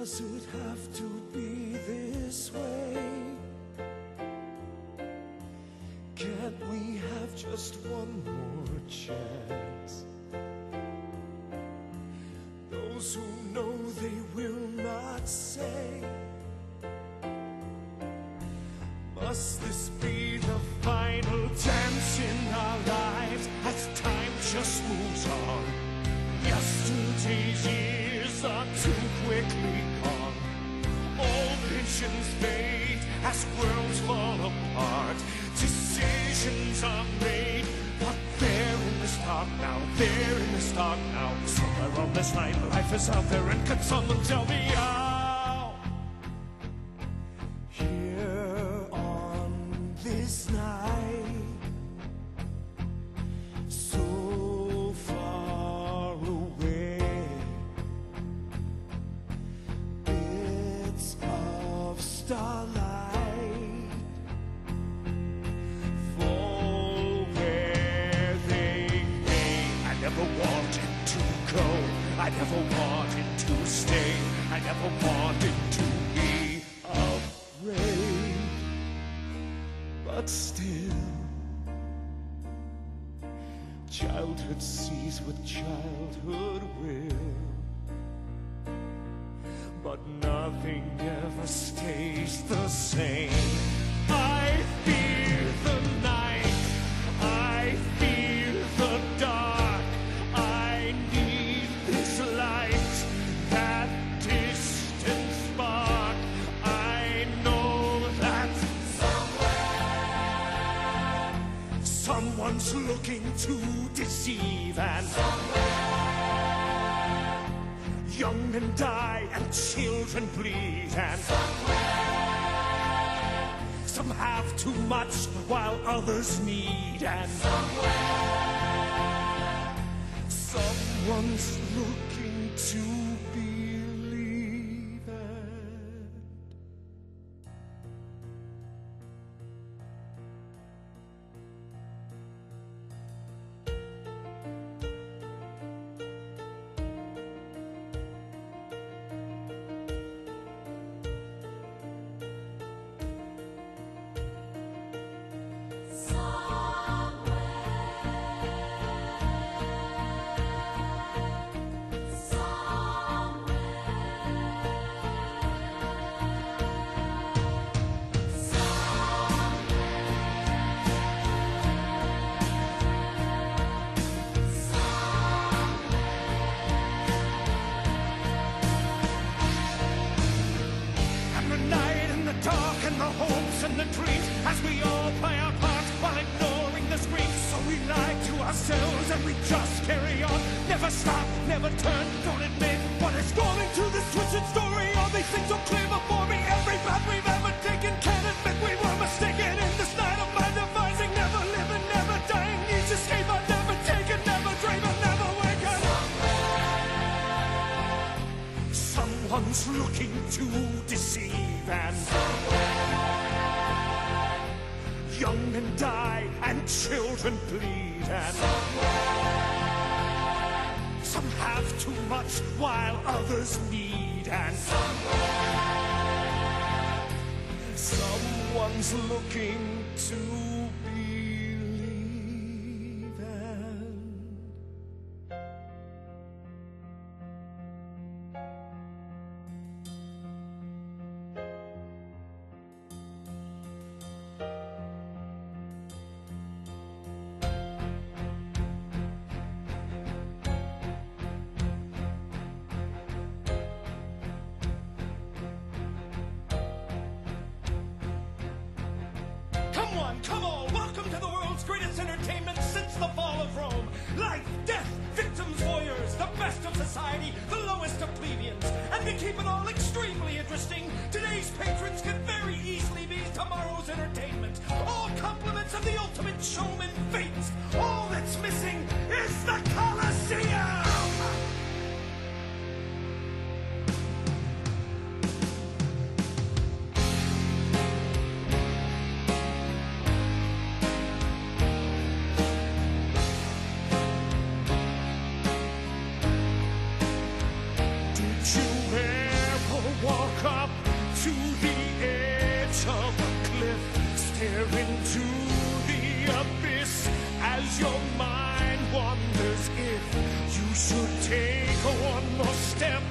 Does it have to be this way? Can't we have just one more chance? Those who know they will not say, must this be the final dance in our lives as time just moves on? Yesterday's years are too quickly gone. All visions fade as worlds fall apart. Decisions are made, but they're in the dark now. They're in the dark now. Somewhere on this line, life is out there, and can someone tell me how? Here on this night, so far away, bits of starlight fall where they may. I never wanted to go, I never wanted to stay, I never wanted to be afraid. But still, childhood sees what childhood will. But nothing ever stays the same. I fear the night, I fear the dark. I need this light, that distant spark. I know that somewhere someone's looking to deceive, and young and die, and children bleed, and some have too much while others need, and someone's looking to believe it. And the dreams as we all play our parts while ignoring the screams. So we lie to ourselves and we just carry on. Never stop, never turn, don't admit what is going to this twisted story. All these things so clear before me. Every path we've ever taken can't admit we were mistaken in this night of my devising. Never living, never dying, needs escape, but never taken, never dreaming, never waking. Someone's looking to deceive, and young and die, and children bleed, and some have too much while others need, and someone's looking to believe, and come on, welcome to the world's greatest entertainment since the fall of Rome. Life, death, victims, warriors, the best of society, the lowest of plebeians. And to keep it all extremely interesting, today's patrons could very easily be tomorrow's entertainment. All compliments of the ultimate showman fate. All that's missing is the Colosseum! walk up to the edge of a cliff, stare into the abyss as your mind wonders if you should take one more step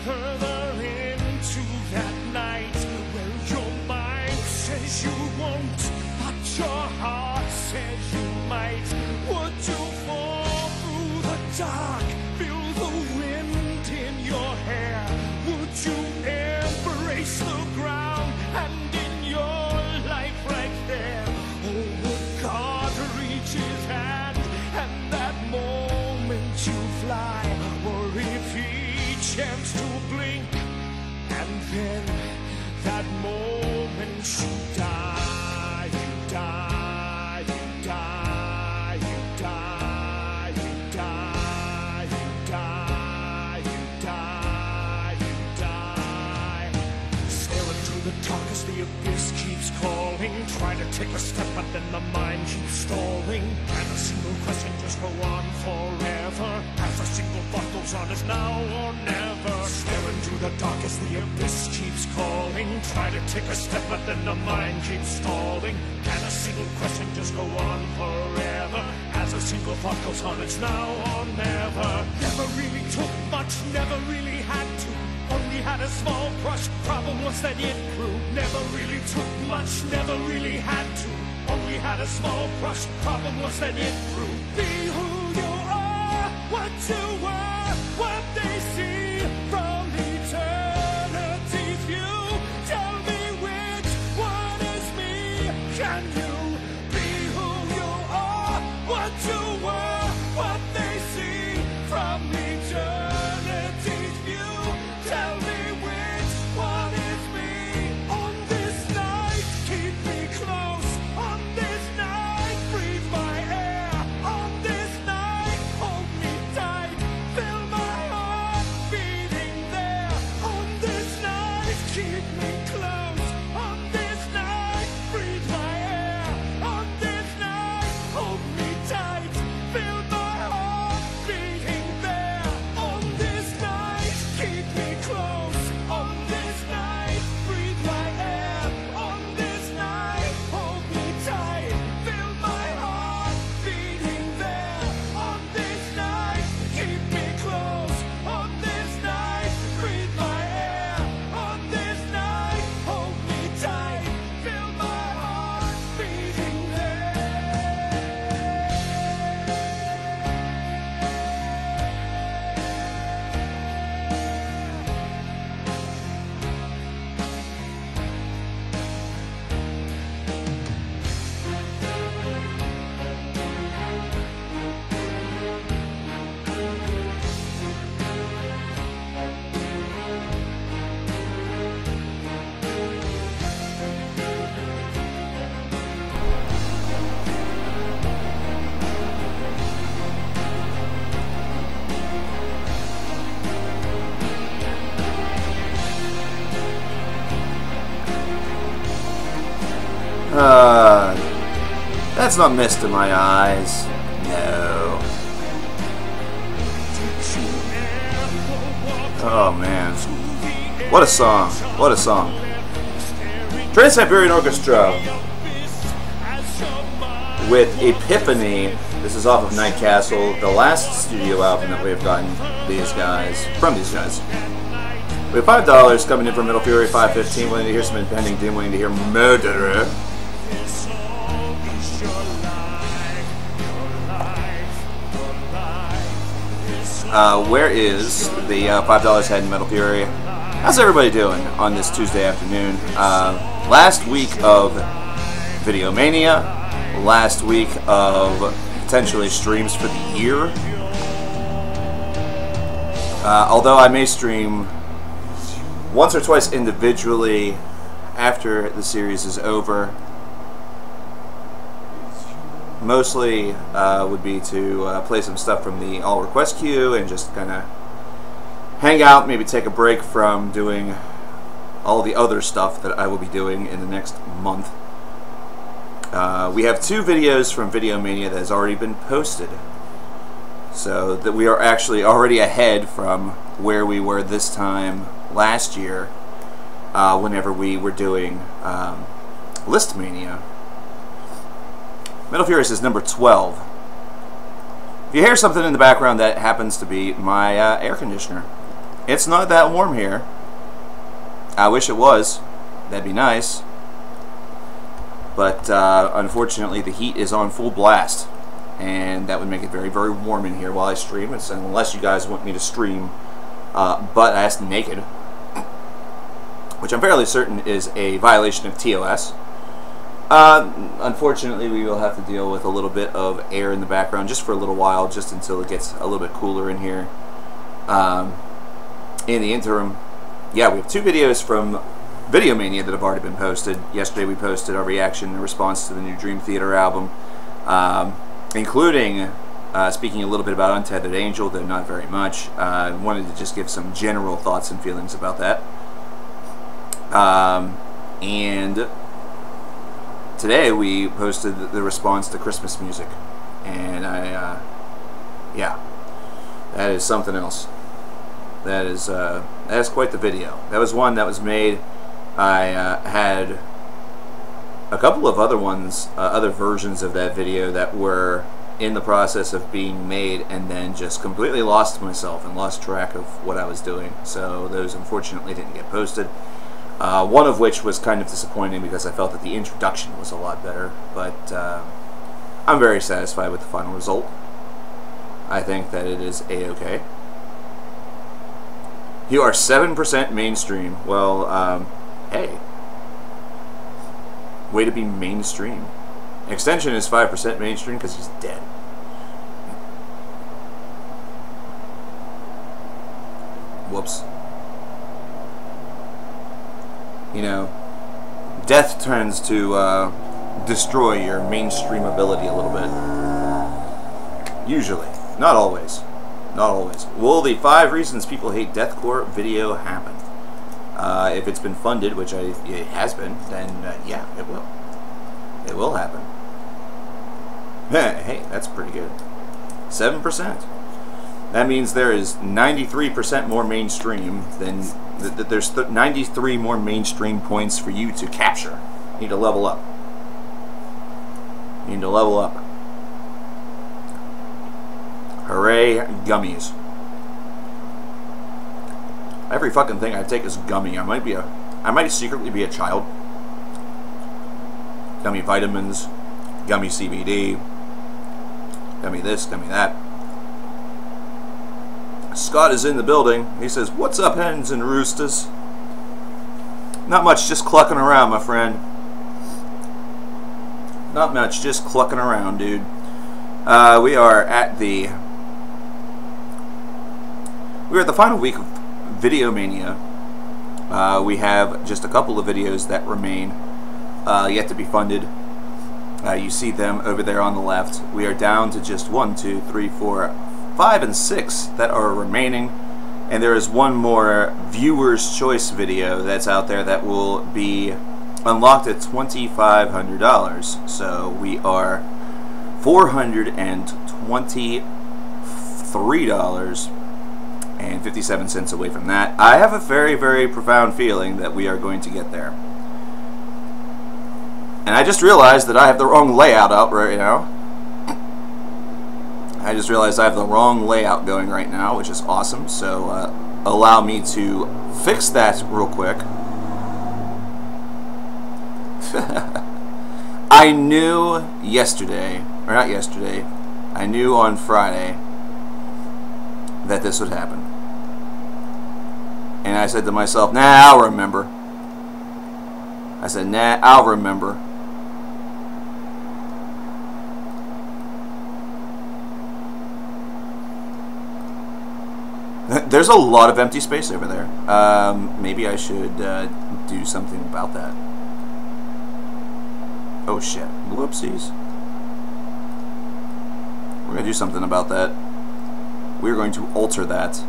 further into that night where your mind says you won't, but your heart says you might. Would you fall through the dark, feel the wind in your hair? Would you embrace the ground and in your life right there? Or would God reach his hand and that moment you fly? Or if he chanced to blink and then that moment you die, you die, you die, you die, you die, you die, you die, you die. Staring through the dark as the abyss keeps calling. Try to take a step but then the mind keeps stalling. And a single question just go on forever as a single thought goes on, is now or never. Staring through the dark as the abyss keeps calling. Try to take a step but then the mind keeps stalling. And a single question just go on forever as a single thought goes on, it's now or never. Never really took much, never really had to. Only had a small crush, problem was that it grew. Never really took much, never really had to. Only had a small crush, problem was that it grew. Be who you are, what you were, what they see from eternity's view. Tell me which one is me. Can you be who you are, what you were, what they see from eternity's view? Tell me which one is me. On this night, keep me close. On this night, breathe my air. On this night, hold me tight. Feel my heart beating there. On this night, keep me close. On this night, breathe my air. On this night, hold me tight. Feel my heart beating there. On this night, keep me close. On this night, breathe my air. On this night, hold me tight. Feel my heart beating there. On this night, keep me close. On this night, breathe my air. On this night, hold me tight. Feel my heart beating That's not mist in my eyes. No. Oh man. What a song. What a song. Trans-Siberian Orchestra with Epiphany. This is off of Night Castle, the last studio album that we've gotten from these guys. We have $5 coming in from Metal Fury, $5.15. Willing to hear some Impending Doom, willing to hear Murderer. Where is the $5 head in Metal Fury? How's everybody doing on this Tuesday afternoon? Last week of VIDEOMANIA, last week of potentially streams for the year. Although I may stream once or twice individually after the series is over. Mostly would be to play some stuff from the all request queue and just kind of hang out, maybe take a break from doing all the other stuff that I will be doing in the next month. We have 2 videos from VIDEOMANIA that has already been posted, so that we are actually already ahead from where we were this time last year whenever we were doing Listmania. Metal Furious is number 12. If you hear something in the background, that happens to be my air conditioner. It's not that warm here. I wish it was. That'd be nice. But unfortunately, the heat is on full blast, and that would make it very, very warm in here while I stream. It's, unless you guys want me to stream butt-ass naked, which I'm fairly certain is a violation of TOS. Unfortunately, we will have to deal with a little bit of air in the background just for a little while, just until it gets a little bit cooler in here. In the interim, yeah, we have 2 videos from VIDEOMANIA that have already been posted. Yesterday we posted our reaction in response to the new Dream Theater album, including speaking a little bit about Untethered Angel, though not very much. I wanted to just give some general thoughts and feelings about that. And today we posted the response to Christmas music, and yeah, that is something else. That is quite the video. That was one that was made. I had a couple of other ones, other versions of that video that were in the process of being made, and then just completely lost myself and lost track of what I was doing. So those unfortunately didn't get posted. One of which was kind of disappointing because I felt that the introduction was a lot better, but I'm very satisfied with the final result. I think that it is a-okay. You are 7% mainstream. Well, hey. Way to be mainstream. Extension is 5% mainstream because he's dead. Whoops. You know, death tends to destroy your mainstream ability a little bit. Usually. Not always. Not always. Will the 5 reasons people hate deathcore video happen? If it's been funded, which it has been, then yeah, it will. It will happen. Hey, that's pretty good. 7%. That means there is 93% more mainstream than... There's 93 more mainstream points for you to capture. You need to level up. You need to level up. Hooray, gummies. Every fucking thing I take is gummy. I might secretly be a child. Gummy vitamins, gummy CBD, gummy this, gummy that. Scott is in the building. He says, "What's up, hens and roosters?" Not much, just clucking around, my friend. Not much, just clucking around, dude. We are at the final week of VIDEOMANIA. We have just a couple of videos that remain yet to be funded. You see them over there on the left. We are down to just 1, 2, 3, 4, 5, and 6 that are remaining, and there is one more viewer's choice video that's out there that will be unlocked at $2,500. So we are $423.57 away from that. I have a very, very profound feeling that we are going to get there. And I just realized that I have the wrong layout up right now. I just realized I have the wrong layout going right now, which is awesome. So allow me to fix that real quick. I knew yesterday, or not yesterday, I knew on Friday that this would happen. And I said to myself, nah, I'll remember. I said, nah, I'll remember. There's a lot of empty space over there. Maybe I should do something about that. Oh shit. Whoopsies. We're going to do something about that. We're going to alter that.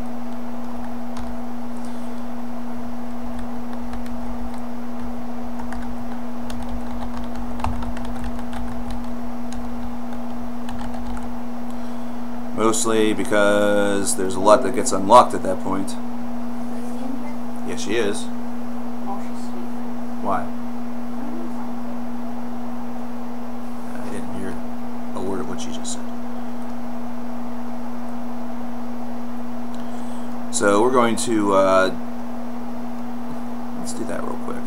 Mostly because there's a lot that gets unlocked at that point. Yeah, she is. Oh, she's Why? I didn't hear a word of what you just said. So we're going to, let's do that real quick.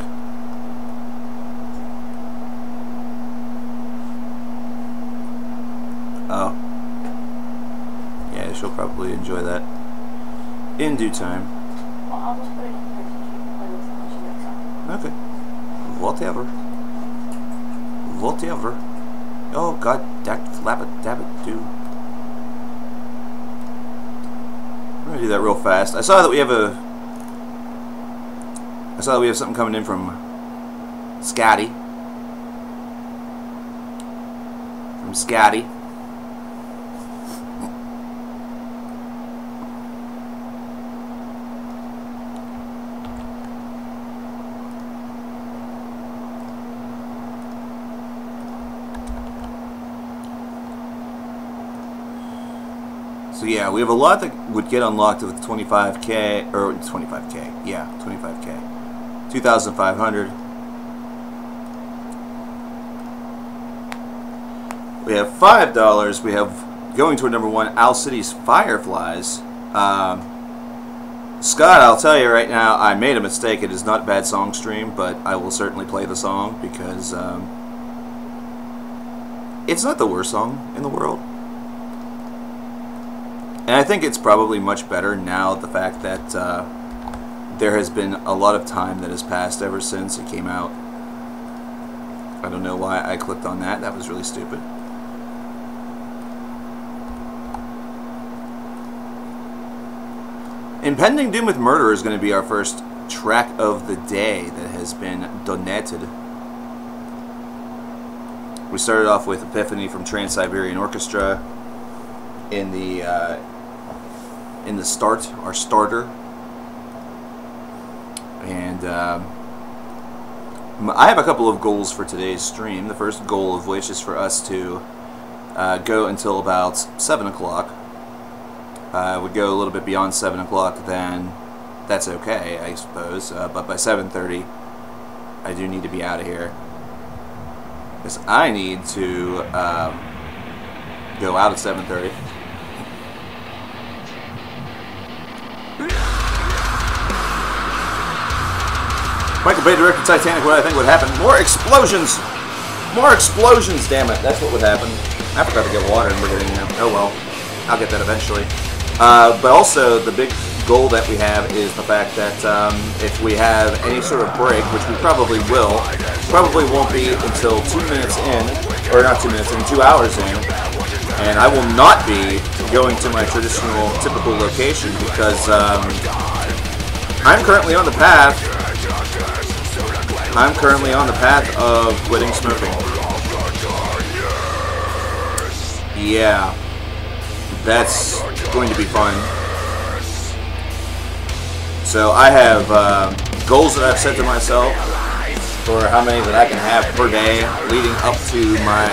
Oh. Yeah, she'll probably enjoy that in due time. Well, I'll just put it in here so she can play with it when she gets up. Okay. Whatever. Whatever. Oh, god, that flabbit, dabbit, do. I'm gonna do that real fast. I saw that we have something coming in from Scotty. From Scotty. So yeah, we have a lot that would get unlocked with 25k, or 25k, yeah, 25k. 2,500. We have $5. We have, going to number 1, Owl City's Fireflies. Scott, I'll tell you right now, I made a mistake. It is not Bad Song Stream, but I will certainly play the song because it's not the worst song in the world. And I think it's probably much better now, the fact that there has been a lot of time that has passed ever since it came out. I don't know why I clicked on that. That was really stupid. Impending Doom with Murder is going to be our first track of the day that has been donated. We started off with Epiphany from Trans-Siberian Orchestra in the start, our starter. And I have a couple of goals for today's stream. The first goal of which is for us to go until about 7 o'clock. Would go a little bit beyond 7 o'clock, then that's okay, I suppose. But by 7:30, I do need to be out of here, because I need to go out at 7:30. Michael Bay directed Titanic. What I think would happen? More explosions! More explosions, damn it. That's what would happen. I forgot to get water and we're getting them. Oh well. I'll get that eventually. But also, the big goal that we have is the fact that if we have any sort of break, which we probably will, probably won't be until 2 minutes in, or not 2 minutes in, 2 hours in, and I will not be going to my traditional, typical location because I'm currently on the path. I'm currently on the path of quitting smoking. Yeah. That's going to be fun. So I have goals that I've set to myself for how many that I can have per day leading up to my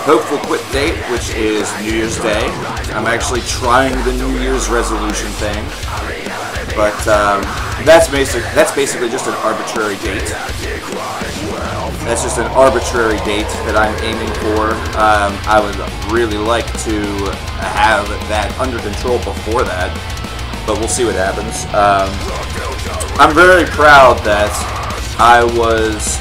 hopeful quit date, which is New Year's Day. I'm actually trying the New Year's resolution thing, but that's basically just an arbitrary date. That's just an arbitrary date that I'm aiming for. I would really like to have that under control before that, but we'll see what happens. I'm very proud that I was...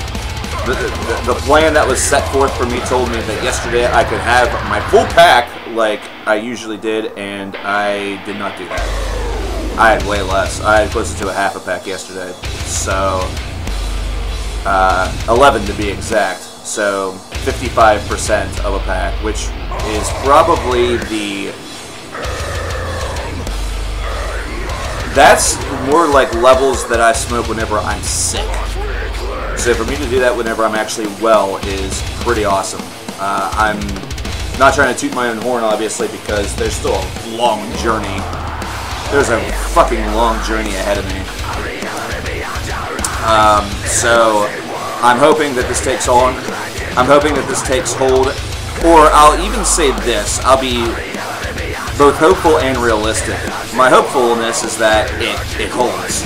The plan that was set forth for me told me that yesterday I could have my full pack like I usually did, and I did not do that. I had way less. I had closer to a half a pack yesterday. So... 11 to be exact, so 55% of a pack, which is probably that's more like levels that I smoke whenever I'm sick. So for me to do that whenever I'm actually well is pretty awesome. I'm not trying to toot my own horn, obviously, because there's still a long journey. There's a fucking long journey ahead of me. So I'm hoping that this takes on. I'm hoping that this takes hold, or I'll even say this. I'll be both hopeful and realistic. My hopefulness is that it holds.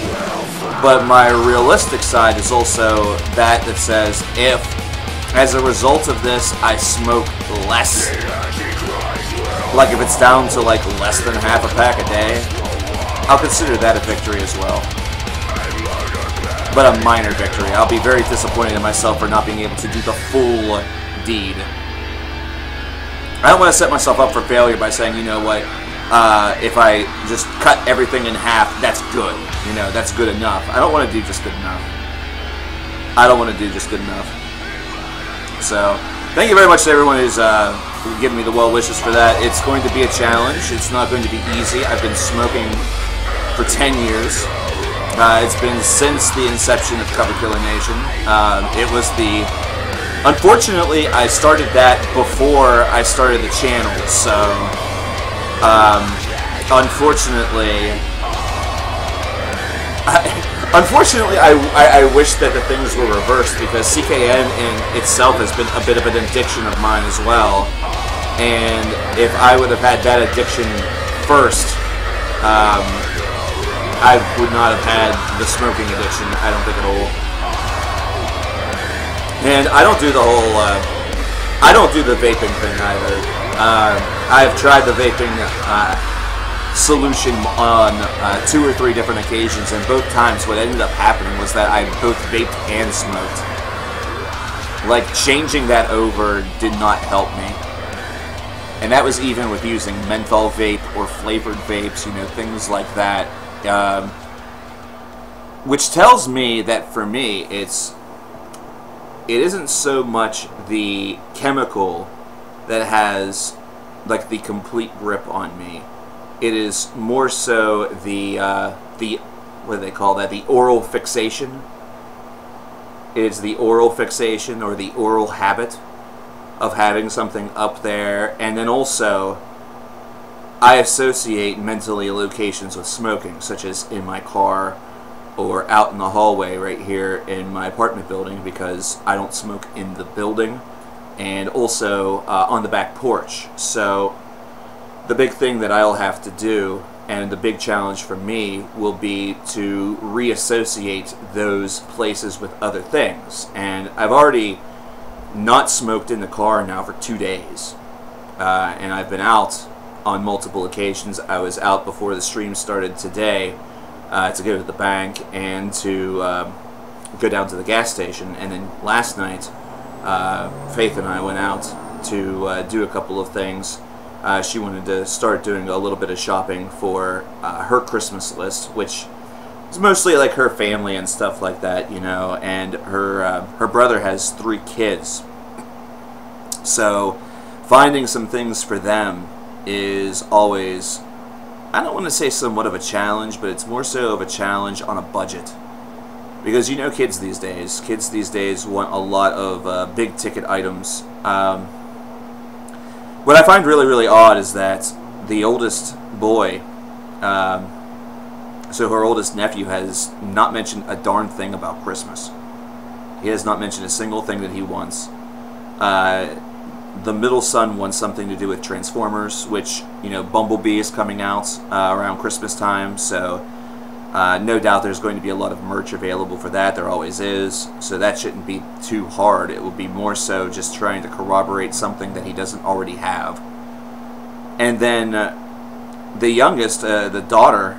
But my realistic side is also that says if, as a result of this, I smoke less, like if it's down to like less than half a pack a day, I'll consider that a victory as well. But a minor victory. I'll be very disappointed in myself for not being able to do the full deed. I don't want to set myself up for failure by saying, you know what, if I just cut everything in half, that's good. You know, that's good enough. I don't want to do just good enough. I don't want to do just good enough. So, thank you very much to everyone who's giving me the well wishes for that. It's going to be a challenge. It's not going to be easy. I've been smoking for 10 years. It's been since the inception of coverkillernation. It was the... Unfortunately, I started that before I started the channel, so... unfortunately, I wish that the things were reversed, because CKN in itself has been a bit of an addiction of mine as well. And if I would have had that addiction first, I would not have had the smoking addiction, I don't think at all. And I don't do the whole, I don't do the vaping thing either. I've tried the vaping solution on 2 or 3 different occasions, and both times what ended up happening was that I both vaped and smoked. Like, changing that over did not help me. And that was even with using menthol vape or flavored vapes, you know, things like that. Which tells me that for me, it isn't so much the chemical that has like the complete grip on me. It is more so the what do they call that? The oral fixation. It is the oral fixation or the oral habit of having something up there, and then also I associate mentally locations with smoking, such as in my car or out in the hallway right here in my apartment building, because I don't smoke in the building, and also on the back porch. So the big thing that I'll have to do, and the big challenge for me, will be to reassociate those places with other things. And I've already not smoked in the car now for 2 days, and I've been out on multiple occasions. I was out before the stream started today to go to the bank and to go down to the gas station, and then last night Faith and I went out to do a couple of things. She wanted to start doing a little bit of shopping for her Christmas list, which is mostly like her family and stuff like that, you know, and her brother has 3 kids. So finding some things for them is always, I don't want to say somewhat of a challenge, but it's more so of a challenge on a budget. Because you know kids these days want a lot of big ticket items. What I find really, really odd is that the oldest boy, so her oldest nephew, has not mentioned a darn thing about Christmas. He has not mentioned a single thing that he wants. The middle son wants something to do with Transformers, which, you know, Bumblebee is coming out around Christmas time, so no doubt there's going to be a lot of merch available for that. There always is, so that shouldn't be too hard. It will be more so just trying to corroborate something that he doesn't already have. And then the youngest, the daughter,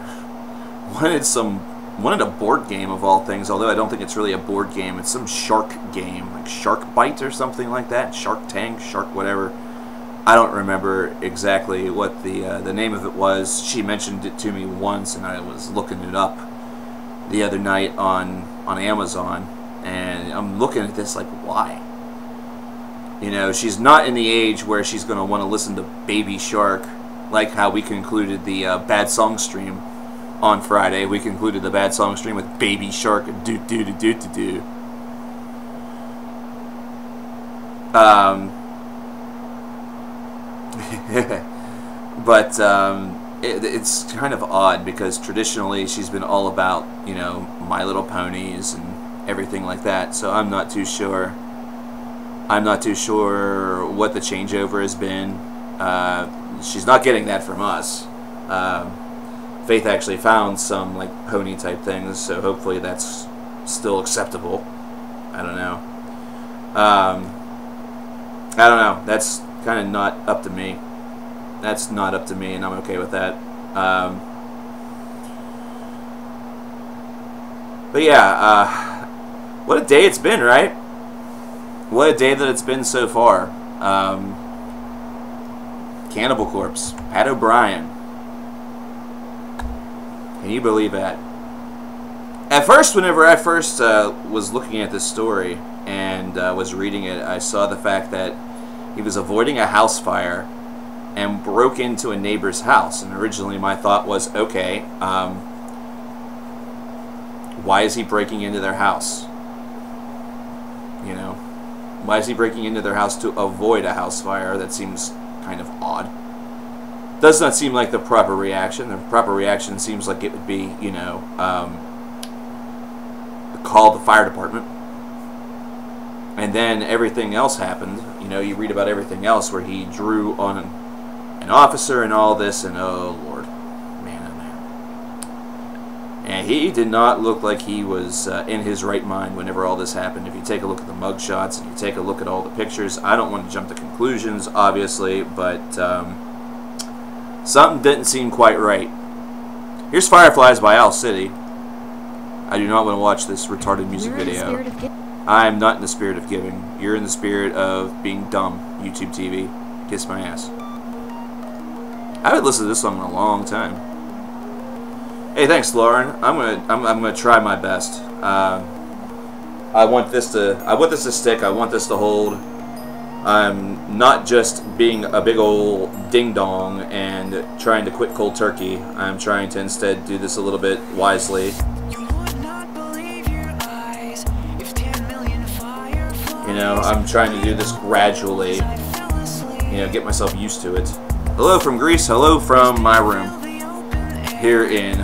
wanted a board game of all things, although I don't think it's really a board game. It's some shark game, like Shark Bite or something like that. Shark Tank, Shark whatever. I don't remember exactly what the name of it was. She mentioned it to me once, and I was looking it up the other night on Amazon, and I'm looking at this like, why? You know, she's not in the age where she's going to want to listen to Baby Shark, like how we concluded the Bad Song stream on Friday. We concluded the Bad Song stream with Baby Shark, do-do-do-do-do-do. But it's kind of odd, because traditionally she's been all about, you know, My Little Ponies and everything like that, so I'm not too sure what the changeover has been. She's not getting that from us. Faith actually found some like pony type things, so hopefully that's still acceptable. I don't know. I don't know. That's kind of not up to me. That's not up to me, and I'm okay with that. But yeah, what a day it's been, right? What a day that it's been so far. Cannibal Corpse, Pat O'Brien. Can you believe that? At first, whenever I first was looking at this story and was reading it, I saw the fact that he was avoiding a house fire and broke into a neighbor's house. And originally my thought was, okay, why is he breaking into their house? You know, why is he breaking into their house to avoid a house fire? That seems kind of odd. Does not seem like the proper reaction. The proper reaction seems like it would be, you know, call the fire department. And then everything else happened. You know, you read about everything else where he drew on an officer and all this, and oh Lord, man, oh man. And he did not look like he was in his right mind whenever all this happened. If you take a look at the mugshots and you take a look at all the pictures, I don't want to jump to conclusions, obviously, but something didn't seem quite right. Here's Fireflies by Owl City. I do not want to watch this retarded music video. I'm not in the spirit of giving. You're in the spirit of being dumb, YouTube TV. Kiss my ass. I haven't listened to this song in a long time. Hey, thanks, Lauren. I'm gonna try my best. I want this to stick. I want this to hold. I'm not just being a big old ding dong and trying to quit cold turkey. I'm trying to instead do this a little bit wisely. You know, I'm trying to do this gradually. You know, get myself used to it. Hello from Greece. Hello from my room here in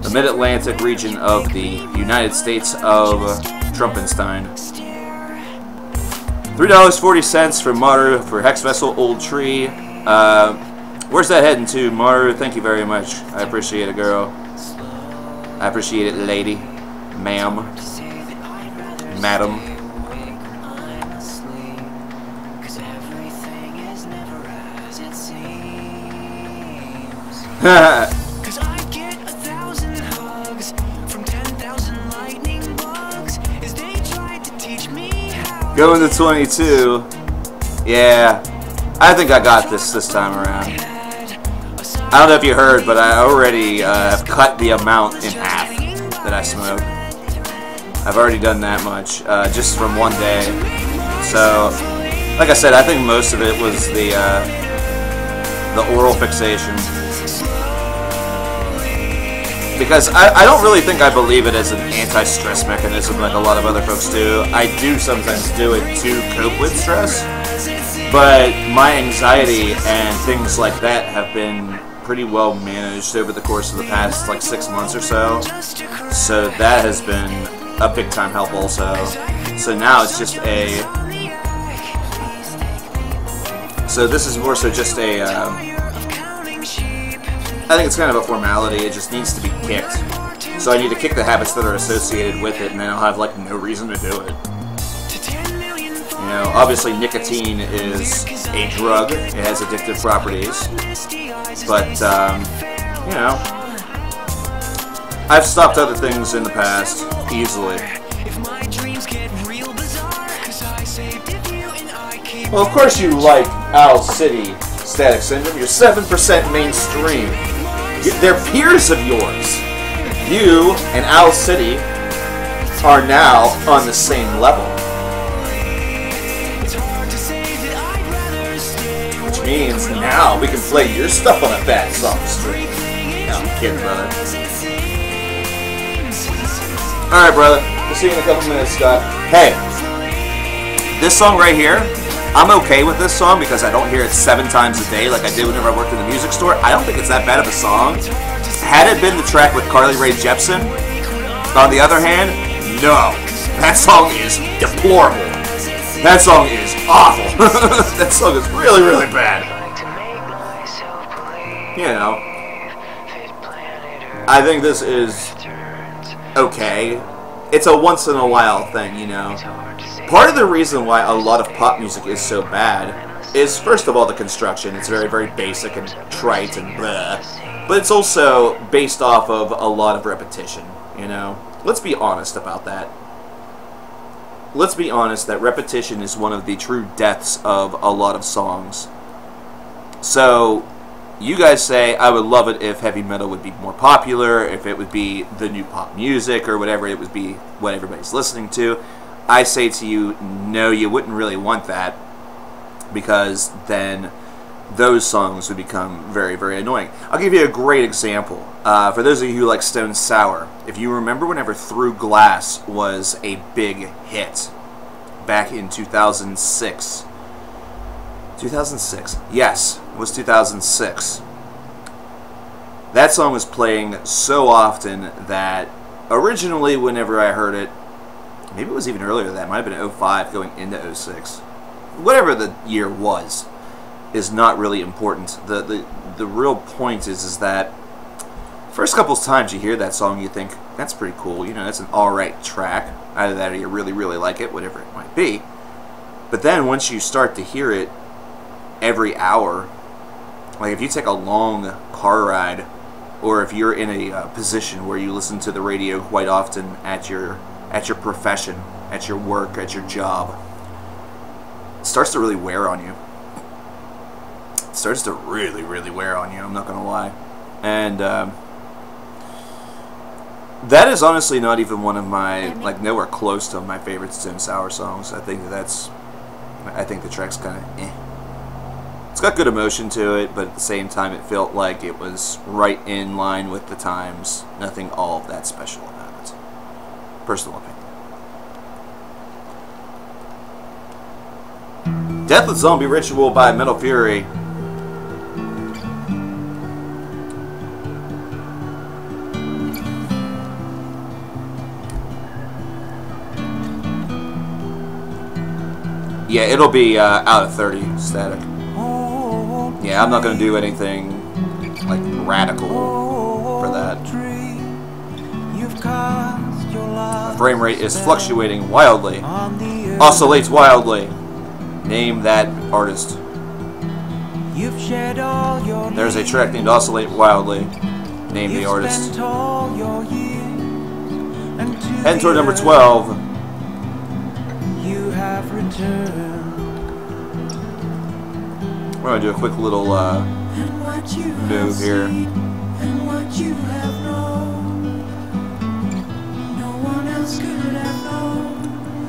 the Mid-Atlantic region of the United States of Trumpenstein. $3.40 from Maru for Hex Vessel Old Tree. Where's that heading to, Maru? Thank you very much. I appreciate it, girl. I appreciate it, lady. Ma'am. Madam. Cause I get 1,000 hugs from 10,000 lightning bugs as they tried to teach me how. Going to 22. Yeah, I think I got this time around. I don't know if you heard, but I already have cut the amount in half that I smoke. I've already done that much just from one day. So, like I said, I think most of it was the oral fixation. Because I don't really think I believe it as an anti-stress mechanism like a lot of other folks do. I do sometimes do it to cope with stress, but my anxiety and things like that have been pretty well managed over the course of the past like 6 months or so. So that has been a big time help also. So now it's just so this is more so just I think it's kind of a formality. It just needs to be kicked. So I need to kick the habits that are associated with it, and then I'll have like no reason to do it. You know, obviously nicotine is a drug. It has addictive properties. But, you know, I've stopped other things in the past easily. Well, of course you like Owl City, Static Syndrome. You're 7% mainstream. They're peers of yours. You and Owl City are now on the same level. Which means now we can play your stuff on a bad song stream. No, I'm kidding, brother. Alright, brother. We'll see you in a couple minutes, Scott. Hey, this song right here, I'm okay with this song because I don't hear it 7 times a day like I did whenever I worked in the music store. I don't think it's that bad of a song. Had it been the track with Carly Rae Jepsen, on the other hand, no. That song is deplorable. That song is awful. That song is really, really bad. You know. I think this is okay. It's a once in a while thing, you know. Part of the reason why a lot of pop music is so bad is, first of all, the construction. It's very, very basic and trite and blah. But it's also based off of a lot of repetition, you know. Let's be honest about that. Let's be honest that repetition is one of the true deaths of a lot of songs. So, you guys say, I would love it if heavy metal would be more popular, if it would be the new pop music, or whatever it would be, what everybody's listening to. I say to you, no, you wouldn't really want that, because then those songs would become very, very annoying. I'll give you a great example. For those of you who like Stone Sour, if you remember whenever Through Glass was a big hit back in 2006. 2006? Yes, it was 2006. That song was playing so often that originally whenever I heard it, maybe it was even earlier than that, it might have been 05 going into 06. Whatever the year was is not really important. The real point is that first couple of times you hear that song, you think, that's pretty cool, you know, that's an alright track. Either that or you really, really like it, whatever it might be. But then once you start to hear it every hour, like if you take a long car ride, or if you're in a position where you listen to the radio quite often at your profession, at your work, at your job, it starts to really wear on you. It starts to really, really wear on you, I'm not gonna lie. And that is honestly not even one of my, like, nowhere close to my favorite Stone Sour songs. I think the track's kind of eh. It's got good emotion to it, but at the same time it felt like it was right in line with the times. Nothing all that special about it. Personal opinion. Deathless Zombie Ritual by Metal Fury. Yeah, it'll be out of 30 static. Yeah, I'm not going to do anything like radical for that. The frame rate is fluctuating wildly. Oscillates wildly. Name that artist. There's a track named Oscillate Wildly. Name the artist. Heading toward number 12. We're going to do a quick little move here.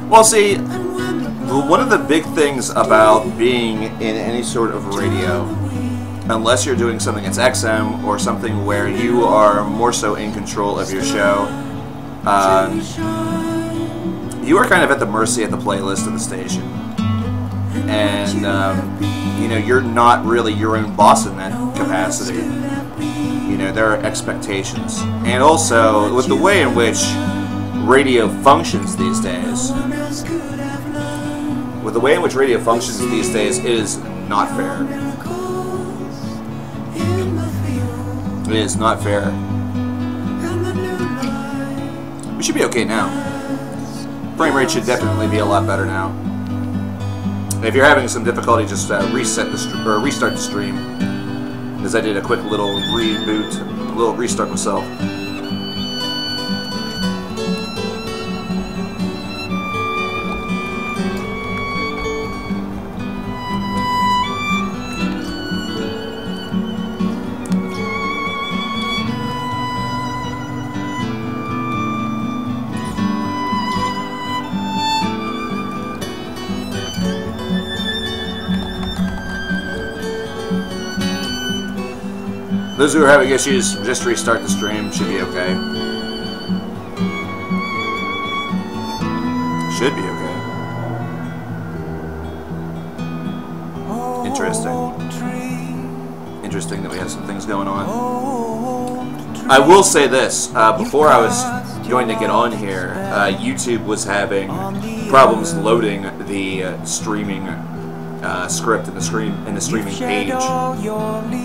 Well, see, one of the big things about being in any sort of radio, unless you're doing something that's XM or something where you are more so in control of your show, you are kind of at the mercy of the playlist of the station. And, you know, you're not really your own boss in that capacity. You know, there are expectations. And also, with the way in which radio functions these days, it is not fair. It is not fair. We should be okay now. Frame rate should definitely be a lot better now. If you're having some difficulty, just restart the stream, as I did a quick little reboot, a little restart myself. Those who are having issues, just restart the stream. Should be okay. Should be okay. Interesting. Interesting that we have some things going on. I will say this. Before I was going to get on here, YouTube was having problems loading the streaming script in the streaming page.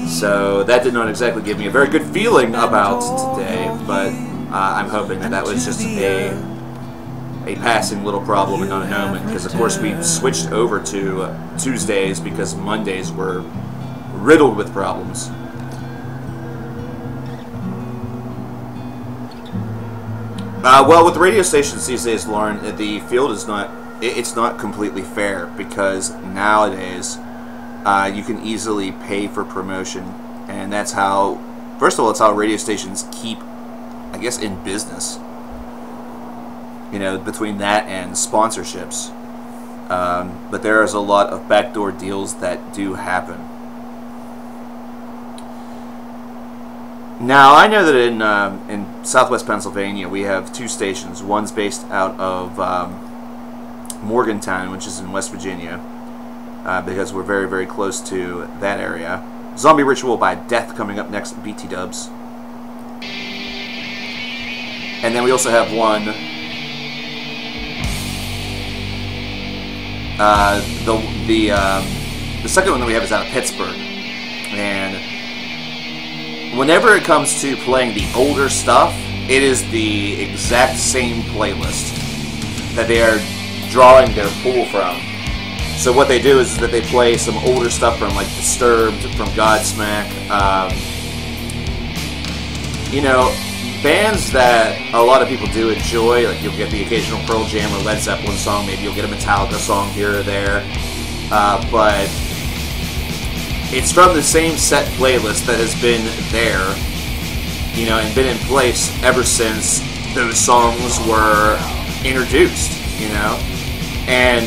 So that did not exactly give me a very good feeling about today, but I'm hoping that was just a passing little problem and not an omen, because of course we switched over to Tuesdays because Mondays were riddled with problems. Well, with the radio stations these days, Lauren, the field is it's not completely fair, because nowadays you can easily pay for promotion, and that's how, first of all, it's how radio stations keep, I guess, in business. You know, between that and sponsorships. But there is a lot of backdoor deals that do happen. Now, I know that in Southwest Pennsylvania we have two stations. One's based out of Morgantown, which is in West Virginia, because we're very, very close to that area. Zombie Ritual by Death coming up next, BT Dubs. And then we also have one, the second one that we have is out of Pittsburgh. And whenever it comes to playing the older stuff, it is the exact same playlist that they are drawing their pool from. So what they do is that they play some older stuff from like Disturbed, from Godsmack, you know, bands that a lot of people do enjoy. Like you'll get the occasional Pearl Jam or Led Zeppelin song, maybe you'll get a Metallica song here or there, but it's from the same set playlist that has been there, you know, and been in place ever since those songs were introduced, you know. And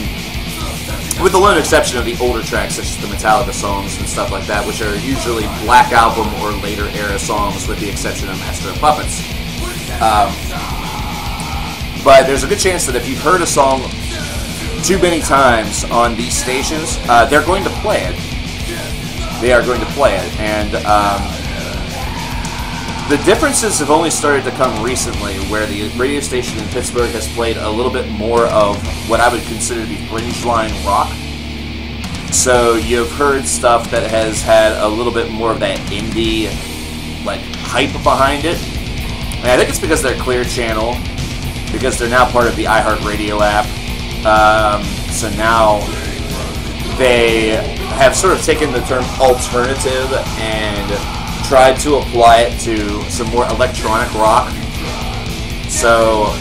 with the lone exception of the older tracks, such as the Metallica songs and stuff like that, which are usually Black Album or later era songs, with the exception of Master of Puppets. But there's a good chance that if you've heard a song too many times on these stations, they're going to play it. They are going to play it, and the differences have only started to come recently, where the radio station in Pittsburgh has played a little bit more of what I would consider to be fringe line rock. So you've heard stuff that has had a little bit more of that indie, like, hype behind it. And I think it's because they're Clear Channel, because they're now part of the iHeartRadio app. So now they have sort of taken the term alternative and tried to apply it to some more electronic rock. So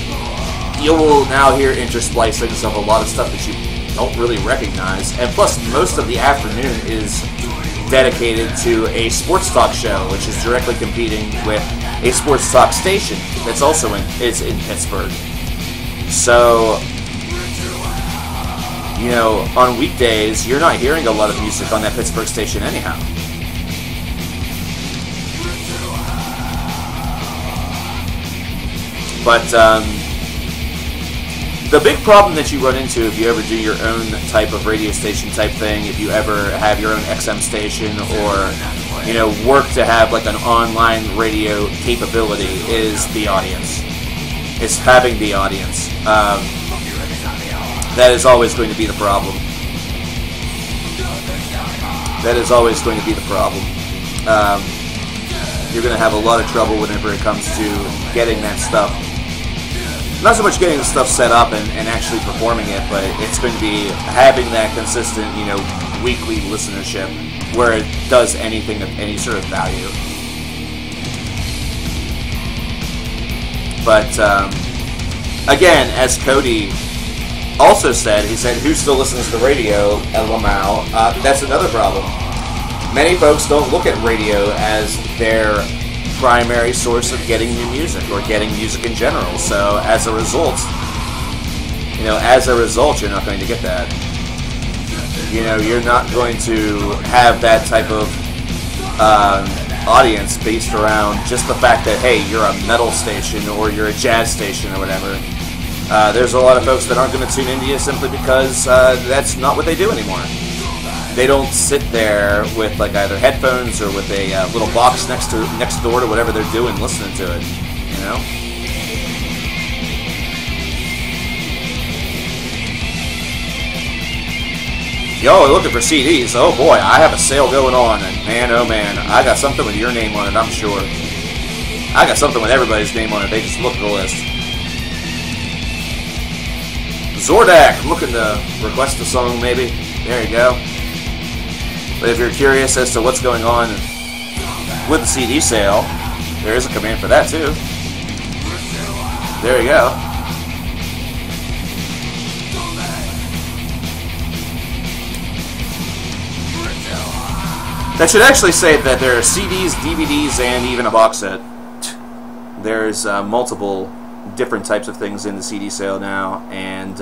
you will now hear intersplicings of a lot of stuff that you don't really recognize. And plus, most of the afternoon is dedicated to a sports talk show, which is directly competing with a sports talk station that's also in Pittsburgh. So, you know, on weekdays, you're not hearing a lot of music on that Pittsburgh station anyhow. But the big problem that you run into if you ever do your own type of radio station type thing, if you ever have your own XM station, or, you know, work to have like an online radio capability, is the audience. It's having the audience. That is always going to be the problem. That is always going to be the problem. You're going to have a lot of trouble whenever it comes to getting that stuff. Not so much getting the stuff set up and actually performing it, but it's going to be having that consistent, you know, weekly listenership where it does anything of any sort of value. But, again, as Cody also said, he said, who still listens to the radio at Lamau? That's another problem. Many folks don't look at radio as their primary source of getting new music, or getting music in general. So as a result, you know, you're not going to get that. You know, you're not going to have that type of audience based around just the fact that, hey, you're a metal station or you're a jazz station or whatever. There's a lot of folks that aren't going to tune into you simply because that's not what they do anymore. They don't sit there with like either headphones or with a little box next door to whatever they're doing, listening to it. You know. Y'all are looking for CDs. Oh boy, I have a sale going on, and man, oh man, I got something with your name on it, I'm sure. I got something with everybody's name on it. They just look at the list. Zordak, looking to request a song, maybe. There you go. But if you're curious as to what's going on with the CD sale, there is a command for that too. There you go. That should actually say that there are CDs, DVDs, and even a box set. There's multiple different types of things in the CD sale now, and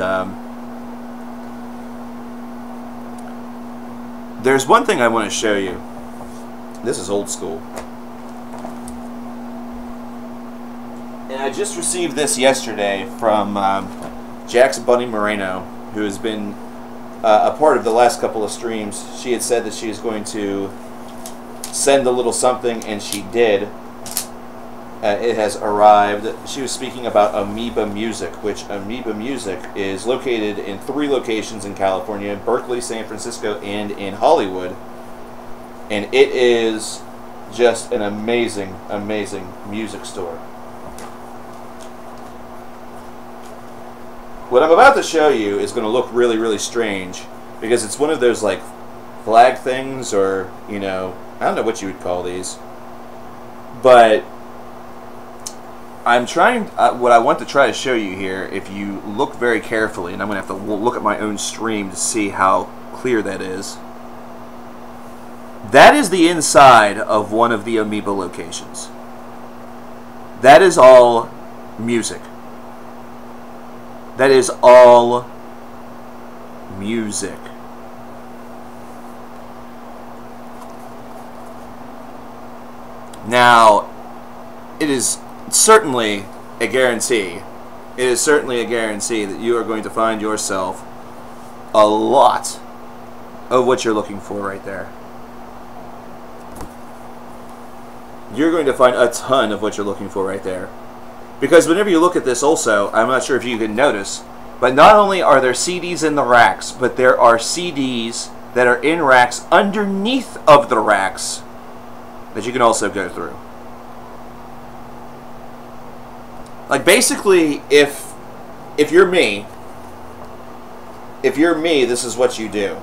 there's one thing I want to show you. This is old school. And I just received this yesterday from Jax Bunny Moreno, who has been a part of the last couple of streams. She had said that she was going to send a little something, and she did. It has arrived. She was speaking about Amoeba Music, which Amoeba Music is located in 3 locations in California, in Berkeley, San Francisco, and in Hollywood. And it is just an amazing, amazing music store. What I'm about to show you is going to look really, really strange, because it's one of those like flag things, or, you know, I don't know what you would call these, but I'm trying, what I want to try to show you here, if you look very carefully, and I'm going to have to look at my own stream to see how clear that is. That is the inside of one of the Amoeba locations. That is all music. That is all music. Now, it is certainly a guarantee. It is certainly a guarantee that you are going to find yourself a lot of what you're looking for right there. You're going to find a ton of what you're looking for right there. Because whenever you look at this also, I'm not sure if you can notice, but not only are there CDs in the racks, but there are CDs that are in racks underneath of the racks that you can also go through. Like basically, if you're me, this is what you do.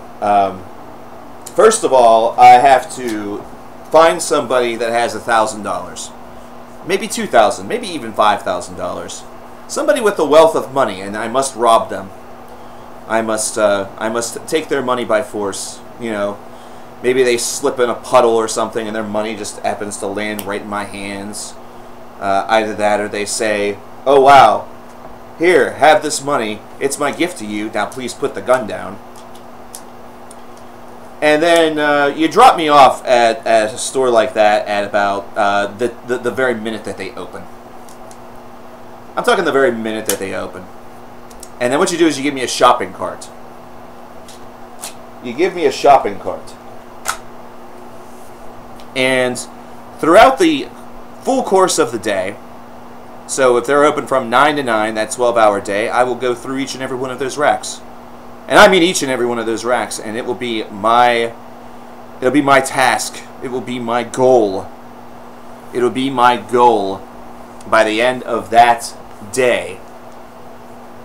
First of all, I have to find somebody that has $1,000, maybe $2,000, maybe even $5,000. Somebody with a wealth of money, and I must rob them. I must take their money by force. You know, maybe they slip in a puddle or something, and their money just happens to land right in my hands. Either that, or they say, "Oh wow, here, have this money. It's my gift to you. Now please put the gun down." And then you drop me off at a store like that at about the very minute that they open. I'm talking the very minute that they open. And then what you do is you give me a shopping cart. You give me a shopping cart. And throughout the full course of the day, so if they're open from 9 to 9, that 12-hour day, I will go through each and every one of those racks. And I mean each and every one of those racks, and it will be my task. It will be my goal. It'll be my goal by the end of that day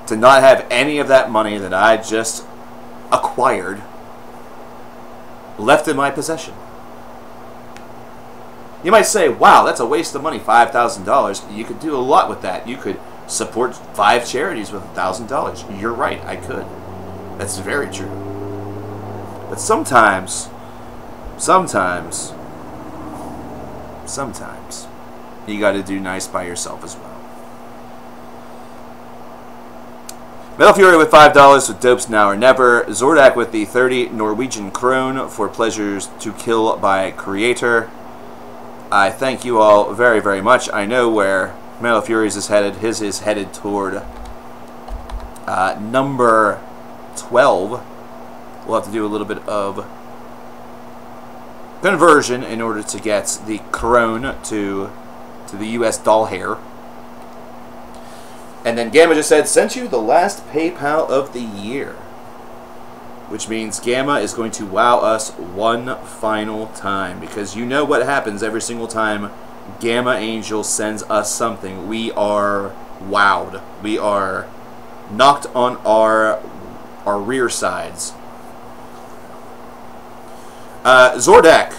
to not have any of that money that I just acquired left in my possession. You might say, wow, that's a waste of money, $5,000. You could do a lot with that. You could support 5 charities with $1,000. You're right, I could. That's very true. But sometimes, you got to do nice by yourself as well. Metal Fury with $5 with Dopes Now or Never. Zordak with the 30 Norwegian krone for Pleasures to Kill by Creator. I thank you all very, very much. I know where Metal Furies is headed. His is headed toward number 12. We'll have to do a little bit of conversion in order to get the krone to the US doll hair. And then Gamma just said, sent you the last PayPal of the year. which means Gamma is going to wow us one final time, because you know what happens every single time Gamma Angel sends us something. We are wowed. We are knocked on our rear sides. Zordak.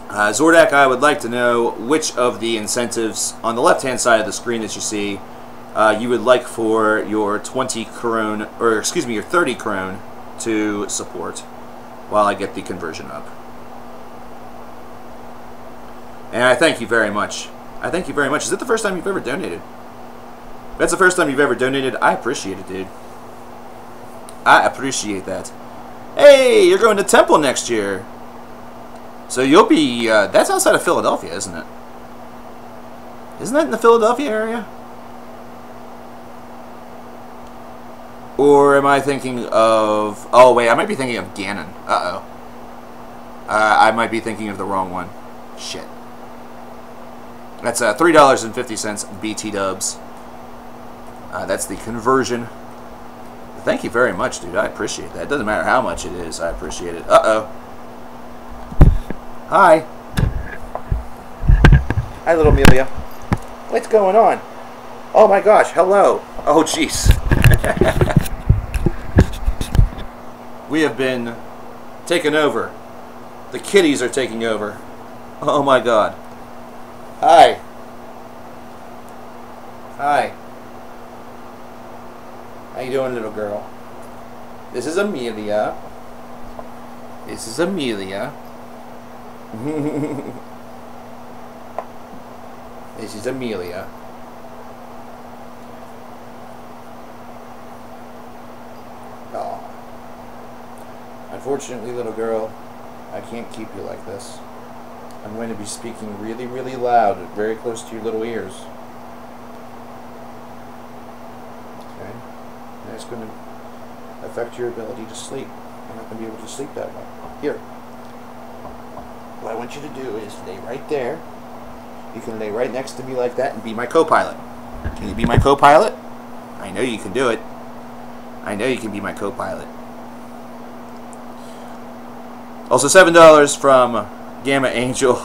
Zordak, I would like to know which of the incentives on the left-hand side of the screen that you see you would like for your 20 crone, or excuse me, your 30 crone to support while I get the conversion up. And I thank you very much. I thank you very much. Is it the first time you've ever donated? If that's the first time you've ever donated, I appreciate it, dude. I appreciate that. Hey, you're going to Temple next year. So you'll be, that's outside of Philadelphia, isn't it? Isn't that in the Philadelphia area? Or am I thinking of, oh wait, I might be thinking of Gannon. Uh-oh. I might be thinking of the wrong one. Shit. That's $3.50 BT dubs. That's the conversion. Thank you very much, dude. I appreciate that. It doesn't matter how much it is. I appreciate it. Uh-oh. Hi. Hi, little Amelia. What's going on? Oh my gosh, hello. Oh, jeez. We have been taken over. The kitties are taking over. Oh my god. Hi. Hi. How you doing, little girl? This is Amelia. This is Amelia. This is Amelia. Oh. Unfortunately, little girl, I can't keep you like this. I'm going to be speaking really, really loud, very close to your little ears. Okay? And it's going to affect your ability to sleep. You're not going to be able to sleep that way. Here. What I want you to do is lay right there. You can lay right next to me like that and be my co-pilot. Can you be my co-pilot? I know you can do it. I know you can be my co-pilot. Also, $7 from Gamma Angel.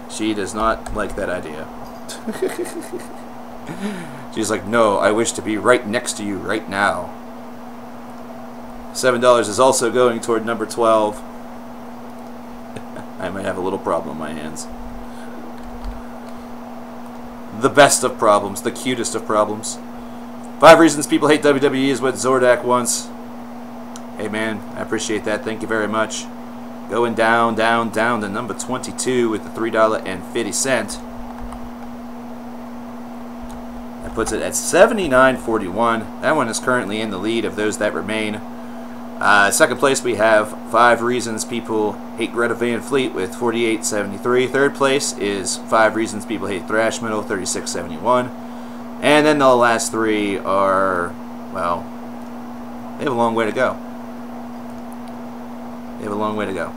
She does not like that idea. She's like, no, I wish to be right next to you right now. $7 is also going toward number 12. I might have a little problem on my hands. The best of problems, the cutest of problems. 5 reasons people hate WWE is what Zordak wants. Hey man, I appreciate that. Thank you very much. Going down, down, down to number 22 with the $3.50. That puts it at $79.41. That one is currently in the lead of those that remain. Second place we have 5 reasons people hate Greta Van Fleet with $48.73. Third place is 5 reasons people hate thrash metal, $36.71. And then the last 3 are, well, they have a long way to go. They have a long way to go.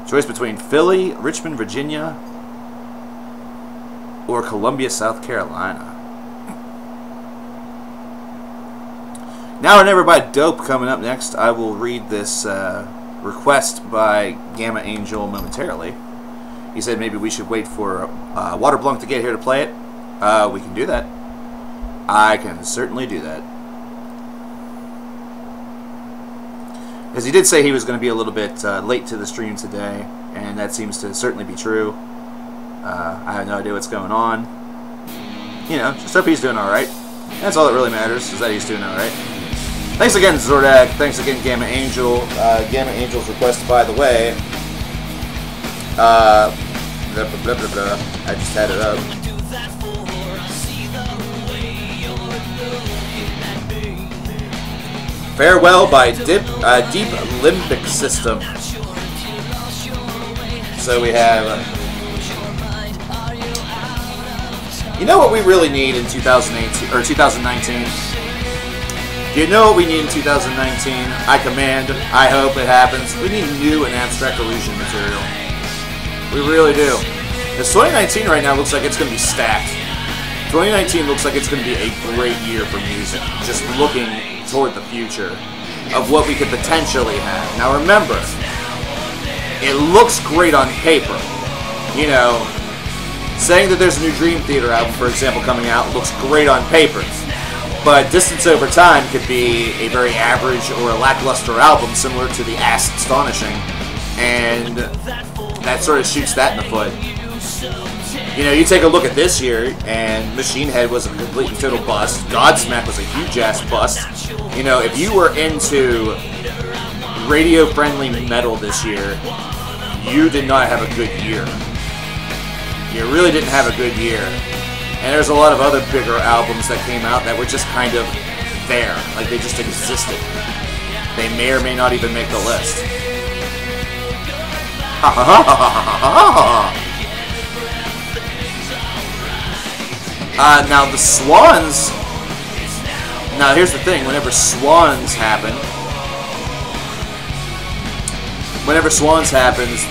Choice between Philly, Richmond, Virginia, or Columbia, South Carolina. Now or Never by Dope coming up next. I will read this request by Gamma Angel momentarily. He said maybe we should wait for Waterblunk to get here to play it. We can do that. I can certainly do that. Because he did say he was going to be a little bit late to the stream today, and that seems to certainly be true. I have no idea what's going on. You know, just hope he's doing alright. That's all that really matters, is that he's doing alright. Thanks again, Zordak. Thanks again, Gamma Angel. Gamma Angel's request, by the way. Blah, blah, blah, blah. I just had it up. Farewell by Deep Limbic System. So we have... you know what we really need in 2018 or 2019? Do you know what we need in 2019? I command. I hope it happens. We need new and abstract illusion material. We really do. This 2019 right now looks like it's going to be stacked. 2019 looks like it's going to be a great year for music, just looking toward the future of what we could potentially have. Now remember, it looks great on paper. You know, saying that there's a new Dream Theater album, for example, coming out looks great on paper. But Distance Over Time could be a very average or a lackluster album similar to the Ass Astonishing, and that sort of shoots that in the foot. You know, you take a look at this year, and Machine Head was a complete and total bust. Godsmack was a huge-ass bust. You know, if you were into radio-friendly metal this year, you did not have a good year. You really didn't have a good year. And there's a lot of other bigger albums that came out that were just kind of there. Like, they just existed. They may or may not even make the list. Ha ha ha ha ha ha ha. Now the Swans. Now here's the thing: whenever Swans happens,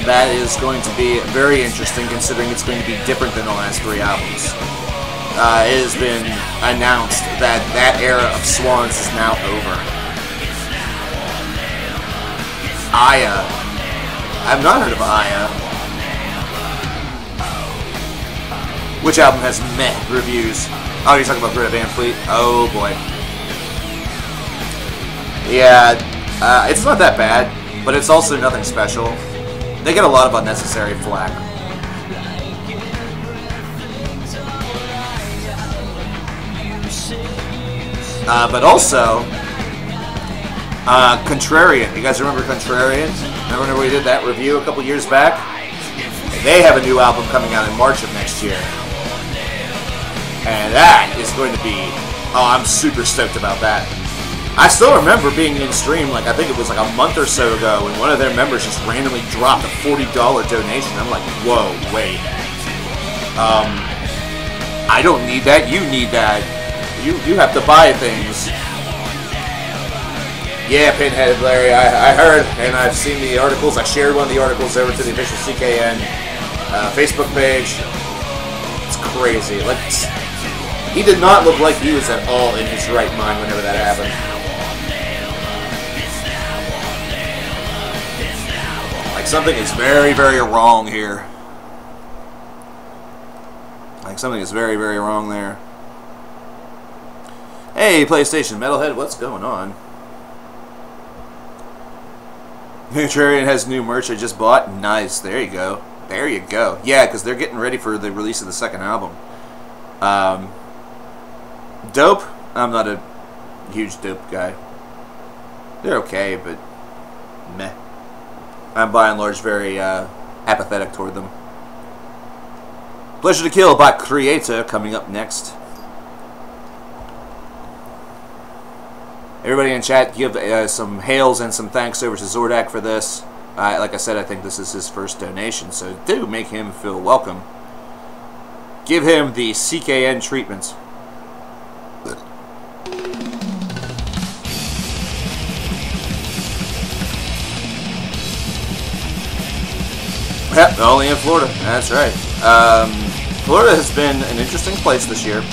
that is going to be very interesting, considering it's going to be different than the last 3 albums. It has been announced that that era of Swans is now over. Aya. I've not heard of Aya. Which album has meh reviews? Oh, you're talking about Greta Van Fleet? Oh boy. Yeah, it's not that bad, but it's also nothing special. They get a lot of unnecessary flack. But also, Contrarian. You guys remember Contrarian? Remember whenever we did that review a couple years back? They have a new album coming out in March of next year. And that is going to be... Oh, I'm super stoked about that. I still remember being in stream, like, I think it was like a month or so ago, when one of their members just randomly dropped a $40 donation. I'm like, whoa, wait. I don't need that. You need that. You have to buy things. Yeah, Pinhead, Larry, I heard, and I've seen the articles. I shared one of the articles over to the official CKN Facebook page. It's crazy. Like, he did not look like he was at all in his right mind whenever that happened. Like, something is very, very wrong here. Like, something is very, very wrong there. Hey, PlayStation Metalhead, what's going on? Contrarian has new merch I just bought. Nice. There you go. There you go. Yeah, because they're getting ready for the release of the second album. Dope. I'm not a huge Dope guy. They're okay, but meh. I'm by and large very apathetic toward them. Pleasure to Kill by Creator coming up next. Everybody in chat, give some hails and some thanks over to Zordak for this. Like I said, I think this is his first donation, so do make him feel welcome. Give him the CKN treatment. Yep, only in Florida. That's right. Florida has been an interesting place this year.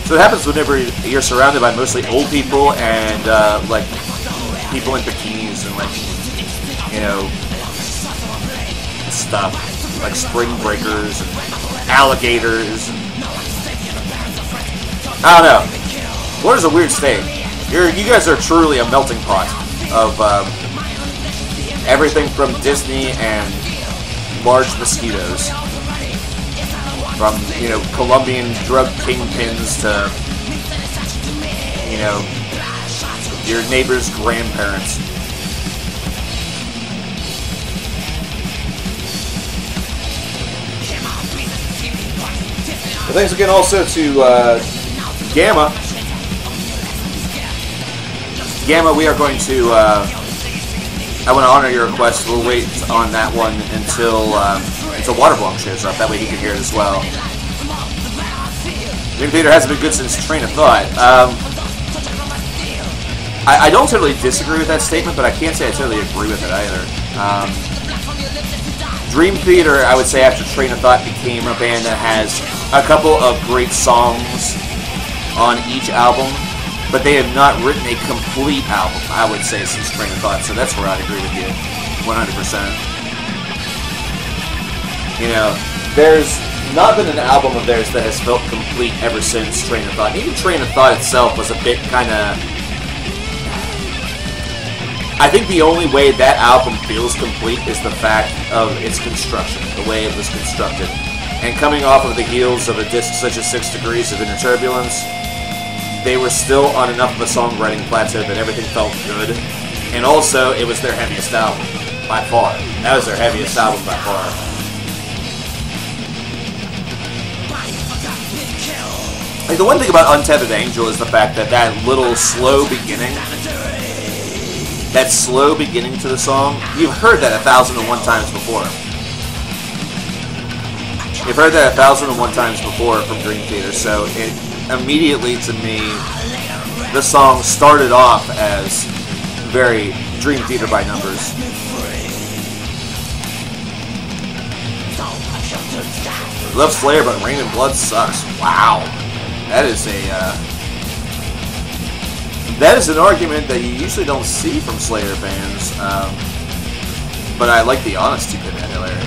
So it happens whenever you're surrounded by mostly old people and like people in bikinis and, like, you know, stuff like spring breakers and alligators. And, I don't know. Florida's a weird state. You guys are truly a melting pot of everything from Disney and large mosquitoes. From, you know, Colombian drug kingpins to, you know, your neighbor's grandparents. But thanks again also to Gamma. Gamma, we are going to, I want to honor your request. We'll wait on that one until Waterbelong shows up. That way he can hear it as well. Dream Theater hasn't been good since Train of Thought. I don't totally disagree with that statement, but I can't say I totally agree with it either. Dream Theater, I would say, after Train of Thought, became a band that has a couple of great songs on each album, but they have not written a complete album, I would say, since Train of Thought, so that's where I'd agree with you, 100%. You know, there's not been an album of theirs that has felt complete ever since Train of Thought. Even Train of Thought itself was a bit kind of... I think the only way that album feels complete is the fact of its construction, the way it was constructed. And coming off of the heels of a disc such as 6 Degrees of Inner Turbulence, they were still on enough of a songwriting plateau that everything felt good. And also, it was their heaviest album, by far. That was their heaviest album by far. Like, the one thing about Untethered Angel is the fact that that little slow beginning, that slow beginning to the song, you've heard that 1,001 times before. You've heard that 1,001 times before from Dream Theater, so it immediately, to me, the song started off as very Dream Theater by numbers. Love Slayer, but Rain and Blood sucks. Wow. That is an argument that you usually don't see from Slayer fans, but I like the honesty to that, Larry.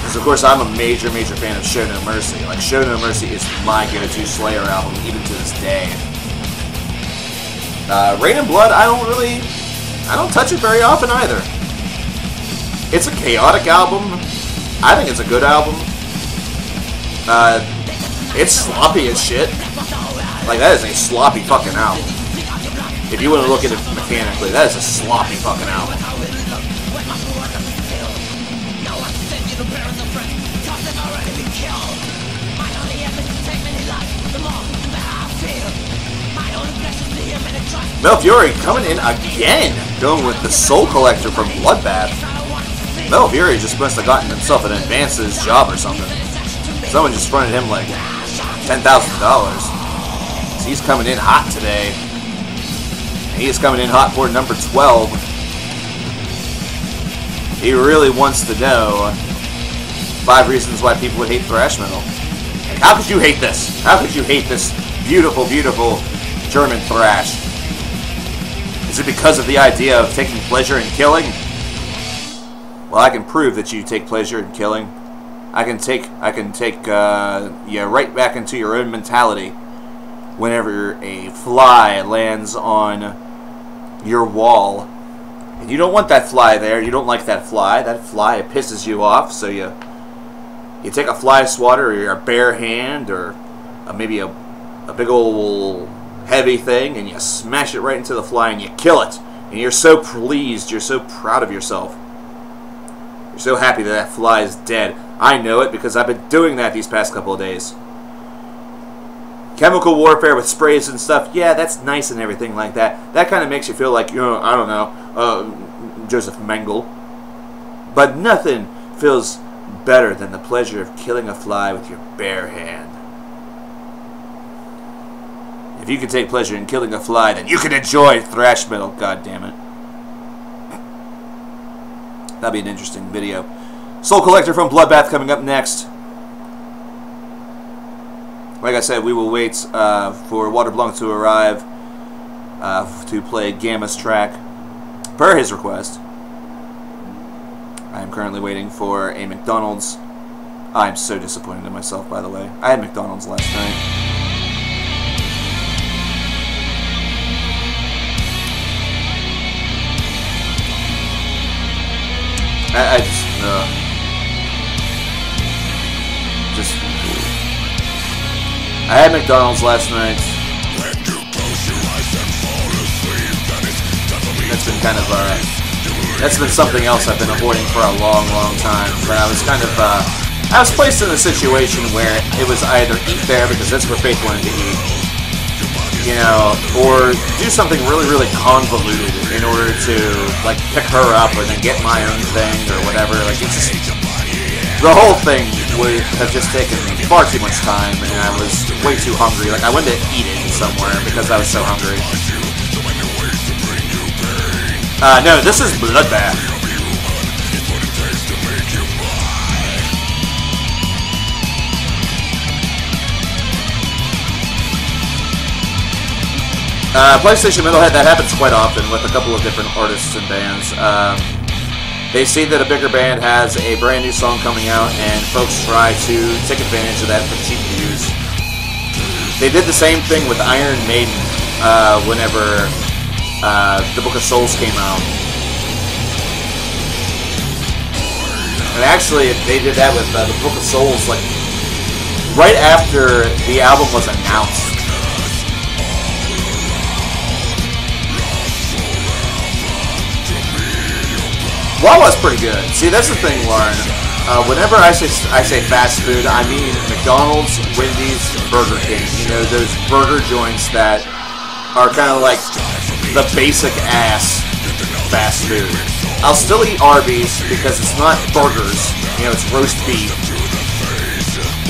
Because of course I'm a major fan of Show No Mercy. Like, Show No Mercy is my go-to Slayer album, even to this day. Rain and Blood, I don't touch it very often either. It's a chaotic album. I think it's a good album. It's sloppy as shit. Like, that is a sloppy fucking album. If you want to look at it mechanically, that is a sloppy fucking album. Mel Fury coming in again, going with the Soul Collector from Bloodbath. Mel Fury just must have gotten himself an advances job or something. Someone just fronted him like $10,000. So he's coming in hot today. He is coming in hot for number 12. He really wants to know 5 reasons why people would hate thrash metal. Like, how could you hate this? How could you hate this beautiful, beautiful German thrash? Is it because of the idea of taking pleasure in killing? Well, I can prove that you take pleasure in killing. I can take you right back into your own mentality whenever a fly lands on your wall. And you don't want that fly there. You don't like that fly. That fly pisses you off. So you take a fly swatter or a bare hand or maybe a big old heavy thing, and you smash it right into the fly and you kill it. And you're so pleased. You're so proud of yourself. You're so happy that that fly is dead. I know it because I've been doing that these past couple of days. Chemical warfare with sprays and stuff, yeah, that's nice and everything like that. That kind of makes you feel like, I don't know, Joseph Mengele. But nothing feels better than the pleasure of killing a fly with your bare hand. If you can take pleasure in killing a fly, then you can enjoy thrash metal, goddammit. That'd be an interesting video. Soul Collector from Bloodbath coming up next. Like I said, we will wait for Waterblanc to arrive to play Gamma's track per his request. I am currently waiting for a McDonald's. I'm so disappointed in myself, by the way. I had McDonald's last night. I had McDonald's last night. That's been kind of that's been something else I've been avoiding for a long time. But I was kind of I was placed in a situation where it was either eat there because that's where Faith wanted to eat, or do something really convoluted in order to like pick her up and then get my own thing or whatever. Like, it's just, the whole thing would have just taken far too much time, and I was way too hungry. Like, I went to eat it somewhere because I was so hungry. No, this is Bloodbath. PlayStation Metalhead, that happens quite often with a couple of different artists and bands. They see that a bigger band has a brand new song coming out, and folks try to take advantage of that for cheap views. They did the same thing with Iron Maiden whenever the Book of Souls came out. And actually, they did that with the Book of Souls, like, right after the album was announced. Wawa's pretty good. See, that's the thing, Lauren. Whenever I say fast food, I mean McDonald's, Wendy's, Burger King. You know, those burger joints that are kind of like the basic ass fast food. I'll still eat Arby's because it's not burgers. You know, it's roast beef,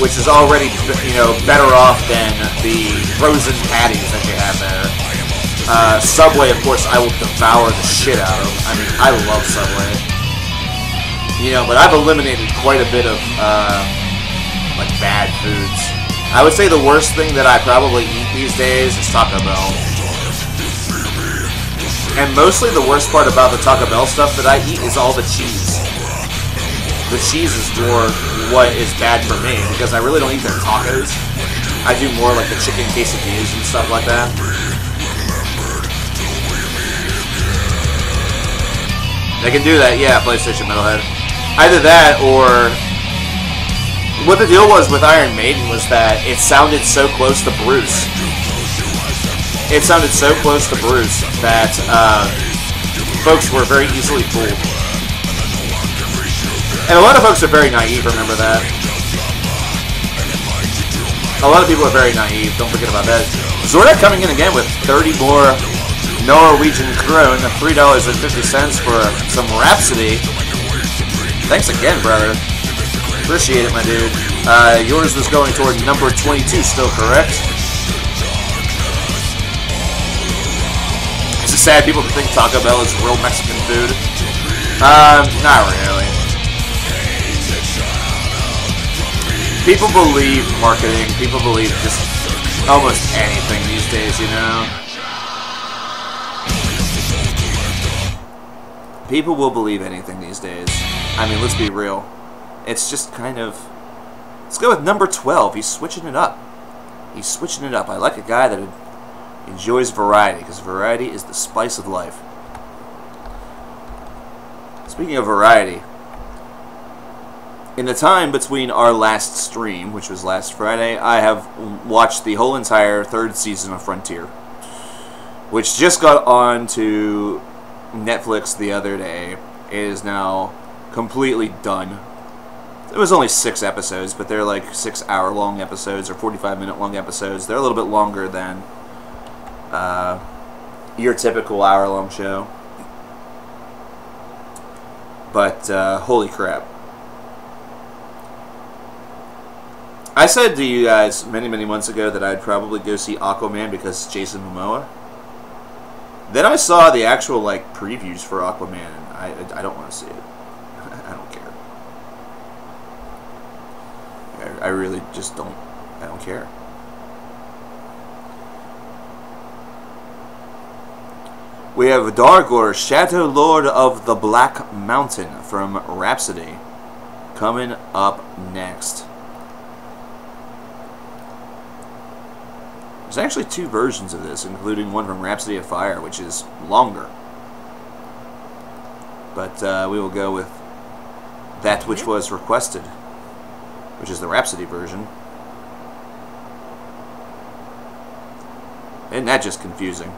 which is already, you know, better off than the frozen patties that you have there. Subway, of course, I will devour the shit out of. I mean, I love Subway. You know, but I've eliminated quite a bit of, like, bad foods. I would say the worst thing that I probably eat these days is Taco Bell. And mostly the worst part about the Taco Bell stuff that I eat is all the cheese. The cheese is more what is bad for me, because I really don't eat their tacos. I do more like the chicken quesadillas and stuff like that. They can do that, yeah, PlayStation Metalhead. Either that, or... What the deal was with Iron Maiden was that it sounded so close to Bruce. It sounded so close to Bruce that folks were very easily fooled. And a lot of folks are very naive, remember that. A lot of people are very naive, don't forget about that. Zordak coming in again with 30 more Norwegian krone, $3.50 for some Rhapsody. Thanks again, brother. Appreciate it, my dude. Yours was going toward number 22, still correct? It's just sad people think Taco Bell is real Mexican food. Not really. People believe marketing. People believe just almost anything these days, you know? People will believe anything these days. I mean, let's be real. It's just kind of... Let's go with number 12. He's switching it up. He's switching it up. I like a guy that enjoys variety, because variety is the spice of life. Speaking of variety, in the time between our last stream, which was last Friday, I have watched the whole entire third season of Frontier, which just got on to Netflix the other day. It is now completely done. It was only 6 episodes, but they're like 6-hour-long episodes or 45-minute-long episodes. They're a little bit longer than your typical hour-long show. But holy crap. I said to you guys many, many months ago that I'd probably go see Aquaman because it's Jason Momoa. Then I saw the actual, like, previews for Aquaman, and I don't want to see it. I don't care. I really just don't. I don't care. We have Dargor, Shadow Lord of the Black Mountain from Rhapsody, coming up next. There's actually 2 versions of this, including one from Rhapsody of Fire, which is longer. But we will go with that which was requested, which is the Rhapsody version. Isn't that just confusing?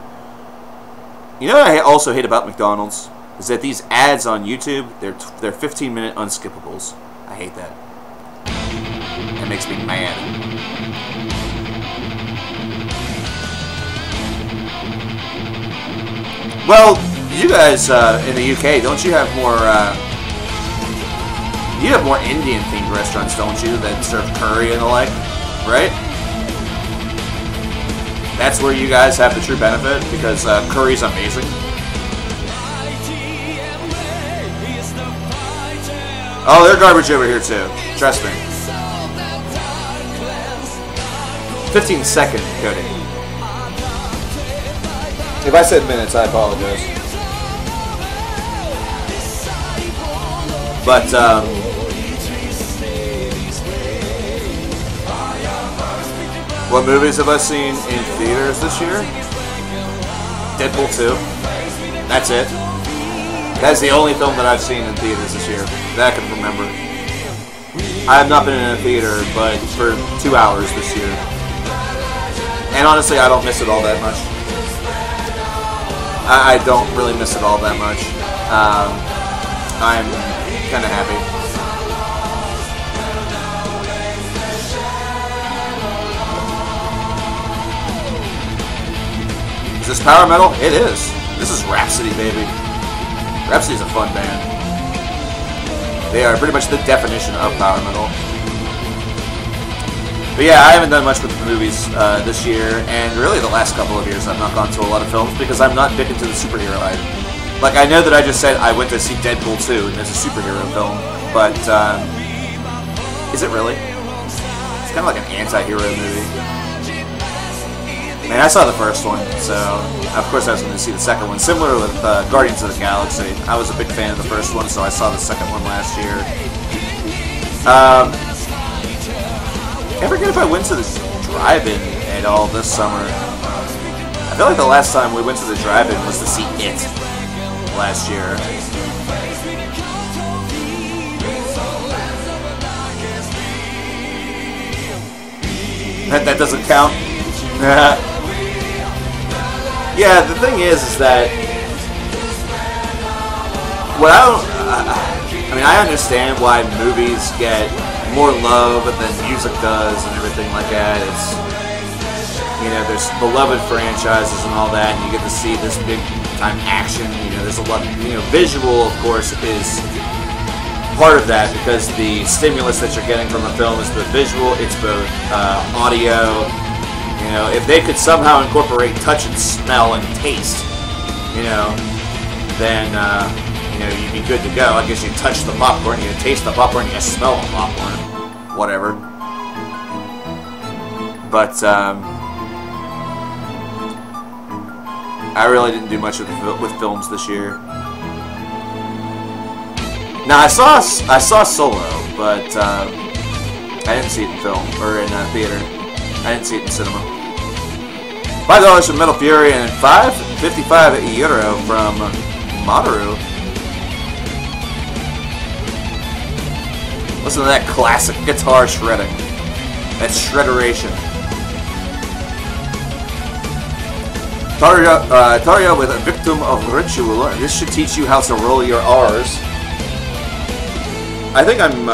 You know what I also hate about McDonald's? Is that these ads on YouTube, they're 15-minute unskippables. I hate that. That makes me mad. Well, you guys in the UK, don't you have more? You have more Indian-themed restaurants, don't you, that serve curry and the like, right? That's where you guys have the true benefit, because curry's amazing. Oh, they're garbage over here too. Trust me. 15-second coding. If I said minutes, I apologize. But, what movies have I seen in theaters this year? Deadpool 2. That's it. That's the only film that I've seen in theaters this year that I can remember. I have not been in a theater but for 2 hours this year. And honestly, I don't miss it all that much. I don't really miss it all that much. I'm kind of happy. Is this power metal? It is. This is Rhapsody, baby. Rhapsody's a fun band. They are pretty much the definition of power metal. But yeah, I haven't done much with the movies this year, and really the last couple of years I've not gone to a lot of films because I'm not big into the superhero hype. Like, I know that I just said I went to see Deadpool 2, and it's a superhero film, but is it really? It's kind of like an anti-hero movie. I mean, I saw the first one, so of course I was going to see the second one. Similar with Guardians of the Galaxy. I was a big fan of the first one, so I saw the second one last year. I forget if I went to the drive-in at all this summer. I feel like the last time we went to the drive-in was to see It last year. That doesn't count. Yeah, the thing is that what I mean, I understand why movies get more love than music does and everything like that. It's, you know, there's beloved franchises and all that, and you get to see this big time action. You know, there's a lot, you know, visual, of course, is part of that because the stimulus that you're getting from a film is the visual. It's both audio. You know, if they could somehow incorporate touch and smell and taste, you know, then you know, you'd be good to go. I guess you touch the popcorn, you taste the popcorn, you smell the popcorn, whatever. But I really didn't do much with films this year. Now I saw Solo, but I didn't see it in film or in theater. I didn't see it in cinema. $5 from Metal Fury and €5.55 from Mamoru. Listen to that classic guitar shredding. That's shredderation. Taria with a Victim of Ritual. This should teach you how to roll your R's. I think I'm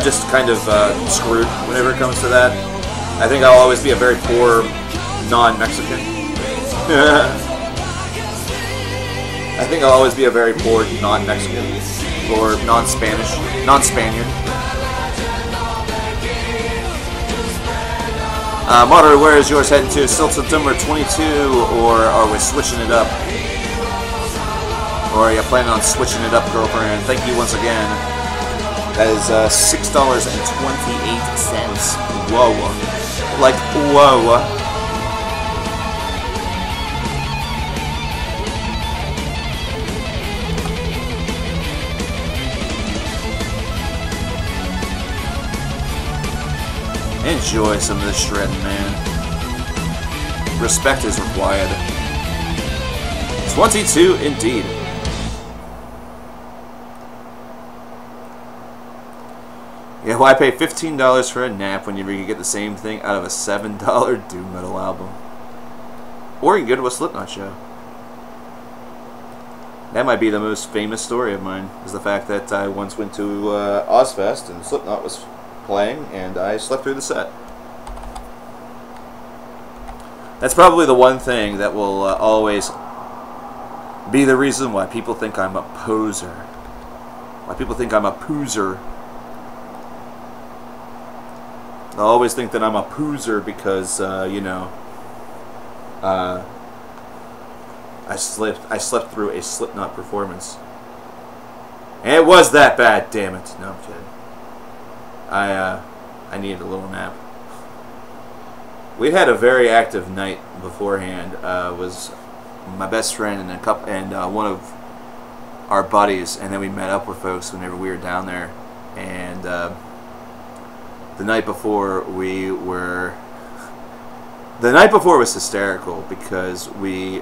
just kind of screwed whenever it comes to that. I think I'll always be a very poor non-Mexican. I think I'll always be a very poor non-Mexican or non-Spanish, non-Spaniard. Mamoru, where is yours heading to? Still September 22, or are we switching it up? Or are you planning on switching it up, girlfriend? Thank you once again. That is $6.28. Whoa. Like, whoa. Enjoy some of this shredding, man. Respect is required. 22 indeed. Yeah, why pay $15 for a nap when you can get the same thing out of a $7 doom metal album? Or you can go to a Slipknot show. That might be the most famous story of mine, is the fact that I once went to Ozfest and Slipknot was playing and I slept through the set. That's probably the one thing that will always be the reason why people think I'm a poser. Why people think I'm a poozer. I always think that I'm a poozer because, you know, I slept through a Slipknot performance. And it was that bad, damn it. No, I'm kidding. I needed a little nap. we had a very active night beforehand. Was my best friend and one of our buddies, and then we met up with folks whenever we were down there. And the night before was hysterical because we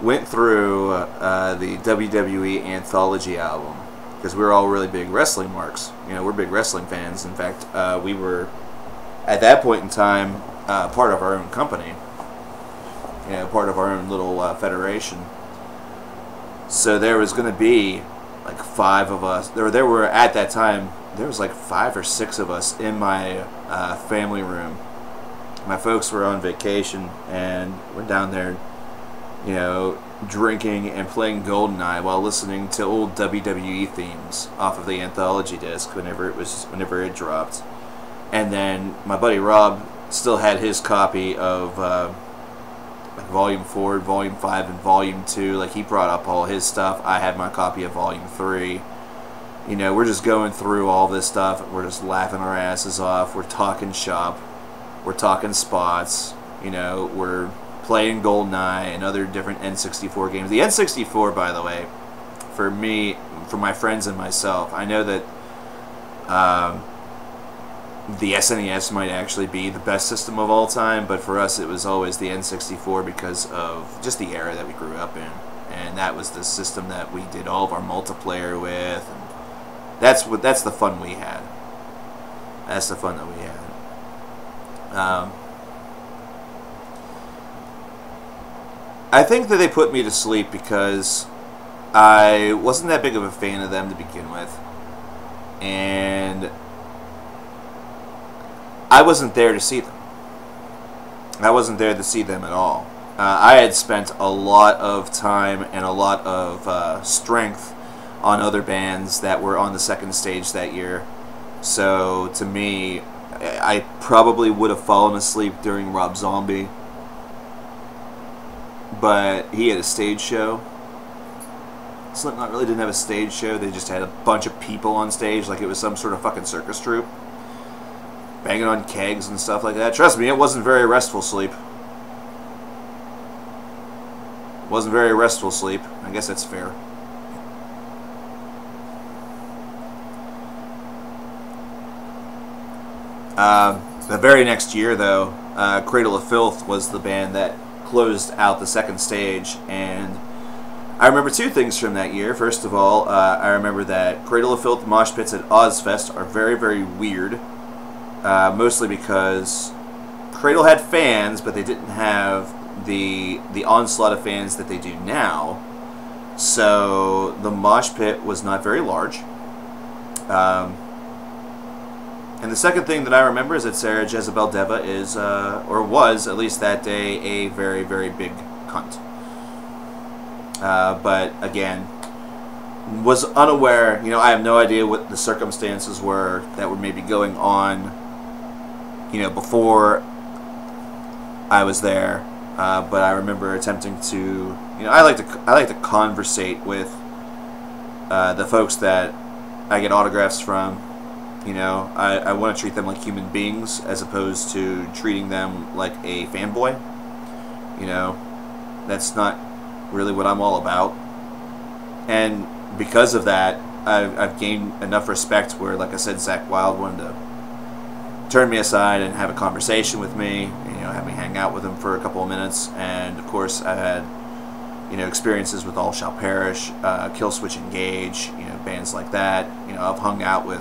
went through the WWE Anthology album because we were all really big wrestling marks. You know, we're big wrestling fans. In fact, we were at that point in time part of our own company. You know, part of our own little federation. So there was going to be like 5 of us. There were at that time. There was like 5 or 6 of us in my family room. My folks were on vacation, and we're down there, you know, drinking and playing GoldenEye while listening to old WWE themes off of the Anthology disc whenever it dropped. And then my buddy Rob still had his copy of like Volume 4, Volume 5, and Volume 2. Like, he brought up all his stuff. I had my copy of Volume 3. You know, we're just going through all this stuff. We're just laughing our asses off. We're talking shop. We're talking spots. You know, we're playing GoldenEye and other different N64 games. The N64, by the way, for me, for my friends and myself, I know that the SNES might actually be the best system of all time, but for us it was always the N64 because of just the era that we grew up in. And that was the system that we did all of our multiplayer with. And that's the fun we had. That's the fun that we had. I think that they put me to sleep because I wasn't that big of a fan of them to begin with. And I wasn't there to see them. I wasn't there to see them at all. I had spent a lot of time and a lot of strength on other bands that were on the second stage that year. So to me, I probably would have fallen asleep during Rob Zombie. But he had a stage show. Slipknot really didn't have a stage show. They just had a bunch of people on stage like it was some sort of fucking circus troupe. Banging on kegs and stuff like that. Trust me, it wasn't very restful sleep. It wasn't very restful sleep. I guess that's fair. The very next year, though, Cradle of Filth was the band that closed out the second stage, and I remember 2 things from that year. First of all, I remember that Cradle of Filth mosh pits at Ozfest are very, very weird. Mostly because Cradle had fans, but they didn't have the onslaught of fans that they do now. So the mosh pit was not very large. And the second thing that I remember is that Sarah Jezebel Deva is, or was, at least that day, a very, very big cunt. But again, was unaware, you know, I have no idea what the circumstances were that were maybe going on, you know, before I was there. But I remember attempting to, you know, I like to conversate with the folks that I get autographs from. You know, I want to treat them like human beings as opposed to treating them like a fanboy. You know, that's not really what I'm all about. And because of that, I've gained enough respect where, like I said, Zach Wilde wanted to turn me aside and have a conversation with me, and, you know, have me hang out with him for a couple of minutes. And of course, I had, you know, experiences with All Shall Perish, Killswitch Engage, you know, bands like that. You know, I've hung out with,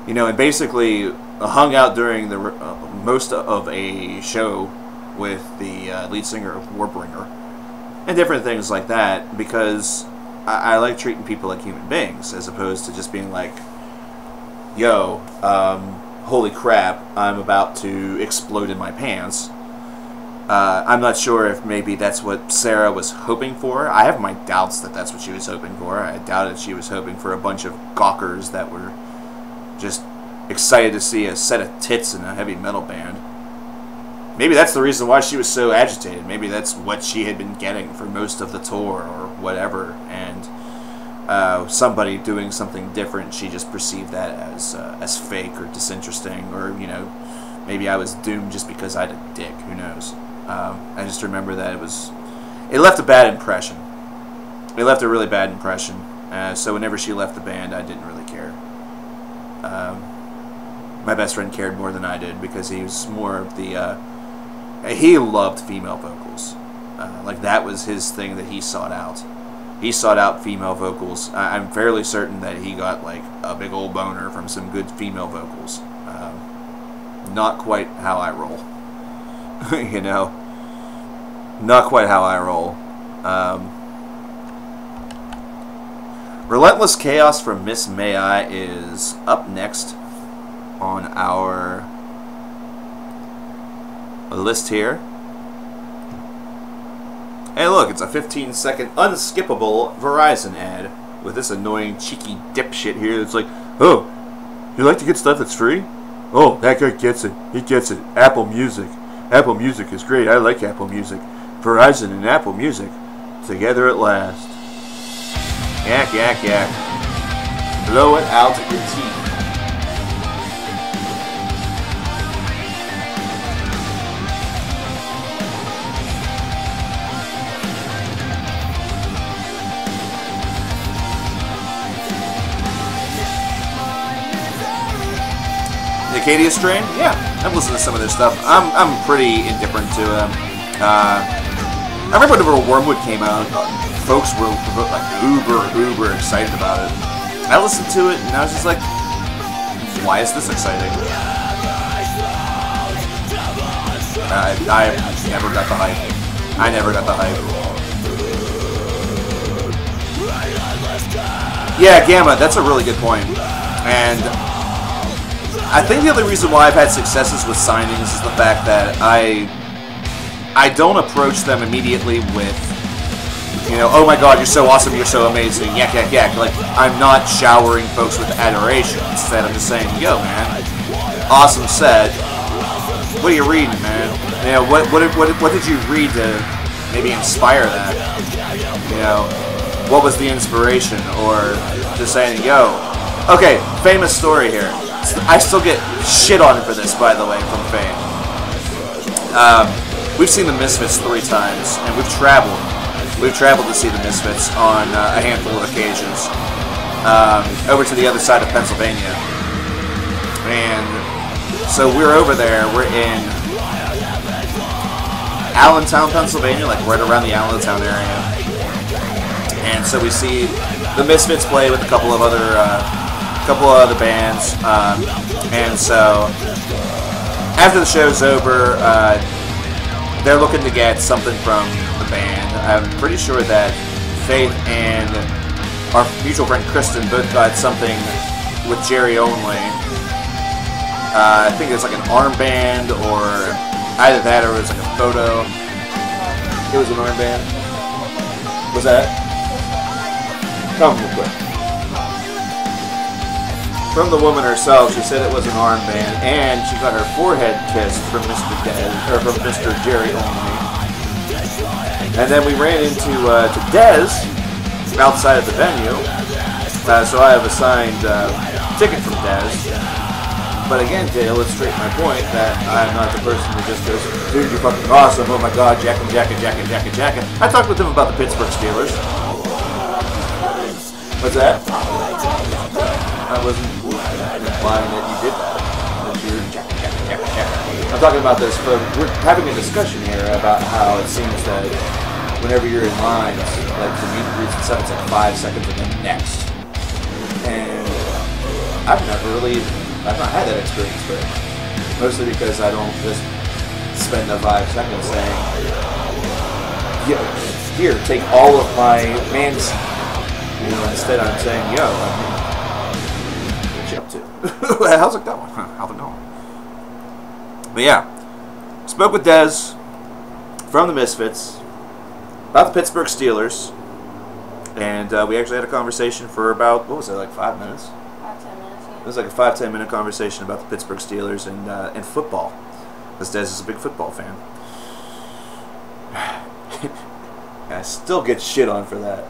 you know, and basically hung out during the most of a show with the lead singer of Warbringer and different things like that, because I like treating people like human beings as opposed to just being like, yo, holy crap, I'm about to explode in my pants. I'm not sure if maybe that's what Sarah was hoping for. I have my doubts that that's what she was hoping for. I doubted she was hoping for a bunch of gawkers that were just excited to see a set of tits in a heavy metal band. Maybe that's the reason why she was so agitated. Maybe that's what she had been getting for most of the tour or whatever. And somebody doing something different, she just perceived that as fake or disinteresting, or, you know, maybe I was doomed just because I had a dick. Who knows? I just remember that it left a bad impression. It left a really bad impression. So whenever she left the band, I didn't really care. My best friend cared more than I did because he was more of the... he loved female vocals. Like, that was his thing that he sought out. He sought out female vocals. I'm fairly certain that he got, like, a big old boner from some good female vocals. Not quite how I roll. You know? Not quite how I roll. Relentless Chaos from Miss May I is up next on our list here. Hey look, it's a 15-second unskippable Verizon ad with this annoying cheeky dipshit here. It's like, oh, you like to get stuff that's free? Oh, that guy gets it. He gets it. Apple Music. Apple Music is great. I like Apple Music. Verizon and Apple Music together at last. Yak, yak, yak. Blow it out of your teeth. The Acadia Strain? Yeah, I've listened to some of their stuff. I'm pretty indifferent to them. I remember whenever Wormwood came out, folks were like uber excited about it. I listened to it and I was just like, why is this exciting? I never got the hype. I never got the hype. Yeah, Gamma, that's a really good point. And I think the only reason why I've had successes with signings is the fact that I don't approach them immediately with, you know, oh my god, you're so awesome, you're so amazing, yak, yak, yak. Like, I'm not showering folks with adoration. Instead, I'm just saying, yo, man, awesome set. What are you reading, man? You know, what did you read to maybe inspire that? You know, what was the inspiration? Or just saying, yo, okay, famous story here. I still get shit on for this, by the way, from fame. We've seen the Misfits 3 times, and we've traveled. We've traveled to see the Misfits on a handful of occasions. Over to the other side of Pennsylvania. And so we're over there. We're in Allentown, Pennsylvania, like right around the Allentown area. And so we see the Misfits play with a couple of other bands. And so after the show's over, they're looking to get something from the band. I'm pretty sure that Faith and our mutual friend Kristen both got something with Jerry only. I think it's like an armband, or either that or it was like a photo. It was an armband. Was that? Come real quick. From the woman herself, she said it was an armband, and she got her forehead kissed from from Mr. Jerry only. And then we ran into Dez outside of the venue, so I have a signed ticket from Dez. But again, to illustrate my point, that I'm not the person who just goes, dude, you're fucking awesome, oh my god, jackin'. I talked with him about the Pittsburgh Steelers. What's that? I wasn't implying that you did that. That you're jackin'. I'm talking about this, but we're having a discussion here about how it seems that whenever you're in lines, like the meet and greets and stuff, it's like 5 seconds and then next. And I've not had that experience, but mostly because I don't just spend the 5 seconds saying, yo, here, take all of my man's. You know, instead I'm saying, yo, what you up to? How's it going? How's it going? But yeah, spoke with Dez from the Misfits about the Pittsburgh Steelers, and we actually had a conversation for about, what was it, like 5 minutes? 5-10 minutes, yeah. It was like a 5-10 minute conversation about the Pittsburgh Steelers and football, because Dez is a big football fan. I still get shit on for that.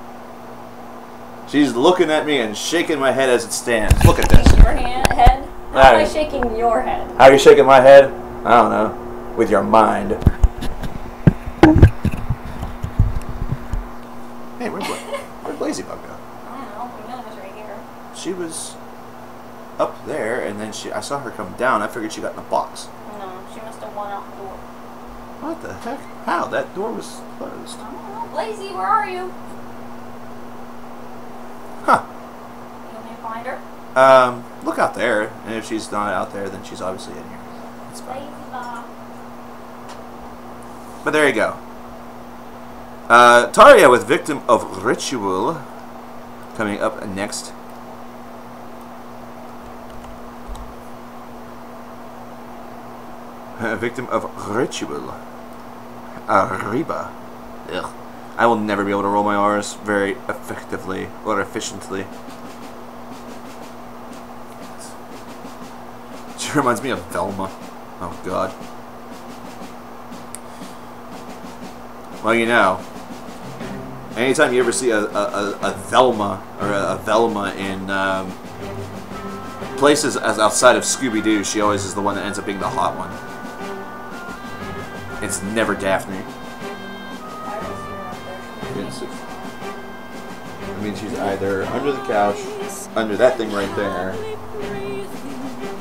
She's looking at me and shaking my head as it stands. Look at this. Your head? How am I shaking your head? How are you shaking my head? I don't know. With your mind. Hey, where'd Lazybug go? I don't know. Camilla was right here. She was up there, and then I saw her come down. I figured she got in the box. No, she must have won out the door. What the heck? How? That door was closed. I don't know. Lazy, where are you? Huh. You want me to find her? Look out there, and if she's not out there, then she's obviously in here. It's fine. Lazy Bob. But there you go. Taria with Victim of Ritual coming up next. Victim of Ritual. Arriba. Ugh. I will never be able to roll my R's very effectively or efficiently. She reminds me of Velma. Oh god. Well, you know, anytime you ever see a Velma or a Velma in places as outside of Scooby-Doo, she always is the one that ends up being the hot one. It's never Daphne. I mean, she's either under the couch, under that thing right there,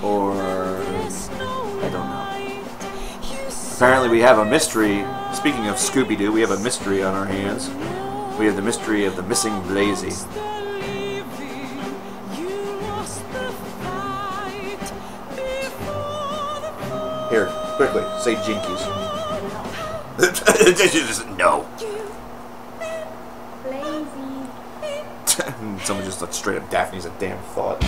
or I don't know. Apparently we have a mystery. Speaking of Scooby-Doo, we have a mystery on our hands. We have the mystery of the missing Blazy. Here, quickly, say Jinkies. No. Someone just like straight up Daphne's a damn thought.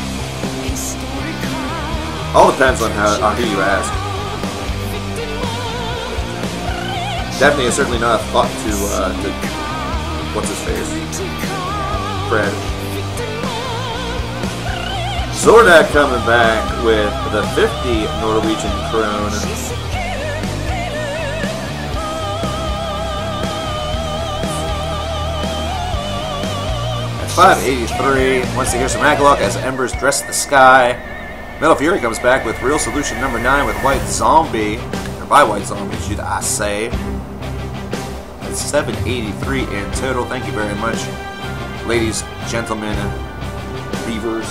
All depends on who you ask. Daphne is certainly not a thought to what's his face? Fred. Zordak coming back with the 50 Norwegian krone. At 583, once they hear some Aglock as embers dress the sky. Metal Fury comes back with Real Solution number 9 with White Zombie. Or by White Zombie, should I say. That's 783 in total. Thank you very much, ladies, gentlemen, beavers.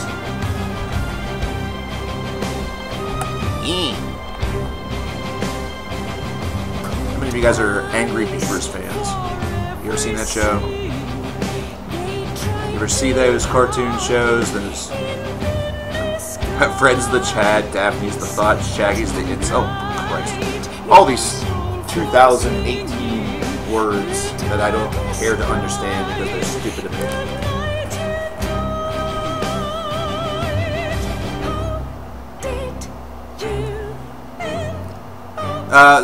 How many of you guys are Angry Beavers fans? You ever seen that show? You ever see those cartoon shows? Those Fred's the Chad, Daphne's the Thought, Shaggy's the It's. Oh, Christ. All these 2018 words that I don't care to understand because they're stupid to me.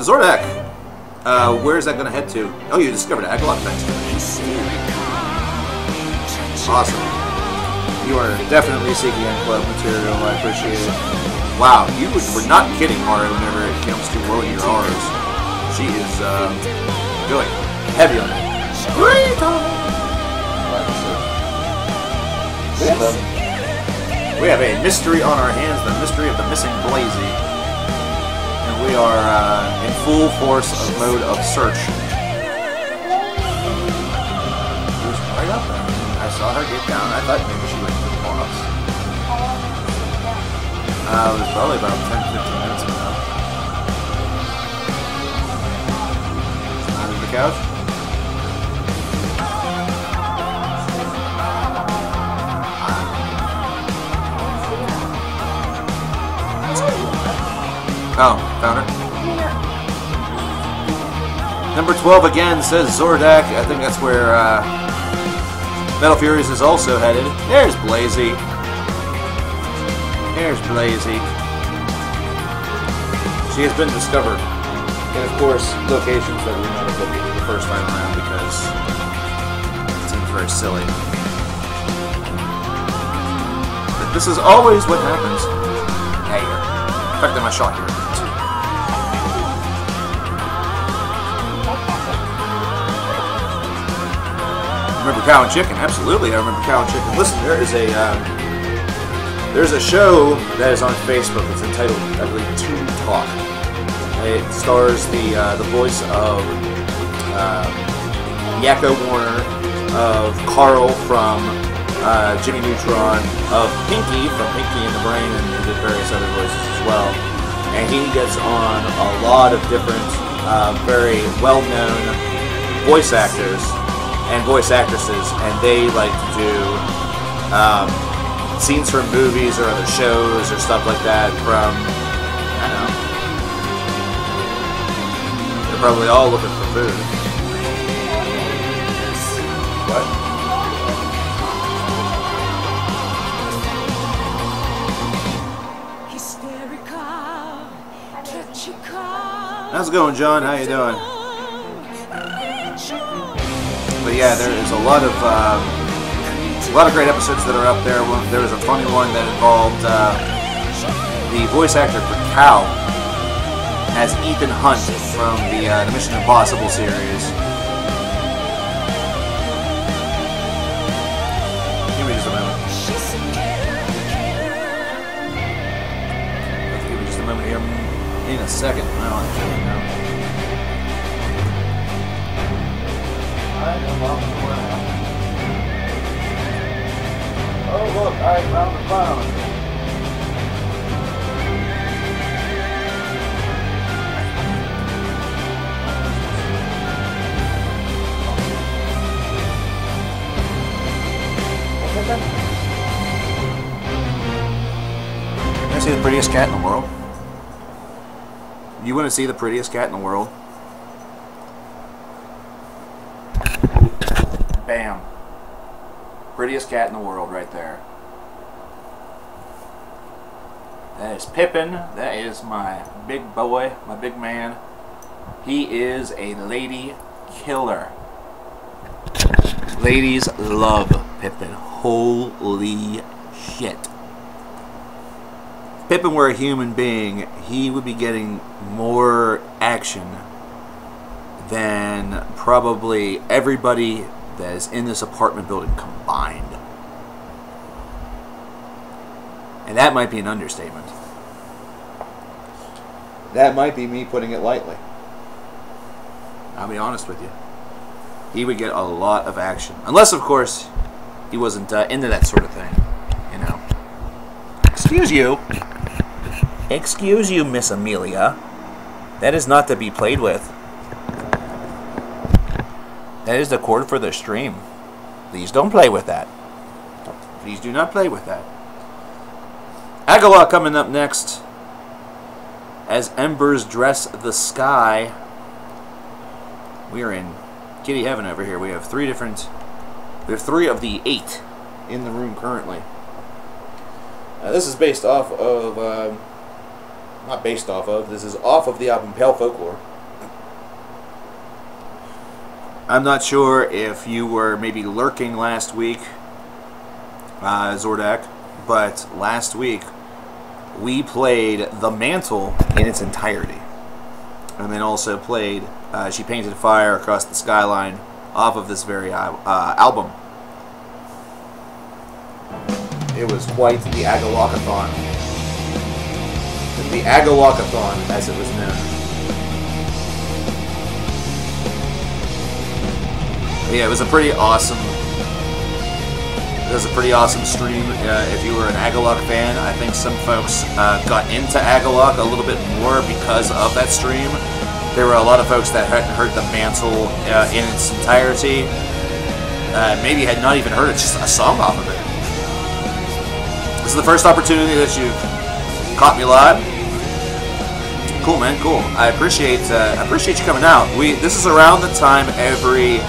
Zordak, where is that going to head to? Oh, you discovered Aglock, thanks. Awesome. You are definitely seeking Club material, I appreciate it. Wow, you were not kidding, Mario, whenever it comes to rolling your R's. She is, going heavy on it. We have a mystery on our hands, the mystery of the missing Blazy. We are in full force of mode of search. She was right up there. I saw her get down. I thought maybe she went to the box. It was probably about 10-15 minutes ago. She's not on the couch. Oh, found her. Number 12 again says Zordak. I think that's where Metal Furies is also headed. There's Blazy. There's Blazy. She has been discovered. And of course, locations that we might have looked at the first time around because it seems very silly. But this is always what happens. Hey, affecting my shot here. Remember Cow and Chicken? Absolutely, I remember Cow and Chicken. Listen, there's a show that is on Facebook. It's entitled, I believe, Toon Talk. It stars the voice of Yakko Warner, of Carl from Jimmy Neutron, of Pinky from Pinky and the Brain, and he did various other voices as well. And he gets on a lot of different, very well-known voice actors and voice actresses, and they like to do scenes from movies or other shows or stuff like that from, I don't know. They're probably all looking for food. What? How's it going, John? How you doing? But yeah, there is a lot of great episodes that are up there. There was a funny one that involved the voice actor for Cal as Ethan Hunt from the Mission Impossible series. Give me just a moment. Give me just a moment here. In a second. I don't actually know. Oh look, I found the clown. Can I see the prettiest cat in the world? You want to see the prettiest cat in the world? Bam. Prettiest cat in the world right there. That is Pippin. That is my big boy, my big man. He is a lady killer. Ladies love Pippin. Holy shit. If Pippin were a human being, he would be getting more action than probably everybody that is in this apartment building combined. And that might be an understatement. That might be me putting it lightly. I'll be honest with you. He would get a lot of action. Unless, of course, he wasn't into that sort of thing. You know. Excuse you. Excuse you, Miss Amelia. That is not to be played with. That is the cord for the stream. Please don't play with that. Please do not play with that. Agallah coming up next. As embers dress the sky. We are in kitty heaven over here. We have three of the 8 in the room currently. This is based off of, not based off of, this is off of the album Pale Folklore. I'm not sure if you were maybe lurking last week, Zordak, but last week we played The Mantle in its entirety. And then also played She Painted Fire Across the Skyline off of this very album. It was quite the Agallocathon. The Agallocathon, as it was known. Yeah, it was a pretty awesome. It was a pretty awesome stream. If you were an Agalloc fan, I think some folks got into Agalloc a little bit more because of that stream. There were a lot of folks that hadn't heard The Mantle in its entirety. Maybe had not even heard it, just a song off of it. This is the first opportunity that you've caught me live. Cool, man, cool. I appreciate you coming out. This is around the time every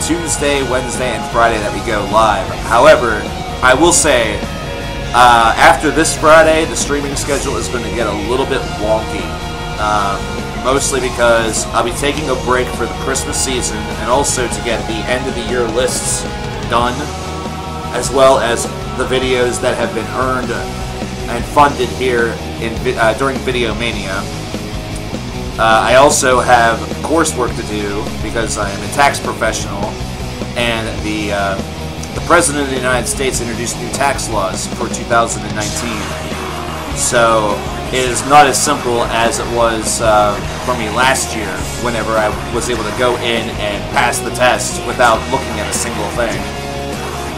Tuesday, Wednesday, and Friday that we go live. However, I will say, after this Friday, the streaming schedule is going to get a little bit wonky. Mostly because I'll be taking a break for the Christmas season and also to get the end of the year lists done, as well as the videos that have been earned and funded here during VIDEOMANIA. I also have coursework to do because I am a tax professional, and the President of the United States introduced new tax laws for 2019. So is not as simple as it was for me last year, whenever I was able to go in and pass the test without looking at a single thing,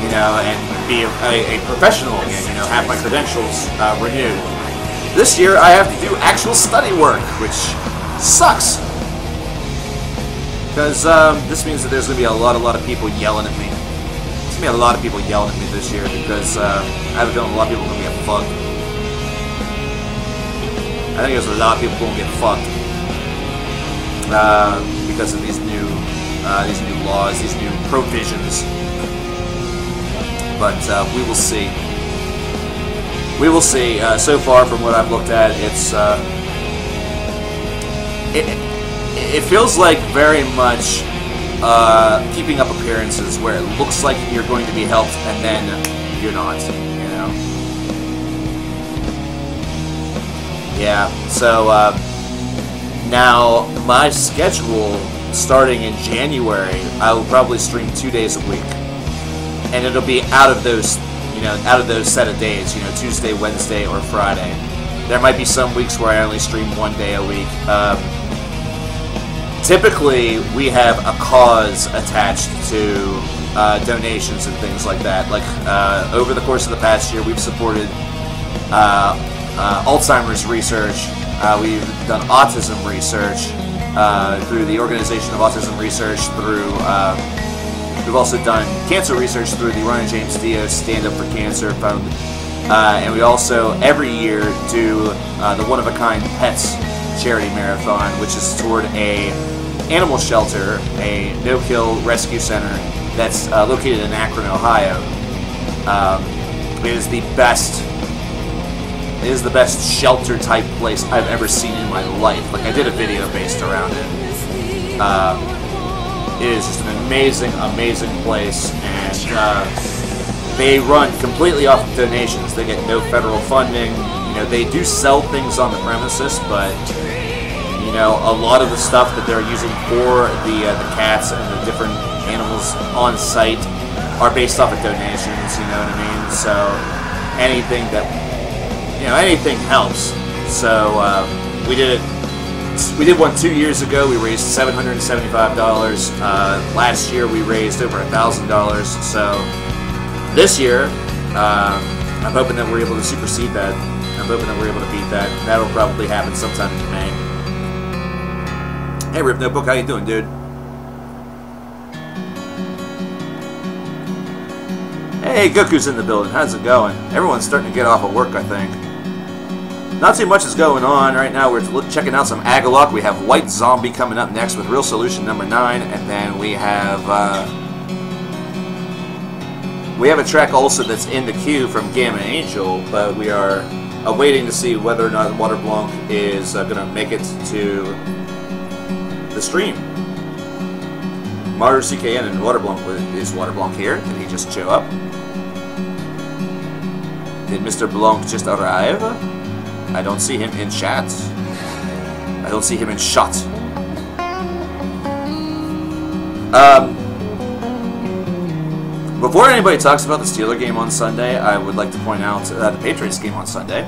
you know, and be a professional again, you know, have my credentials renewed. This year I have to do actual study work, which sucks. Because this means that there's going to be a lot of people yelling at me. There's going to be a lot of people yelling at me this year because I have a feeling a lot of people are going to get fucked. I think there's a lot of people going to get fucked because of these new laws, these new provisions. But we will see. We will see. So far, from what I've looked at, it's it feels like very much keeping up appearances, where it looks like you're going to be helped and then you're not. You know. Yeah. So now my schedule, starting in January, I will probably stream 2 days a week, and it'll be out of those, you know, out of those set of days, you know, Tuesday, Wednesday, or Friday. There might be some weeks where I only stream 1 day a week. Typically, we have a cause attached to donations and things like that. Like, over the course of the past year, we've supported Alzheimer's research. We've done autism research through the Organization of Autism Research. We've also done cancer research through the Ryan James Dio Stand Up for Cancer Fund. And we also, every year, do the One-of-a-Kind Pets Charity Marathon, which is toward a animal shelter, a no-kill rescue center that's located in Akron, Ohio. It is the best shelter-type place I've ever seen in my life. Like, I did a video based around it. It is just an amazing, amazing place, and they run completely off of donations. They get no federal funding. You know, they do sell things on the premises, but you know, a lot of the stuff that they're using for the cats and the different animals on site are based off of donations. You know what I mean? So anything that, you know, anything helps. So we did one 2 years ago. We raised $775. Last year we raised over $1,000. So this year, I'm hoping that we're able to supersede that. I'm hoping that we're able to beat that. That'll probably happen sometime in May. Hey, Rip Notebook, how you doing, dude? Hey, Goku's in the building. How's it going? Everyone's starting to get off of work, I think. Not too much is going on right now. We're checking out some Agalok. We have White Zombie coming up next with Real Solution number 9, and then we have a track also that's in the queue from Gamma Angel, but we are awaiting to see whether or not Water Blanc is going to make it to the stream. Maru CKN and Water Blanc. Is Water Blanc here? Did he just show up? Did Mr. Blanc just arrive? I don't see him in chat. I don't see him in shot. Before anybody talks about the Steeler game on Sunday, I would like to point out the Patriots game on Sunday.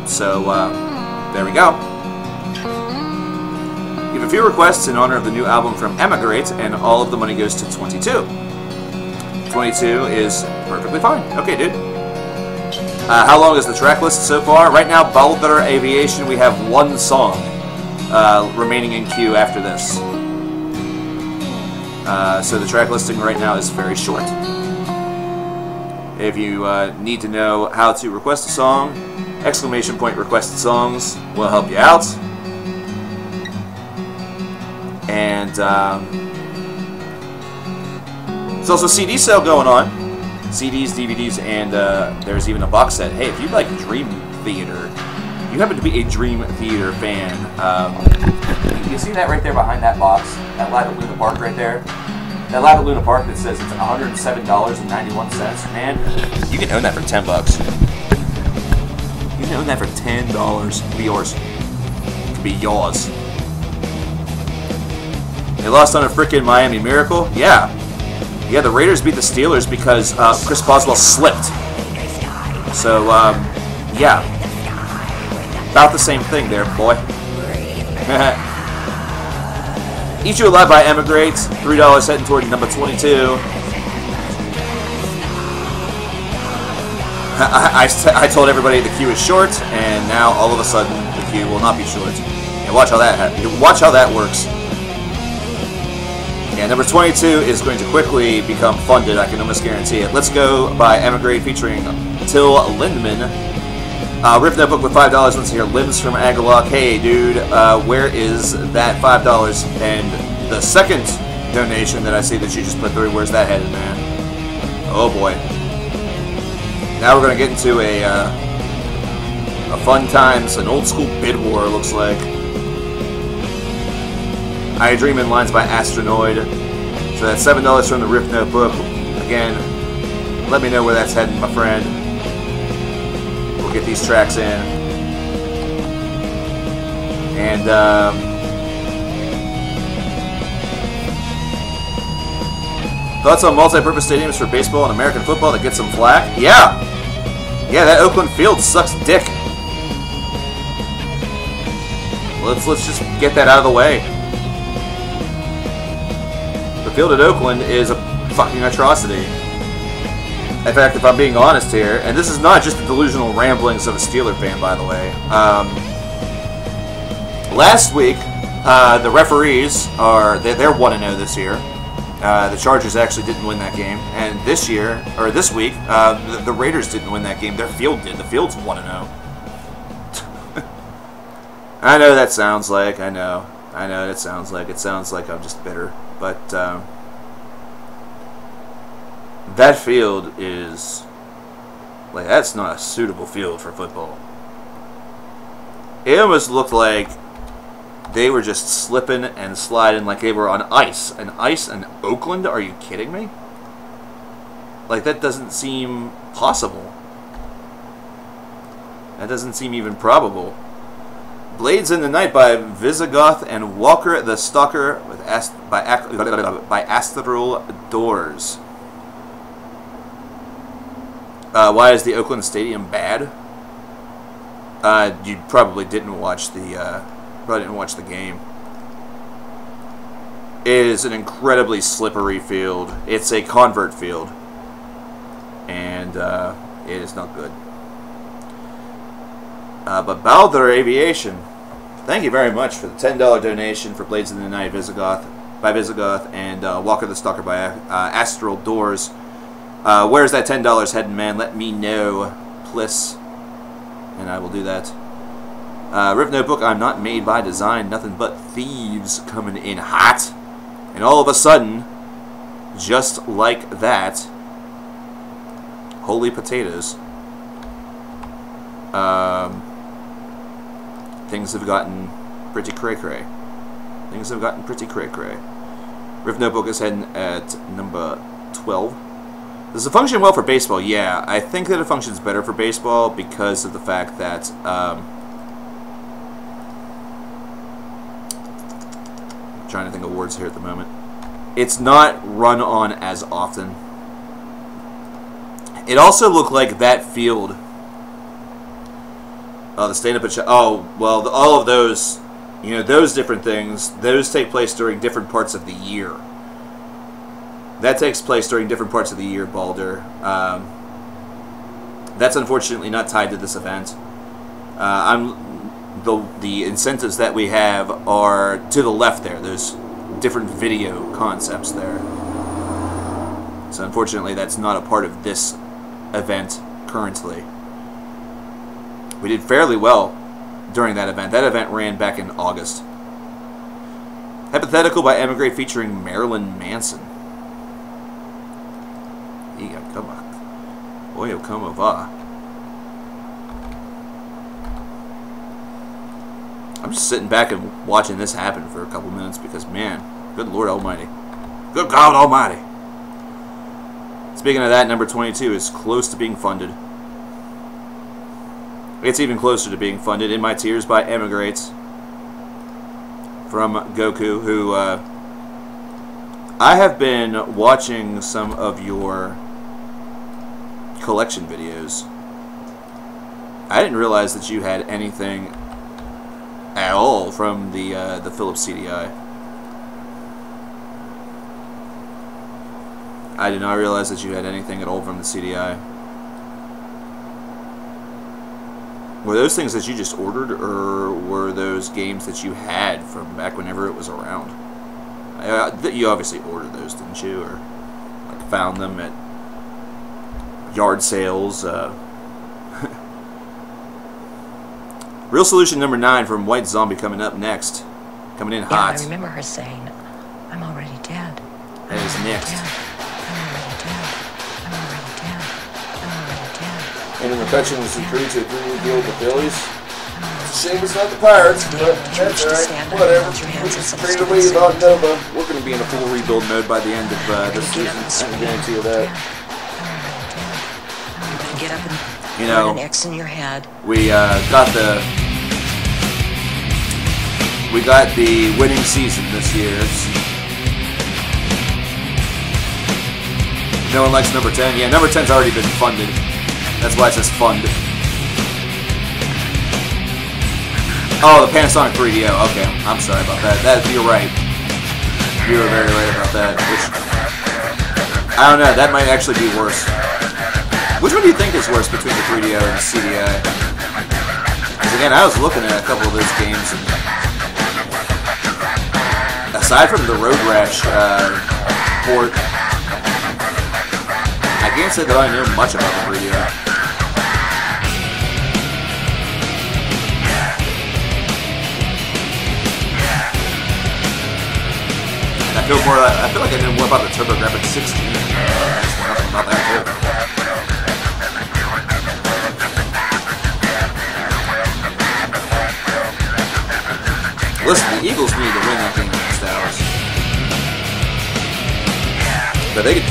So, there we go. We have a few requests in honor of the new album from Emigrate, and all of the money goes to 22. 22 is perfectly fine. Okay, dude. How long is the track list so far? Right now, Baldur Aviation, we have one song remaining in queue after this. So the track listing right now is very short. If you need to know how to request a song, !requested songs will help you out. And there's also a CD sale going on. CDs, DVDs, and there's even a box set. Hey, if you like Dream Theater, you happen to be a Dream Theater fan, you see that right there behind that box? That Live at Luna Park right there? That Live at Luna Park that says it's $107.91. Man, you can own that for $10. You can own that for $10. It could be yours. It could be yours. They lost on a frickin' Miami Miracle? Yeah. Yeah, the Raiders beat the Steelers because Chris Boswell slipped. So, yeah. About the same thing there, boy. Eat You Alive by Emigrate. $3 heading toward number 22. I told everybody the queue is short, and now all of a sudden the queue will not be short. And watch how that works. Yeah, number 22 is going to quickly become funded. I can almost guarantee it. Let's Go by Emigrate featuring Till Lindemann. Riff Notebook with $5. Let's hear Limbs from Agalok. Hey, dude, where is that $5? And the second donation that I see that you just put through, where's that headed, man? Oh boy. Now we're going to get into a fun times, an old school bid war, looks like. I Dream in Lines by Astronoid. So that's $7 from the Riff Notebook. Again, let me know where that's heading, my friend. We'll get these tracks in. And, thoughts on multi-purpose stadiums for baseball and American football that get some flack? Yeah! Yeah, that Oakland field sucks dick. Let's just get that out of the way. The field at Oakland is a fucking atrocity. In fact, if I'm being honest here, and this is not just the delusional ramblings of a Steeler fan, by the way. Last week, the referees they're 1-0 this year. The Chargers actually didn't win that game, and this week, the Raiders didn't win that game. Their field did. The field's 1-0. I know that sounds like. I know that sounds like. It sounds like I'm just bitter, but that field is like, that's not a suitable field for football. It almost looked like they were just slipping and sliding like they were on ice. And ice in Oakland? Are you kidding me? Like, that doesn't seem possible. That doesn't seem even probable. Blades in the Night by Visigoth and Walker the Stalker with by Astral Doors. Why is the Oakland Stadium bad? You probably didn't watch the game. It is an incredibly slippery field. It's a convert field, and it is not good. But Baldur Aviation, thank you very much for the $10 donation for Blades in the Night by Visigoth and Walker the Stalker by Astral Doors. Where's that $10 heading, man? Let me know, please, and I will do that. Riff Notebook, I'm not made by design, nothing but thieves coming in hot. And all of a sudden, just like that, holy potatoes, things have gotten pretty cray-cray. Things have gotten pretty cray-cray. Riff Notebook is heading at number 12. Does it function well for baseball? Yeah, I think that it functions better for baseball because of the fact that I'm trying to think of words here at the moment. It's not run on as often. It also looked like that field. The stand-up and oh, well, all of those, those different things, those take place during different parts of the year. That takes place during different parts of the year, Baldur. That's unfortunately not tied to this event. The incentives that we have are to the left there. There's different video concepts there. So unfortunately, that's not a part of this event currently. We did fairly well during that event. That event ran back in August. Hypothetical by Emigrate featuring Marilyn Manson. Oyo como va. I'm just sitting back and watching this happen for a couple minutes because, man, good Lord Almighty. Good God Almighty. Speaking of that, number 22 is close to being funded. It's even closer to being funded. In My Tears by Emigrates from Goku, who I have been watching some of your collection videos. I didn't realize that you had anything at all from the Philips CDI. I did not realize that you had anything at all from the CDI. Were those things that you just ordered, or were those games that you had from back whenever it was around? You obviously ordered those, didn't you? Or like found them at yard sales. Real Solution number 9 from White Zombie coming up next. Coming in hot. Yeah, I remember her saying, "I'm already dead." That is next. I'm already dead. I'm already dead. I'm already dead. And McCutcheon was agreed to a 3-year deal with the Phillies. It's a shame it's not the Pirates, but that's alright. Whatever. We just traded away about Nova. We're going to be in a full rebuild mode by the end of this season. I can guarantee you that. Get up and you know, put an X in your head. We got the winning season this year. No one likes number 10. Yeah, number 10's already been funded. That's why it says fund. Oh, the Panasonic 3DO. Okay, I'm sorry about that. You're right. You were very right about that. Which, I don't know. That might actually be worse. Which one do you think is worse between the 3DO and the CDI? Because again, I was looking at a couple of those games, and aside from the Road Rash port, I can't say that I know much about the 3DO. I feel like I know more about the TurboGrafx 16 than about that too. Listen, the Eagles need to win that game against Dallas. But they could,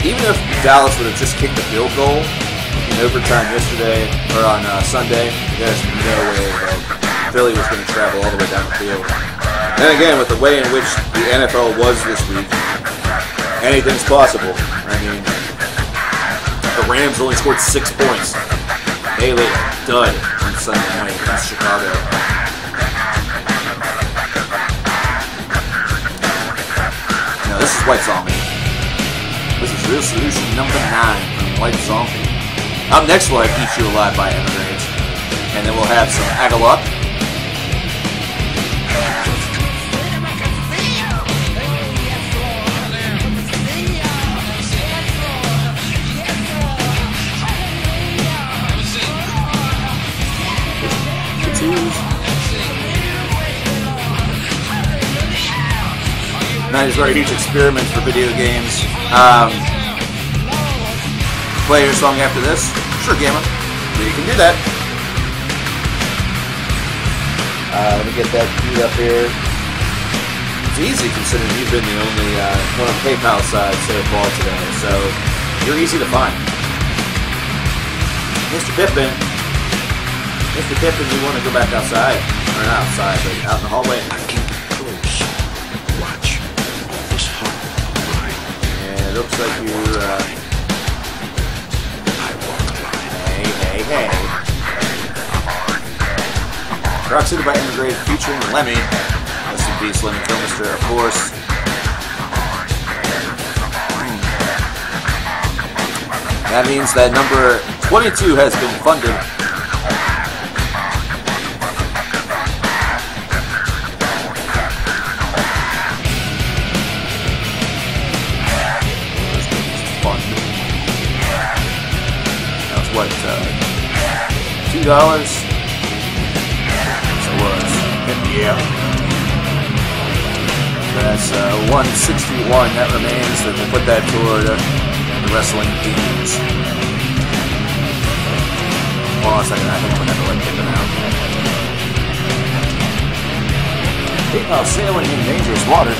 even if Dallas would have just kicked the field goal in overtime yesterday, or on Sunday, there's no way that Philly was going to travel all the way down the field. And again, with the way in which the NFL was this week, anything's possible. I mean, the Rams only scored 6 points. They laid a dud on Sunday night against Chicago. Now, this is White Zombie. This is Real Solution number 9 from White Zombie. Up next, we'll have Eat You Alive by Emigrate. And then we'll have some Agalop. That is a huge experiment for video games. Play your song after this? Sure, Gamma. You can do that. Let me get that queued up here. It's easy considering you've been the only one on the PayPal side so far today, so you're easy to find. Mr. Pippin, you want to go back outside? Or not outside, but out in the hallway? It looks like you're, hey. Rock City by Emigrate featuring Lemmy. Rest in peace, Lemmy Kilmister, of course. That means that number 22 has been funded. What, $2? So was, yeah. That's $161 that remains, and we'll put that toward the wrestling themes. Hold on a second, I think I'm gonna have to like kick them out. PayPal sailing in dangerous waters.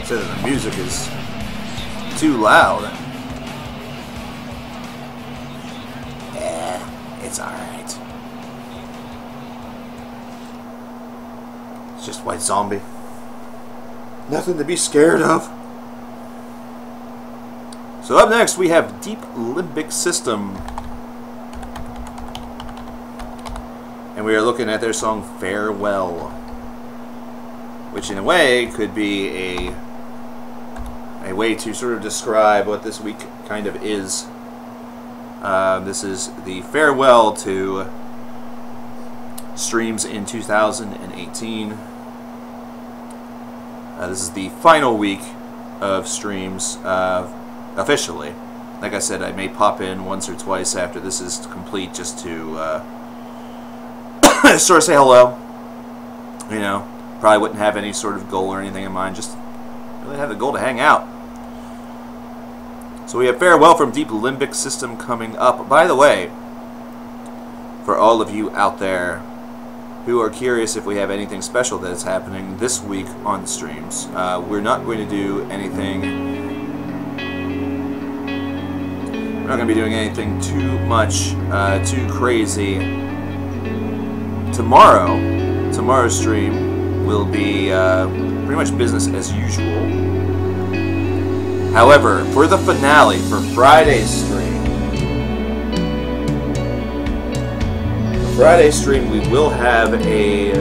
So the music is too loud. It's alright. It's just White Zombie. Nothing to be scared of. So up next we have Deep Limbic System. And we are looking at their song Farewell, which in a way could be a way to sort of describe what this week kind of is. This is the farewell to streams in 2018. This is the final week of streams officially. Like I said, I may pop in once or twice after this is complete just to sort of say hello. You know, probably wouldn't have any sort of goal or anything in mind, just really have the goal to hang out. So we have Farewell from Deep Limbic System coming up. By the way, for all of you out there who are curious if we have anything special that is happening this week on the streams, we're not going to do anything. We're not going to be doing anything too much, too crazy. Tomorrow's stream will be pretty much business as usual. However, for the finale, for Friday's stream, we will have a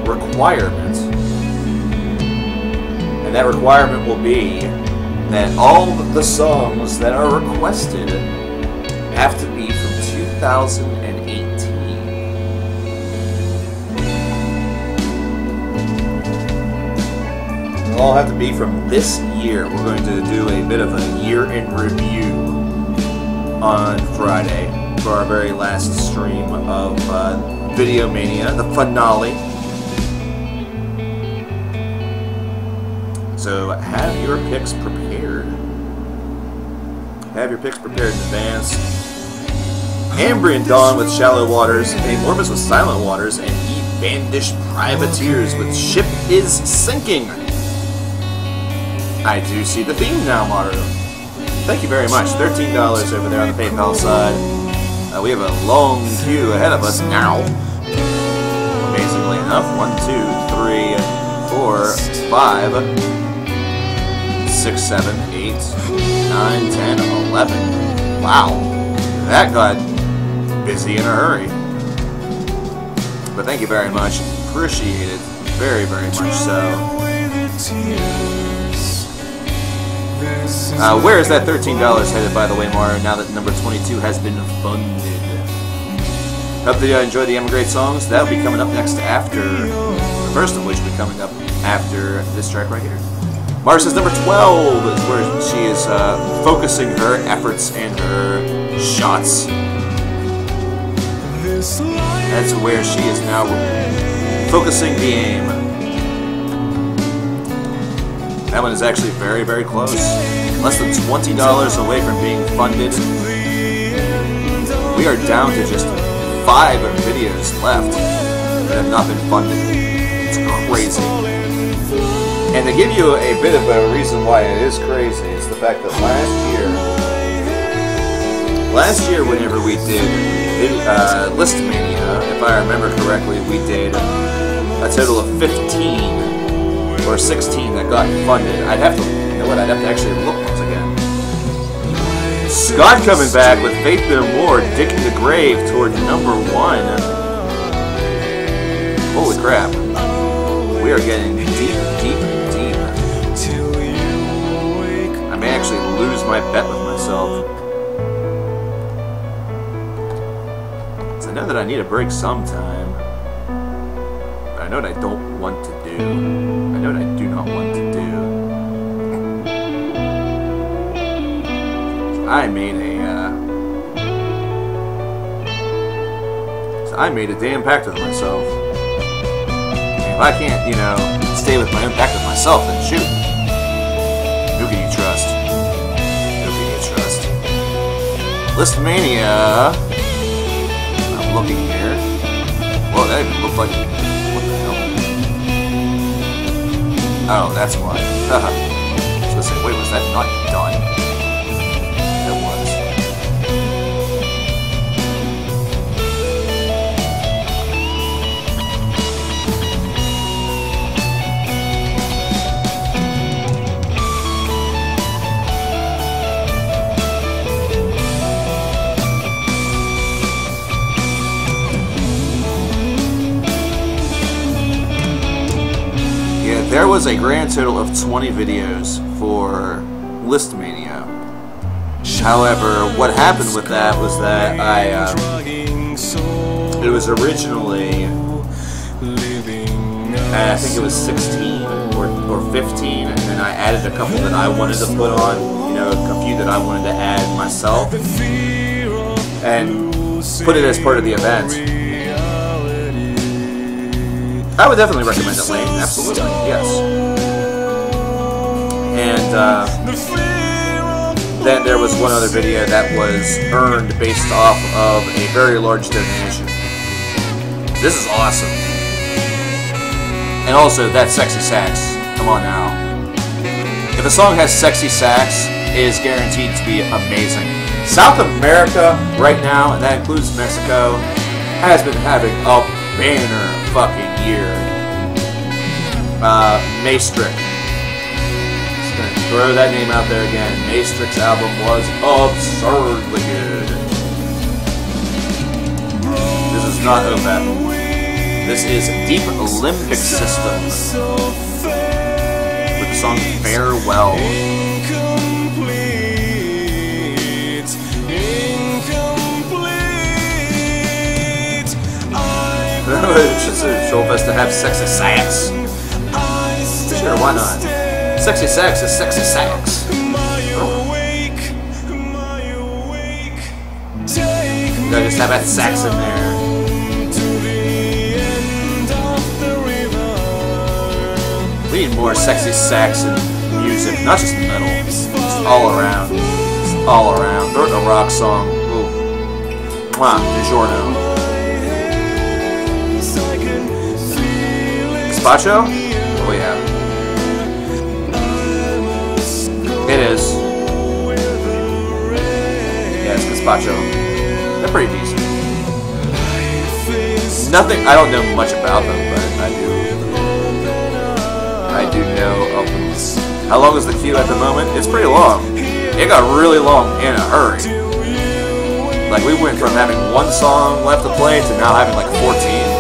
requirement. And that requirement will be that all the songs that are requested have to be from 2018. They'll all have to be from this year. We're going to do a bit of a year in review on Friday for our very last stream of VIDEOMANIA, the finale. So have your picks prepared. Have your picks prepared in advance. Ambrian Dawn with Shallow Waters, Amorphous with Silent Waters, and Eve Bandish Privateers with Ship is Sinking. I do see the theme now, Mario. Thank you very much. $13 over there on the PayPal side. We have a long queue ahead of us now. Amazingly enough, 1, 2, 3, 4, 5, 6, 7, 8, 9, 10, 11. Wow, that got busy in a hurry. But thank you very much. Appreciate it. Very, very much so. Where is that $13 headed, by the way, Mario, now that number 22 has been funded? Hope that you enjoy the Emigrate songs. That'll be coming up next after, the first of which will be coming up after this track right here. Mars says number 12 is where she is focusing her efforts and her shots. That's where she is now focusing the aim. That one is actually very, very close. Less than $20 away from being funded. We are down to just 5 videos left that have not been funded. It's crazy. And to give you a bit of a reason why it is crazy is the fact that last year whenever we did Listmania, if I remember correctly, we did a total of 15 or 16 that got funded. I'd have to, you know what, I'd have to actually look once again. Scott coming back with Faith No More, digging the grave toward number 1. Holy crap. We are getting deep, deep, deep. I may actually lose my bet with myself. So I know that I need a break sometime. But I know what I don't want to do. I know what I do not want to do. I made a damn pact with myself. And if I can't, you know, stay with my own pact with myself, then shoot. Who can you trust? Who can you trust? Listmania. I'm looking here. Whoa, that even looked like... What the hell? Oh, that's why. I was gonna say, wait, was Was that not done? It was. There was a grand total of 20 videos for Listmania. However, what happened with that was that it was originally, I think it was 16 or 15, and then I added a couple that I wanted to put on, you know, a few that I wanted to add myself, and put it as part of the event. I would definitely recommend it, Lane. Absolutely, yes. And then there was one other video that was earned based off of a very large donation. This is awesome. And also, that sexy sax. Come on now. If a song has sexy sax, it is guaranteed to be amazing. South America right now, and that includes Mexico, has been having a banner fucking year. Maestric. Just gonna throw that name out there again. Maestric's album was absurdly good. This is not OPEC. This is Deep Limbic System with the song Farewell. It's just a show for us to have sexy sax. Sure, why not? Sexy sax is sexy sax. You gotta just have that sax in there. We need more sexy sax in music, not just metal. Just all around. Just all around. Throw it in a rock song. Ooh. Mwah, DiGiorno. Gazpacho? Oh yeah. It is. Yeah, it's gazpacho. They're pretty decent. Nothing, I don't know much about them, but I do know of them. How long is the queue at the moment? It's pretty long. It got really long in a hurry. Like, we went from having one song left to play to now having like 14.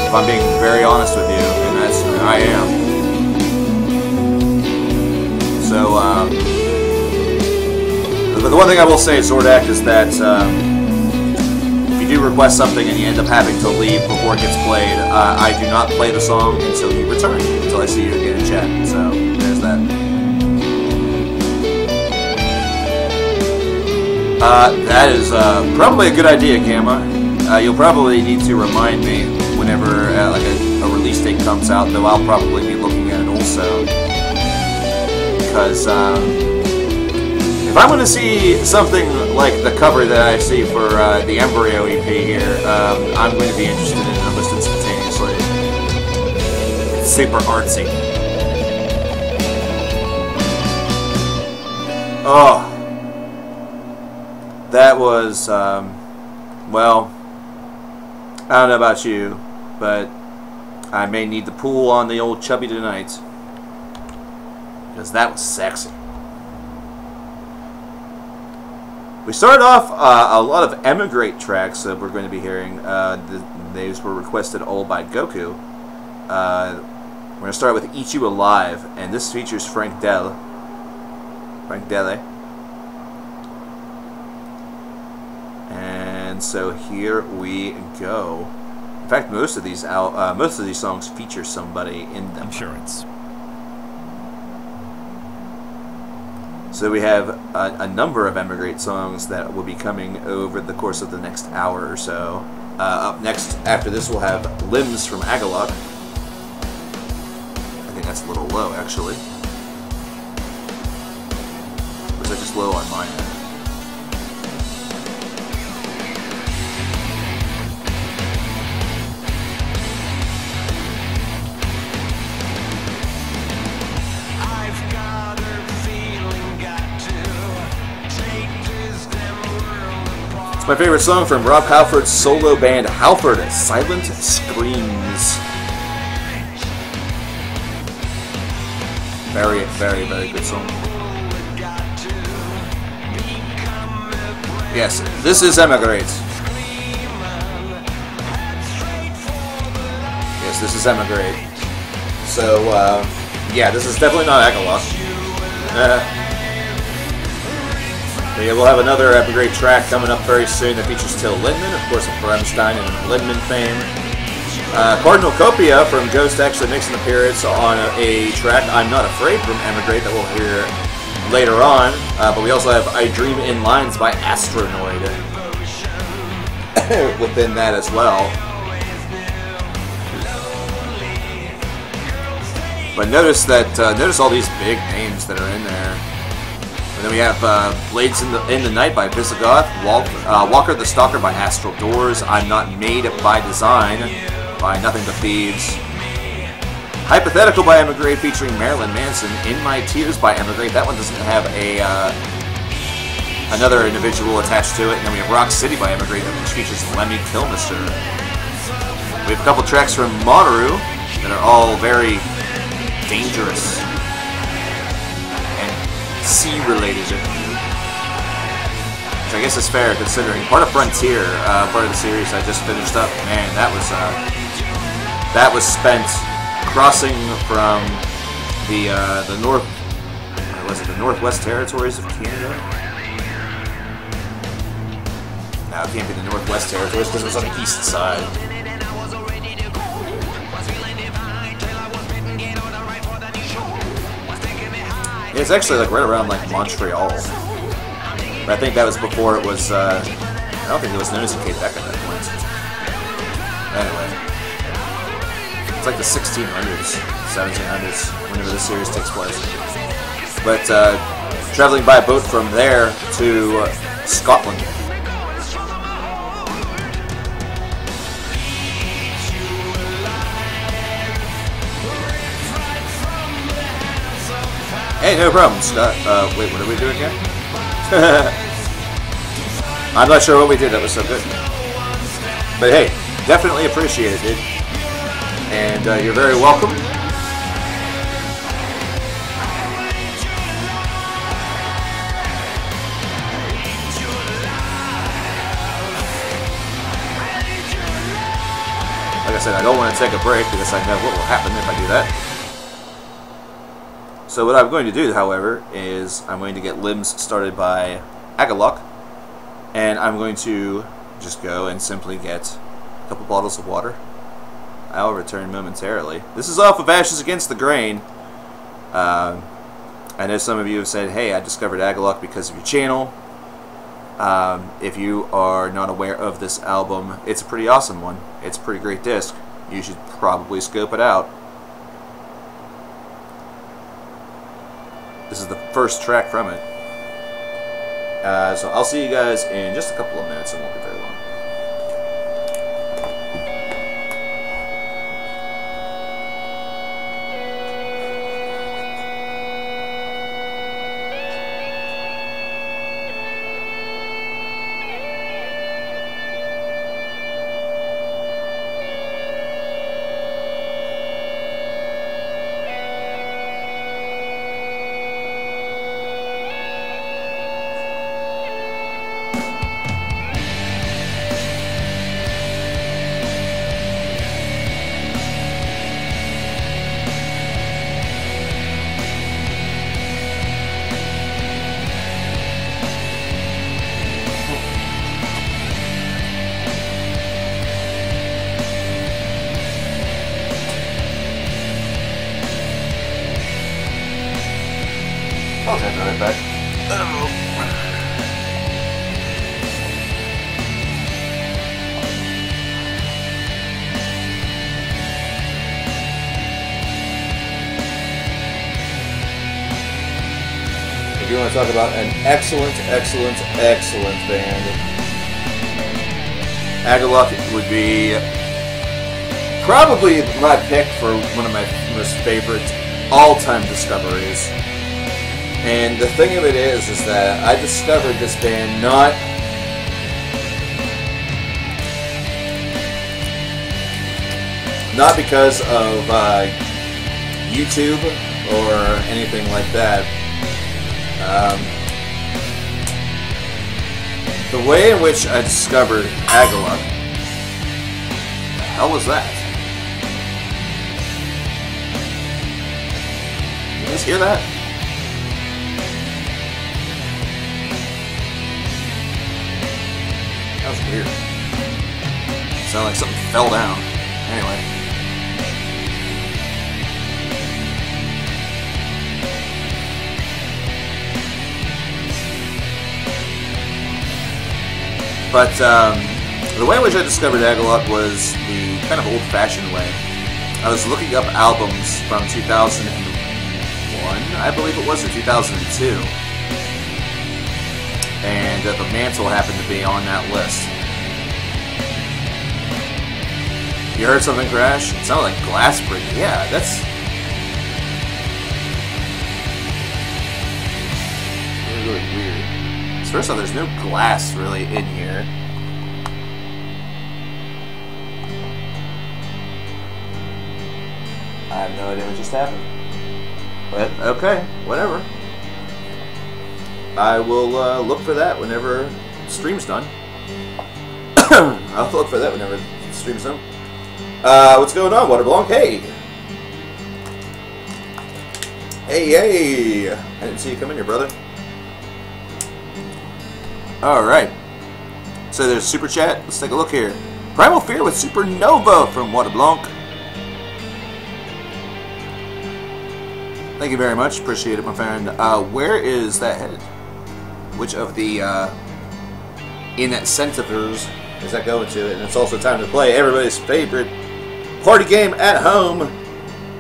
If I'm being very honest with you, and that's who I am. So, the one thing I will say, Zordak, is that if you do request something and you end up having to leave before it gets played, I do not play the song until you return, until I see you again in chat. So, there's that. That is probably a good idea, Gamma. You'll probably need to remind me whenever like a release date comes out, though I'll probably be looking at it also. Because if I'm going to see something like the cover that I see for the Embryo EP here, I'm going to be interested in it almost instantaneously. It's super artsy. Oh. That was, well, I don't know about you, but I may need the pool on the old chubby tonight. Because that was sexy. We started off a lot of Emigrate tracks that we're going to be hearing. These were requested all by Goku. We're going to start with Eat You Alive, and this features Frank Delle. And so here we go. In fact, most of these songs feature somebody in them. Insurance. So we have a number of Emigrate songs that will be coming over the course of the next hour or so. Up next, after this, we'll have Limbs from Agalok. I think that's a little low, actually. Or is that just low on my end? It's my favorite song from Rob Halford's solo band Halford, Silent Screams. Very, very, very good song. Yes, this is Emigrate. Yes, this is Emigrate. So, yeah, this is definitely not Agalok. Yeah, we'll have another Emigrate track coming up very soon that features Till Lindemann, of course, of Rammstein and Lindemann fame. Cardinal Copia from Ghost actually makes an appearance on a track, I'm Not Afraid, from Emigrate, that we'll hear later on. But we also have I Dream in Lines by Astronoid within that as well. But notice that notice all these big names that are in there. And then we have Blades in the Night by Visigoth, Walker the Stalker by Astral Doors, I'm Not Made by Design by Nothing But Thieves, Hypothetical by Emigrate featuring Marilyn Manson, In My Tears by Emigrate. That one doesn't have a another individual attached to it. And then we have Rock City by Emigrate, which features Lemmy Kilmister. We have a couple tracks from Monterey that are all very dangerous and sea-related, which I guess is fair considering part of Frontier, part of the series I just finished up. Man, that was spent crossing from the north, was it the Northwest Territories of Canada? No, it can't be the Northwest Territories because it was on the east side. It's actually like right around like Montreal. But I think that was before it was, I don't think it was known as Quebec at that point. Anyway. It's like the 1600s, 1700s, whenever this series takes place. But traveling by boat from there to Scotland. Hey, no problem, Scott. Wait, what did we do again? I'm not sure what we did. That was so good. But hey, definitely appreciate it, dude. And you're very welcome. Like I said, I don't want to take a break because I know what will happen if I do that. So what I'm going to do, however, is I'm going to get limbs started by Agalok, and I'm going to just go and simply get a couple bottles of water. I'll return momentarily. This is off of Ashes Against the Grain. I know some of you have said, hey, I discovered Agalok because of your channel. If you are not aware of this album, it's a pretty awesome one. It's a pretty great disc. You should probably scope it out. This is the first track from it. So I'll see you guys in just a couple of minutes. It won't be very long. I'll take that back. If you want to talk about an excellent band, Agalok would be probably my pick for one of my most favorite all-time discoveries. And the thing of it is that I discovered this band not Not because of YouTube or anything like that. The way in which I discovered Agaluk. The hell was that? You guys hear that? That was weird. Sounded like something fell down. Anyway. But the way in which I discovered Agaluk was the kind of old-fashioned way. I was looking up albums from 2001, I believe it was, or 2002. And the Mantle happened to be on that list. You heard something crash? It sounded like glass breaking. Yeah, that's really weird. So first off, there's no glass really in here. I have no idea what just happened. But, okay, whatever. I will look for that whenever the stream's done. I'll look for that whenever the stream's done. What's going on, Waterblanc? Hey! Hey! I didn't see you come in here, brother. Alright. So there's Super Chat. Let's take a look here. Primal Fear with Supernova from Waterblanc. Thank you very much. Appreciate it, my friend. Where is that headed? Which of the incentives is that going to? And it's also time to play everybody's favorite party game at home.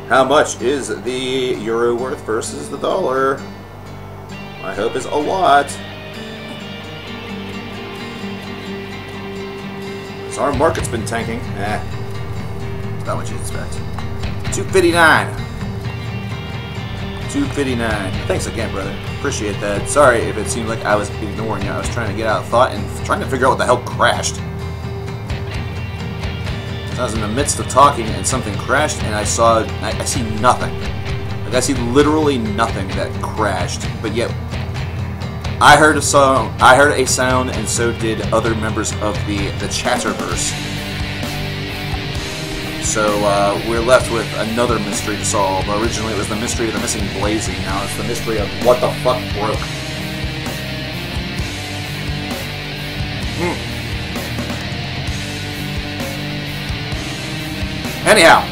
How much is the euro worth versus the dollar? My hope is a lot. So our market's been tanking. It's not what you'd expect. 259. 259. Thanks again, brother. Appreciate that. Sorry if it seemed like I was ignoring you. I was trying to get out of thought and trying to figure out what the hell crashed. I was in the midst of talking and something crashed and I see nothing. Like I see literally nothing that crashed. But yet I heard a sound and so did other members of the Chatterverse. So we're left with another mystery to solve. Originally it was the mystery of the missing Blazy. Now it's the mystery of what the fuck broke. Anyhow,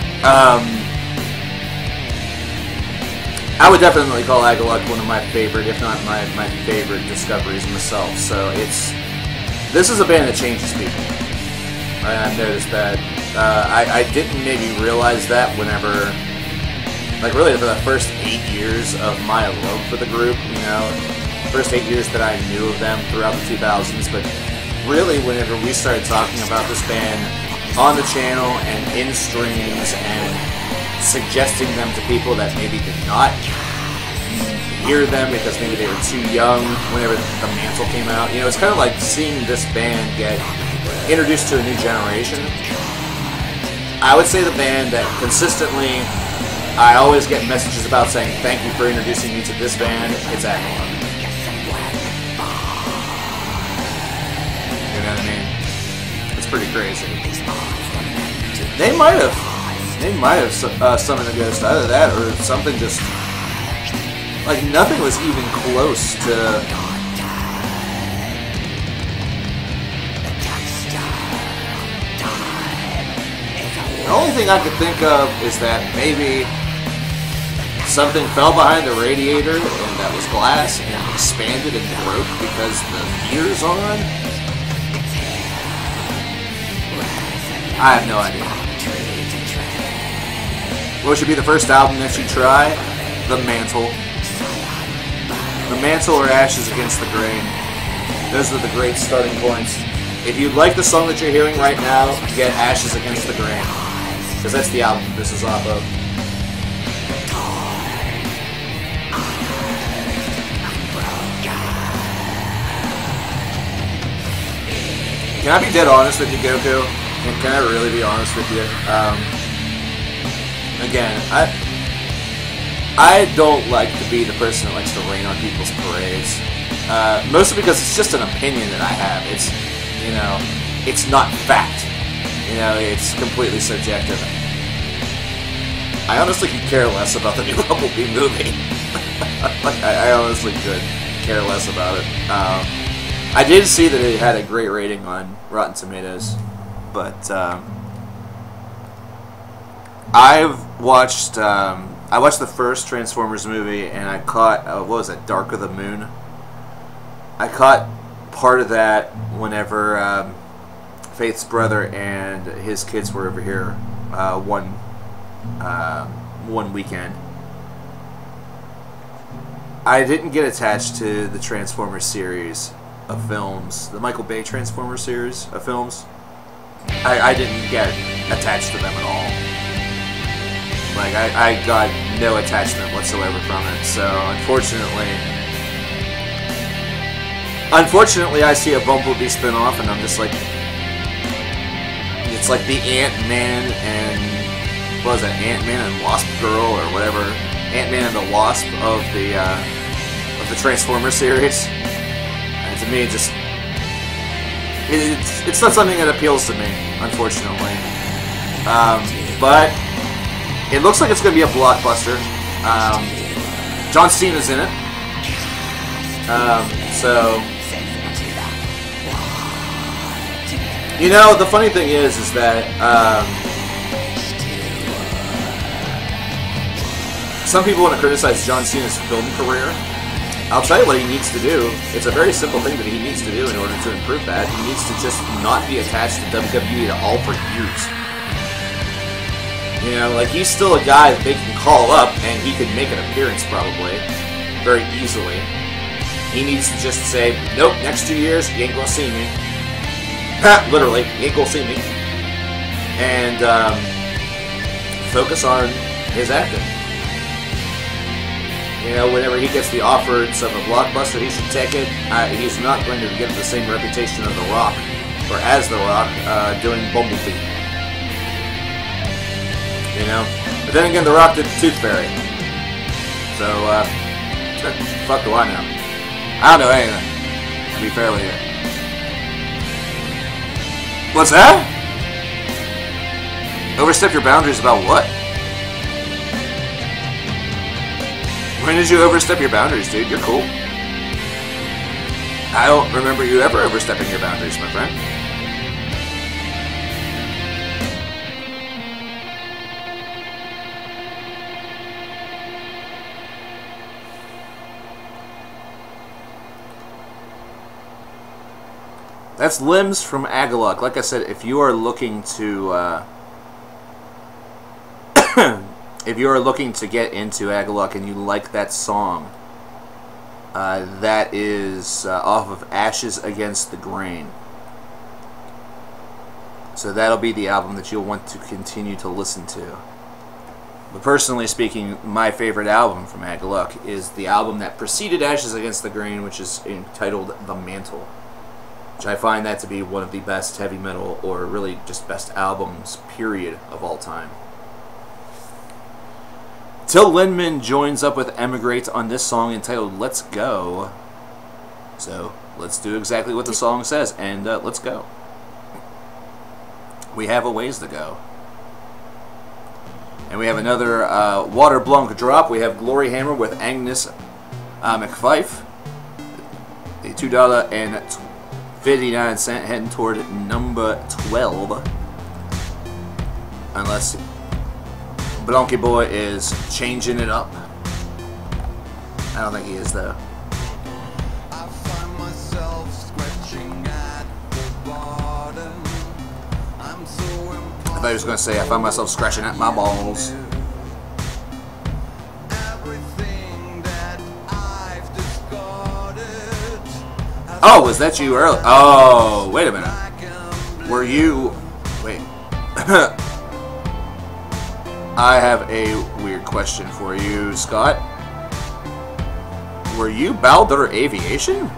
I would definitely call Agaluk one of my favorite, if not my favorite discoveries myself. So this is a band that changes people. I've noticed that. I didn't maybe realize that whenever, like really for the first 8 years of my love for the group, you know, first 8 years that I knew of them throughout the 2000s, but really whenever we started talking about this band on the channel and in streams and suggesting them to people that maybe did not hear them because maybe they were too young whenever the Mantle came out. You know, it's kind of like seeing this band get introduced to a new generation. I would say the band that consistently I always get messages about saying thank you for introducing me to this band, it's Agaluk. You know what I mean? It's pretty crazy. They might have summoned a ghost out of that, or something. Just like nothing was even close to. The only thing I could think of is that maybe something fell behind the radiator and that was glass and expanded and broke because the heater's on. I have no idea. What should be the first album that you try? The Mantle. The Mantle or Ashes Against the Grain. Those are the great starting points. If you like the song that you're hearing right now, get Ashes Against the Grain. Because that's the album this is off of. Can I be dead honest with you, Goku? Can I really be honest with you? again, I don't like to be the person that likes to rain on people's parades. Mostly because it's just an opinion that I have. It's, you know, it's not fact. You know, it's completely subjective. I honestly could care less about the new Bumblebee movie. I honestly could care less about it. I did see that it had a great rating on Rotten Tomatoes, but I've watched. I watched the first Transformers movie, and I caught what was it, Dark of the Moon. I caught part of that whenever Faith's brother and his kids were over here one weekend. I didn't get attached to the Transformers series of films, the Michael Bay Transformers series of films. I didn't get attached to them at all. Like, I got no attachment whatsoever from it. So, unfortunately, I see a Bumblebee spin-off, and I'm just like, it's like the Ant-Man and, what was it, Ant-Man and Wasp Girl, or whatever, Ant-Man and the Wasp of the Transformers series. And to me, it's not something that appeals to me, unfortunately. But it looks like it's going to be a blockbuster. John Cena's in it. So, you know, the funny thing is that some people want to criticize John Cena's film career. I'll tell you what he needs to do. It's a very simple thing that he needs to do in order to improve that. He needs to just not be attached to WWE at all for years. You know, like, he's still a guy that they can call up and he can make an appearance probably very easily. He needs to just say, nope, next 2 years, you ain't gonna see me. Ha! Literally, you ain't gonna see me. And focus on his acting. You know, whenever he gets the offers of a blockbuster, he should take it. He's not going to get the same reputation of The Rock, or as The Rock, doing Bumblebee. You know? But then again, The Rock did the Tooth Fairy. So, fuck do I know? I don't know anything, to be fair with you. What's that? Overstep your boundaries about what? When did you overstep your boundaries, dude? You're cool. I don't remember you ever overstepping your boundaries, my friend. That's Limbs from Agaluk. Like I said, if you are looking to if you are looking to get into Agaluk and you like that song, that is off of Ashes Against the Grain. So that'll be the album that you'll want to continue to listen to. But personally speaking, my favorite album from Agaluk is the album that preceded Ashes Against the Grain, which is entitled The Mantle. Which I find that to be one of the best heavy metal, or really just best albums, period, of all time. Till Lindemann joins up with Emigrate on this song entitled Let's Go. So, let's do exactly what the song says, and let's go. We have a ways to go. And we have another Water Blanc drop. We have Glory Hammer with Agnes McFife. The $2.59 heading toward number 12. Unless Blanky Boy is changing it up. I don't think he is, though. I find myself scratching at the bottom. I'm so I thought he was going to say, I find myself scratching at my balls. everything that I've discarded. Oh, was that you early? Oh, wait a minute. Were you... Wait. I have a weird question for you, Scott. Were you Baldur Aviation?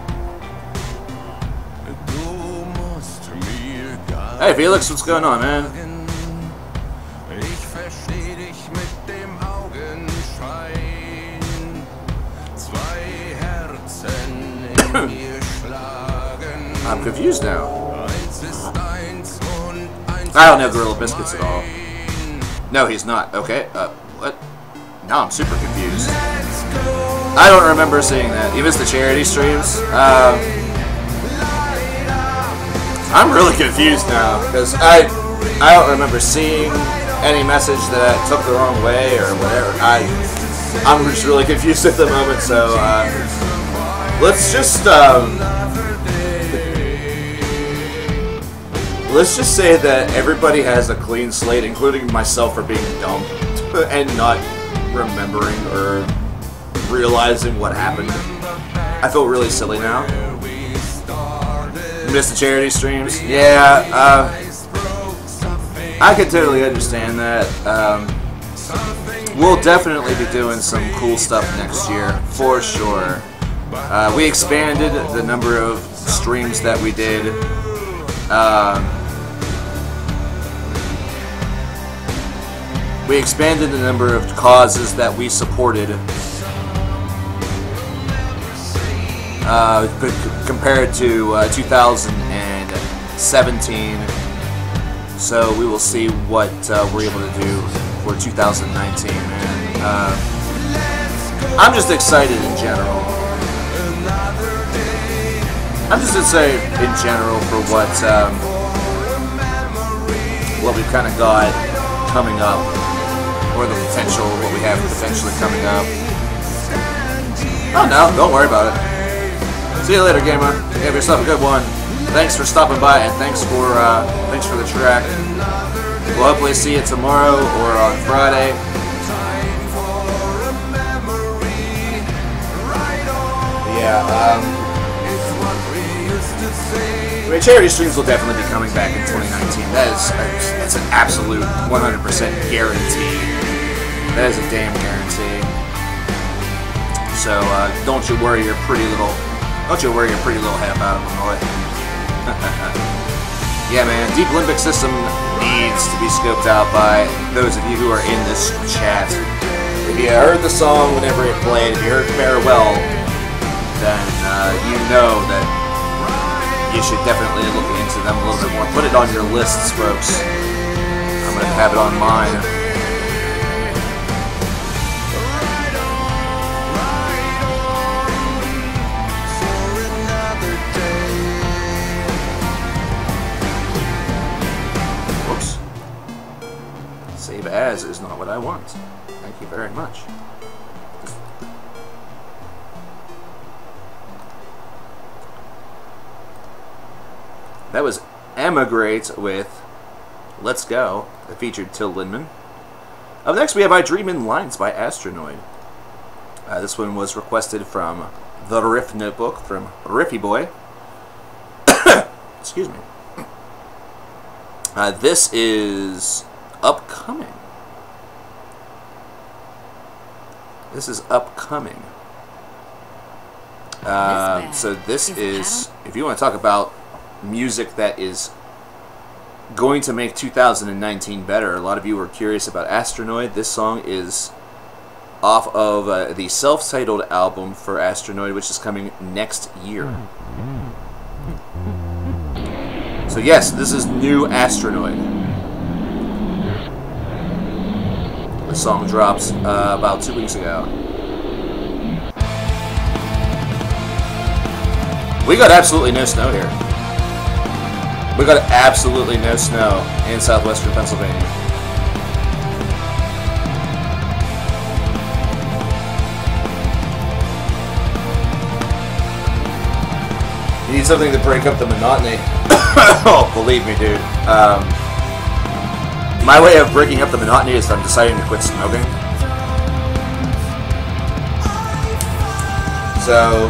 Hey, Felix, what's going on, man? Ich versteh dich mit confused now. I don't know Gorilla Biscuits at all. No, he's not. Okay, what? Now I'm super confused. I don't remember seeing that. You missed the charity streams? I'm really confused now, because I don't remember seeing any message that I took the wrong way or whatever. I'm just really confused at the moment, so let's just say that everybody has a clean slate, including myself for being dumb and not remembering or realizing what happened. I feel really silly now. Missed the charity streams? Yeah, I could totally understand that. We'll definitely be doing some cool stuff next year, for sure. We expanded the number of streams that we did. We expanded the number of causes that we supported compared to 2017. So we will see what we're able to do for 2019, man. I'm just excited in general. I'm just excited in general for what we've kind of got coming up, or the potential, what we have potentially coming up. Oh no, don't worry about it. See you later, gamer. Have yourself a good one. Thanks for stopping by, and thanks for the track. We'll hopefully see you tomorrow or on Friday. Yeah, I mean, charity streams will definitely be coming back in 2019. That's an absolute 100% guarantee. That is a damn guarantee. So don't you worry your pretty little head about it, boy. Yeah, man, Deep Limbic System needs to be scoped out by those of you who are in this chat. If you heard the song whenever it played, if you heard Farewell, then you know that you should definitely look into them a little bit more. Put it on your lists, folks. I'm going to have it on mine. Save as is not what I want. Thank you very much. That was Emigrate with Let's Go, that featured Till Lindemann. Up next we have I Dream in Lines by Astronoid. This one was requested from The Riff Notebook from Riffy Boy. Excuse me. This is upcoming. This is upcoming. So this is, if you want to talk about music that is going to make 2019 better, a lot of you were curious about Astronoid. This song is off of the self-titled album for Astronoid, which is coming next year. So yes, this is new Astronoid. The song drops about 2 weeks ago. We got absolutely no snow here. We got absolutely no snow in southwestern Pennsylvania. You need something to break up the monotony. Oh, believe me, dude. My way of breaking up the monotony is I'm deciding to quit smoking. So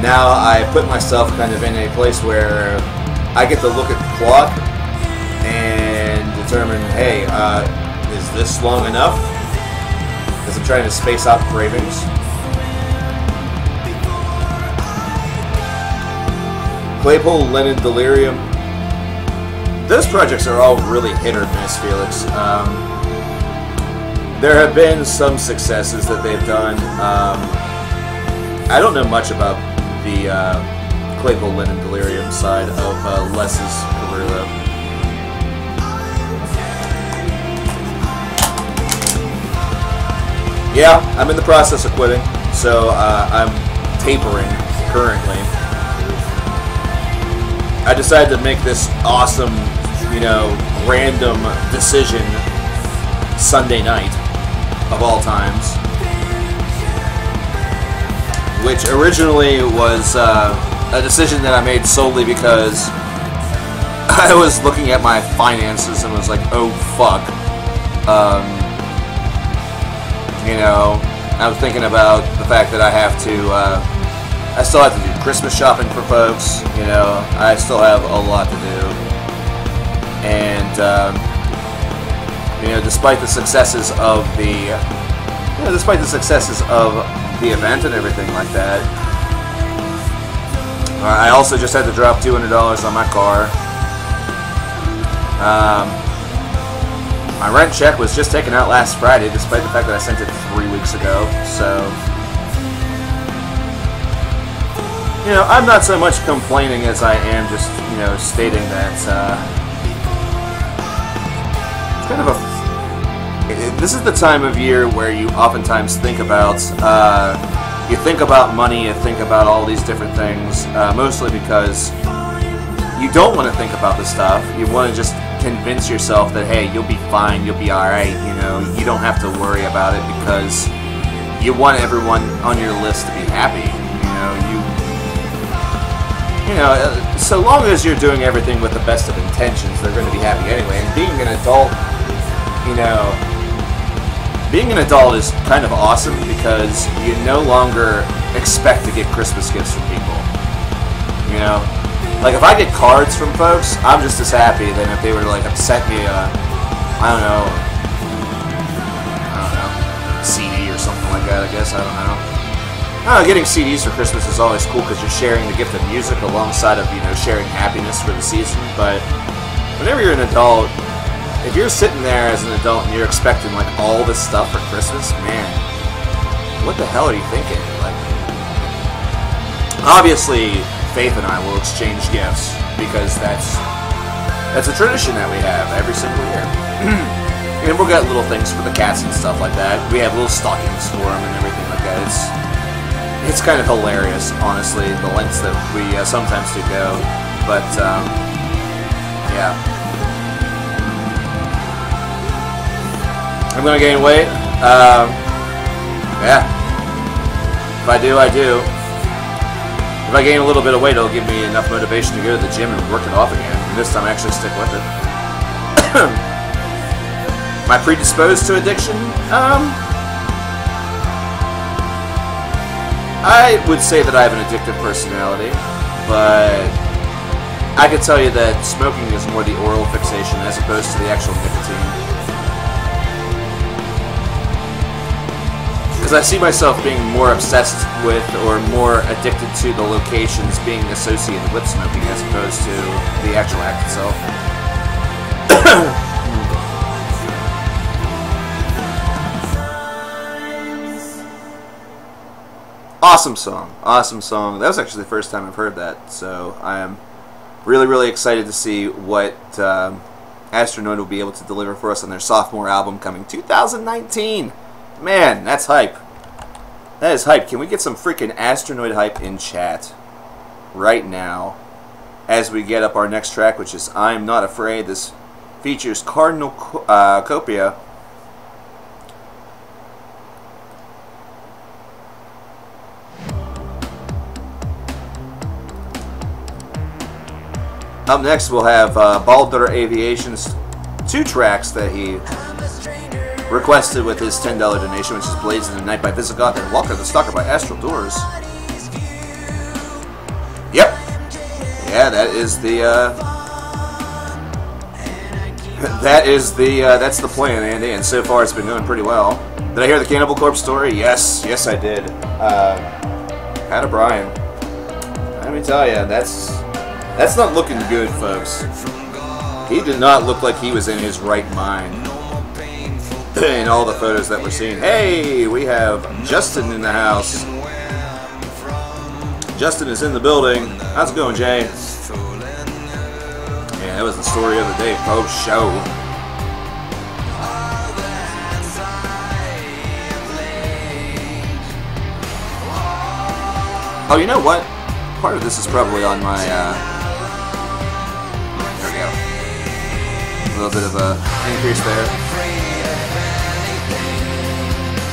now I put myself kind of in a place where I get to look at the clock and determine, hey, is this long enough? Because I'm trying to space out cravings. Claypool, Lennon, Delirium. Those projects are all really hit or miss, Felix. There have been some successes that they've done. I don't know much about the Claypool Lennon Delirium side of Les's career, though. Yeah, I'm in the process of quitting, so I'm tapering currently. I decided to make this awesome, you know, random decision Sunday night of all times, which originally was a decision that I made solely because I was looking at my finances and was like, oh fuck. You know, I was thinking about the fact that I have to, I still have to do Christmas shopping for folks, you know, I still have a lot to do, and, you know, despite the successes of the, event and everything like that, I also just had to drop $200 on my car. My rent check was just taken out last Friday, despite the fact that I sent it 3 weeks ago, so, you know, I'm not so much complaining as I am just, you know, stating that, it's kind of a, this is the time of year where you oftentimes think about, you think about money, you think about all these different things, mostly because you don't want to think about this stuff. You want to just convince yourself that, hey, you'll be fine, you'll be alright, you know, you don't have to worry about it because you want everyone on your list to be happy, you know, so long as you're doing everything with the best of intentions, they're going to be happy anyway. And being an adult, you know, being an adult is kind of awesome because you no longer expect to get Christmas gifts from people, you know. Like, if I get cards from folks, I'm just as happy than if they were to, like, sent me a, I don't know, CD or something like that, I guess, I don't know. Getting CDs for Christmas is always cool because you're sharing the gift of music alongside of, you know, sharing happiness for the season, but whenever you're an adult, if you're sitting there as an adult and you're expecting, like, all this stuff for Christmas, man, what the hell are you thinking? Like, obviously, Faith and I will exchange gifts because that's a tradition that we have every single year. And we'll get little things for the cats and stuff like that. We have little stockings for them and everything like that. It's kind of hilarious, honestly, the lengths that we sometimes do go. But yeah, I'm gonna gain weight. Yeah, if I do, I do. If I gain a little bit of weight, it'll give me enough motivation to go to the gym and work it off again. And this time, I actually stick with it. Am I predisposed to addiction? I would say that I have an addictive personality, but I could tell you that smoking is more the oral fixation as opposed to the actual nicotine. Because I see myself being more obsessed with or more addicted to the locations being associated with smoking as opposed to the actual act itself. Awesome song. Awesome song. That was actually the first time I've heard that, so I am really, really excited to see what Astronaut will be able to deliver for us on their sophomore album coming 2019. Man, that's hype. That is hype. Can we get some freaking Astronaut hype in chat right now as we get up our next track, which is I'm Not Afraid. This features Cardinal Copia. Up next, we'll have Baldur Aviation's 2 tracks that he requested with his $10 donation, which is Blades in the Night by Visigoth and Walker the Stalker by Astral Doors. Yep. Yeah, that is the, that's the plan, Andy, and so far it's been going pretty well. Did I hear the Cannibal Corpse story? Yes, yes I did. Pat O'Brien. Let me tell you, that's not looking good, folks. He did not look like he was in his right mind in all the photos that we're seeing. Hey, we have Justin in the house. Justin is in the building. How's it going, Jay? Yeah, that was the story of the day post show. Oh, you know what? Part of this is probably on my, there we go. A little bit of a increase there.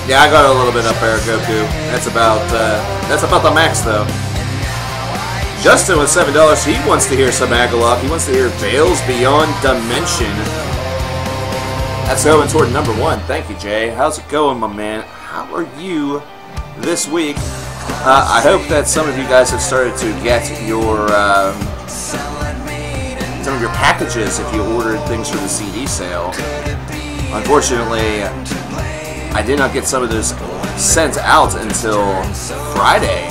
Yeah, I got a little bit up there, Goku. That's about the max, though. Justin with $7. He wants to hear some Agalok. He wants to hear Veils Beyond Dimension. That's going toward number 1. Thank you, Jay. How's it going, my man? How are you this week? I hope that some of you guys have started to get your some of your packages if you ordered things for the CD sale. Unfortunately, I did not get some of those sent out until Friday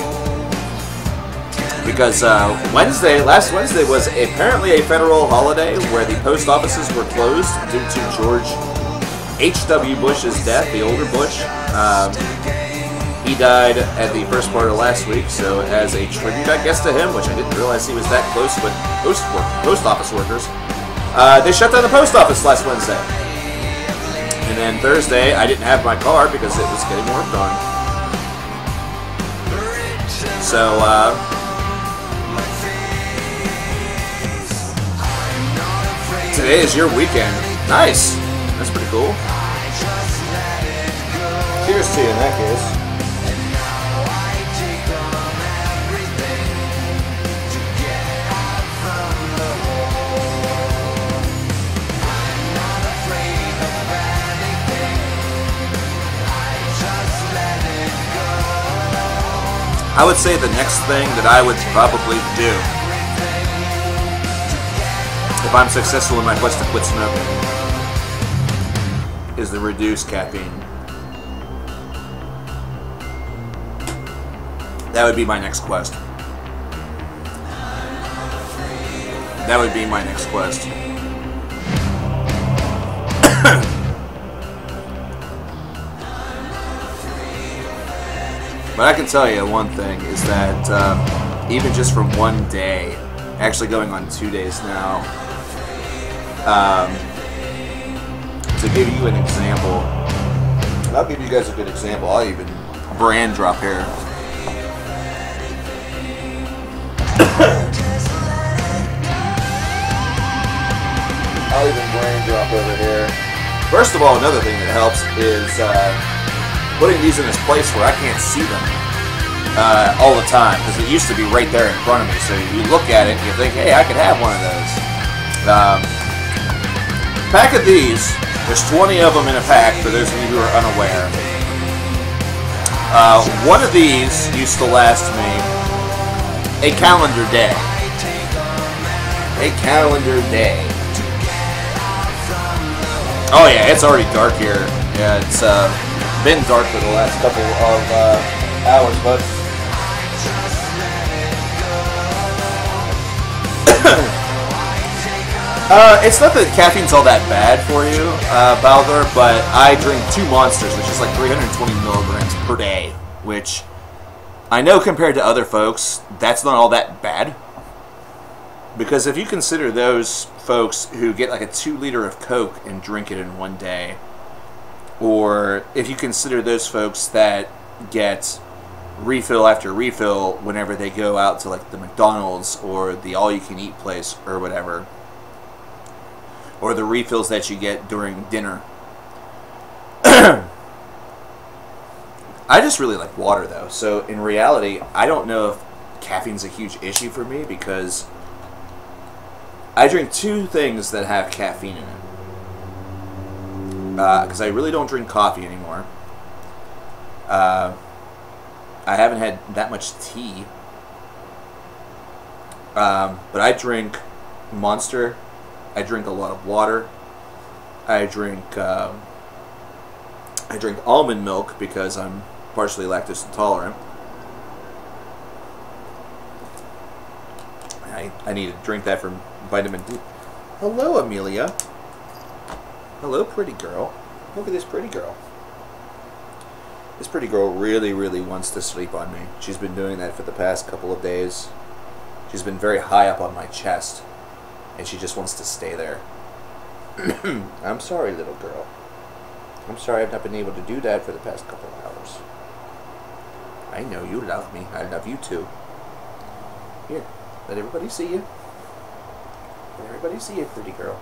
because last Wednesday was apparently a federal holiday where the post offices were closed due to George H.W. Bush's death, the older Bush. He died at the first part of last week, so as a tribute, I guess, to him, which I didn't realize he was that close with post office workers, they shut down the post office last Wednesday. And then Thursday, I didn't have my car because it was getting worked on. So, today is your weekend. Nice. That's pretty cool. Cheers to you in that case. I would say the next thing that I would probably do if I'm successful in my quest to quit smoking is to reduce caffeine. That would be my next quest. That would be my next quest. But I can tell you one thing is that even just from one day, actually going on 2 days now, to give you an example, I'll give you guys a good example. I'll even brand drop here. I'll even brand drop over here. First of all, another thing that helps is putting these in this place where I can't see them all the time, because it used to be right there in front of me. So you look at it and you think, hey, I could have one of those. Pack of these, there's 20 of them in a pack for those of you who are unaware. One of these used to last me a calendar day. A calendar day. Oh yeah, it's already dark here. Yeah, it's been dark for the last couple of hours, but it's not that caffeine's all that bad for you, Baldur, but I drink 2 Monsters, which is like 320 milligrams per day, which I know compared to other folks, that's not all that bad. Because if you consider those folks who get like a 2 liter of Coke and drink it in one day, or if you consider those folks that get refill after refill whenever they go out to like the McDonald's or the all-you-can-eat place or whatever, or the refills that you get during dinner. I just really like water though, so in reality I don't know if caffeine's a huge issue for me because I drink 2 things that have caffeine in it. Because I really don't drink coffee anymore. I haven't had that much tea. But I drink Monster. I drink a lot of water. I drink almond milk because I'm partially lactose intolerant. I need to drink that for vitamin D. Hello, Amelia. Hello, pretty girl. Look at this pretty girl. This pretty girl really wants to sleep on me. She's been doing that for the past couple of days. She's been very high up on my chest, and she just wants to stay there. I'm sorry, little girl. I'm sorry I've not been able to do that for the past couple of hours. I know you love me. I love you too. Here, let everybody see you. Let everybody see you, pretty girl.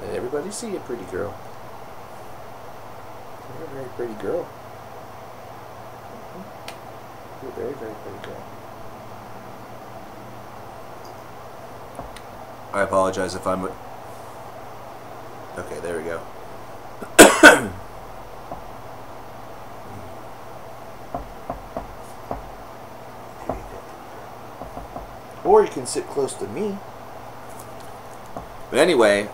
Let everybody see you, pretty girl. You're a very pretty girl. You're a very pretty girl. I apologize if I'm... Okay, there we go. Or you can sit close to me. But anyway,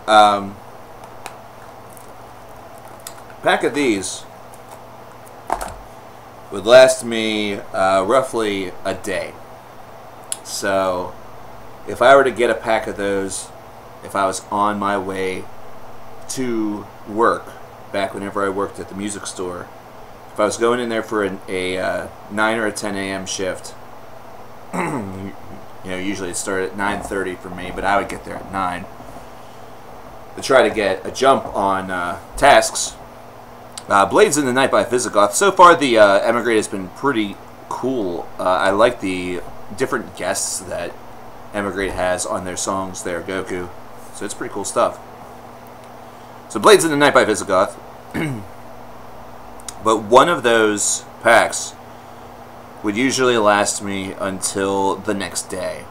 pack of these would last me roughly a day. So if I were to get a pack of those, if I was on my way to work, back whenever I worked at the music store, if I was going in there for a 9 or a 10 a.m. shift, you know, usually it started at 9:30 for me, but I would get there at 9 to try to get a jump on tasks. Blades in the Night by Visigoth. So far, the Emigrate has been pretty cool. I like the different guests that Emigrate has on their songs there, Goku. So it's pretty cool stuff. So Blades in the Night by Visigoth. But one of those packs would usually last me until the next day.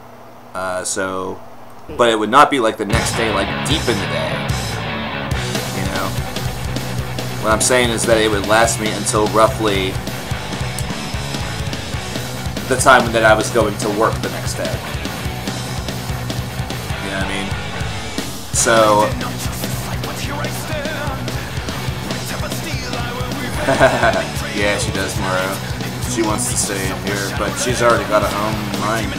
But it would not be like the next day, like deep in the day. You know? What I'm saying is that it would last me until roughly the time that I was going to work the next day. You know what I mean? So... yeah, she does, Moro. She wants to stay in here, but she's already got a home in mind.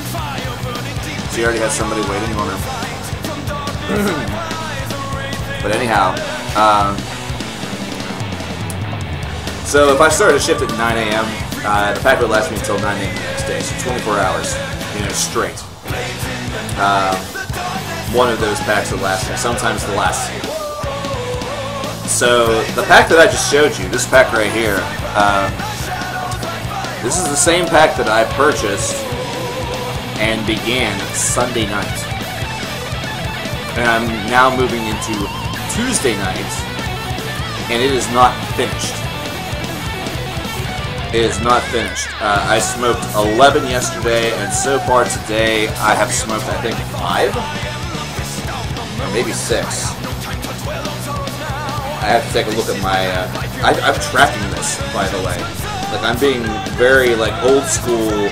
She already has somebody waiting on her. But anyhow, so if I started a shift at 9 a.m., the pack would last me until 9 a.m. the next day, so 24 hours, you know, straight. One of those packs would last me, sometimes the last. So the pack that I just showed you, this pack right here, this is the same pack that I purchased and began Sunday night. And I'm now moving into Tuesday night, and it is not finished. It is not finished. I smoked 11 yesterday, and so far today I have smoked, I think, 5? Or maybe 6. I have to take a look at my... I'm tracking this, by the way. Like, I'm being very, like, old school,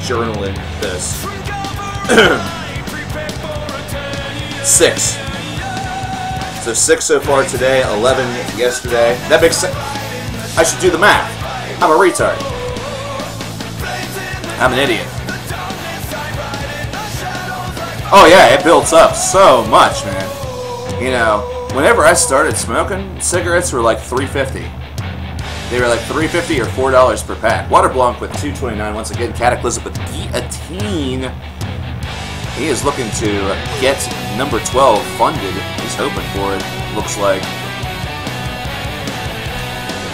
journaling this. 6. So 6 so far today, 11 yesterday. That makes sense. I should do the math. I'm a retard. I'm an idiot. Oh yeah, it builds up so much, man. You know, whenever I started smoking, cigarettes were like $3.50. They were like $3.50 or $4 per pack. Water Blanc with $2.29. Once again, Cataclysm with Guillotine. He is looking to get number 12 funded. He's hoping for it, looks like.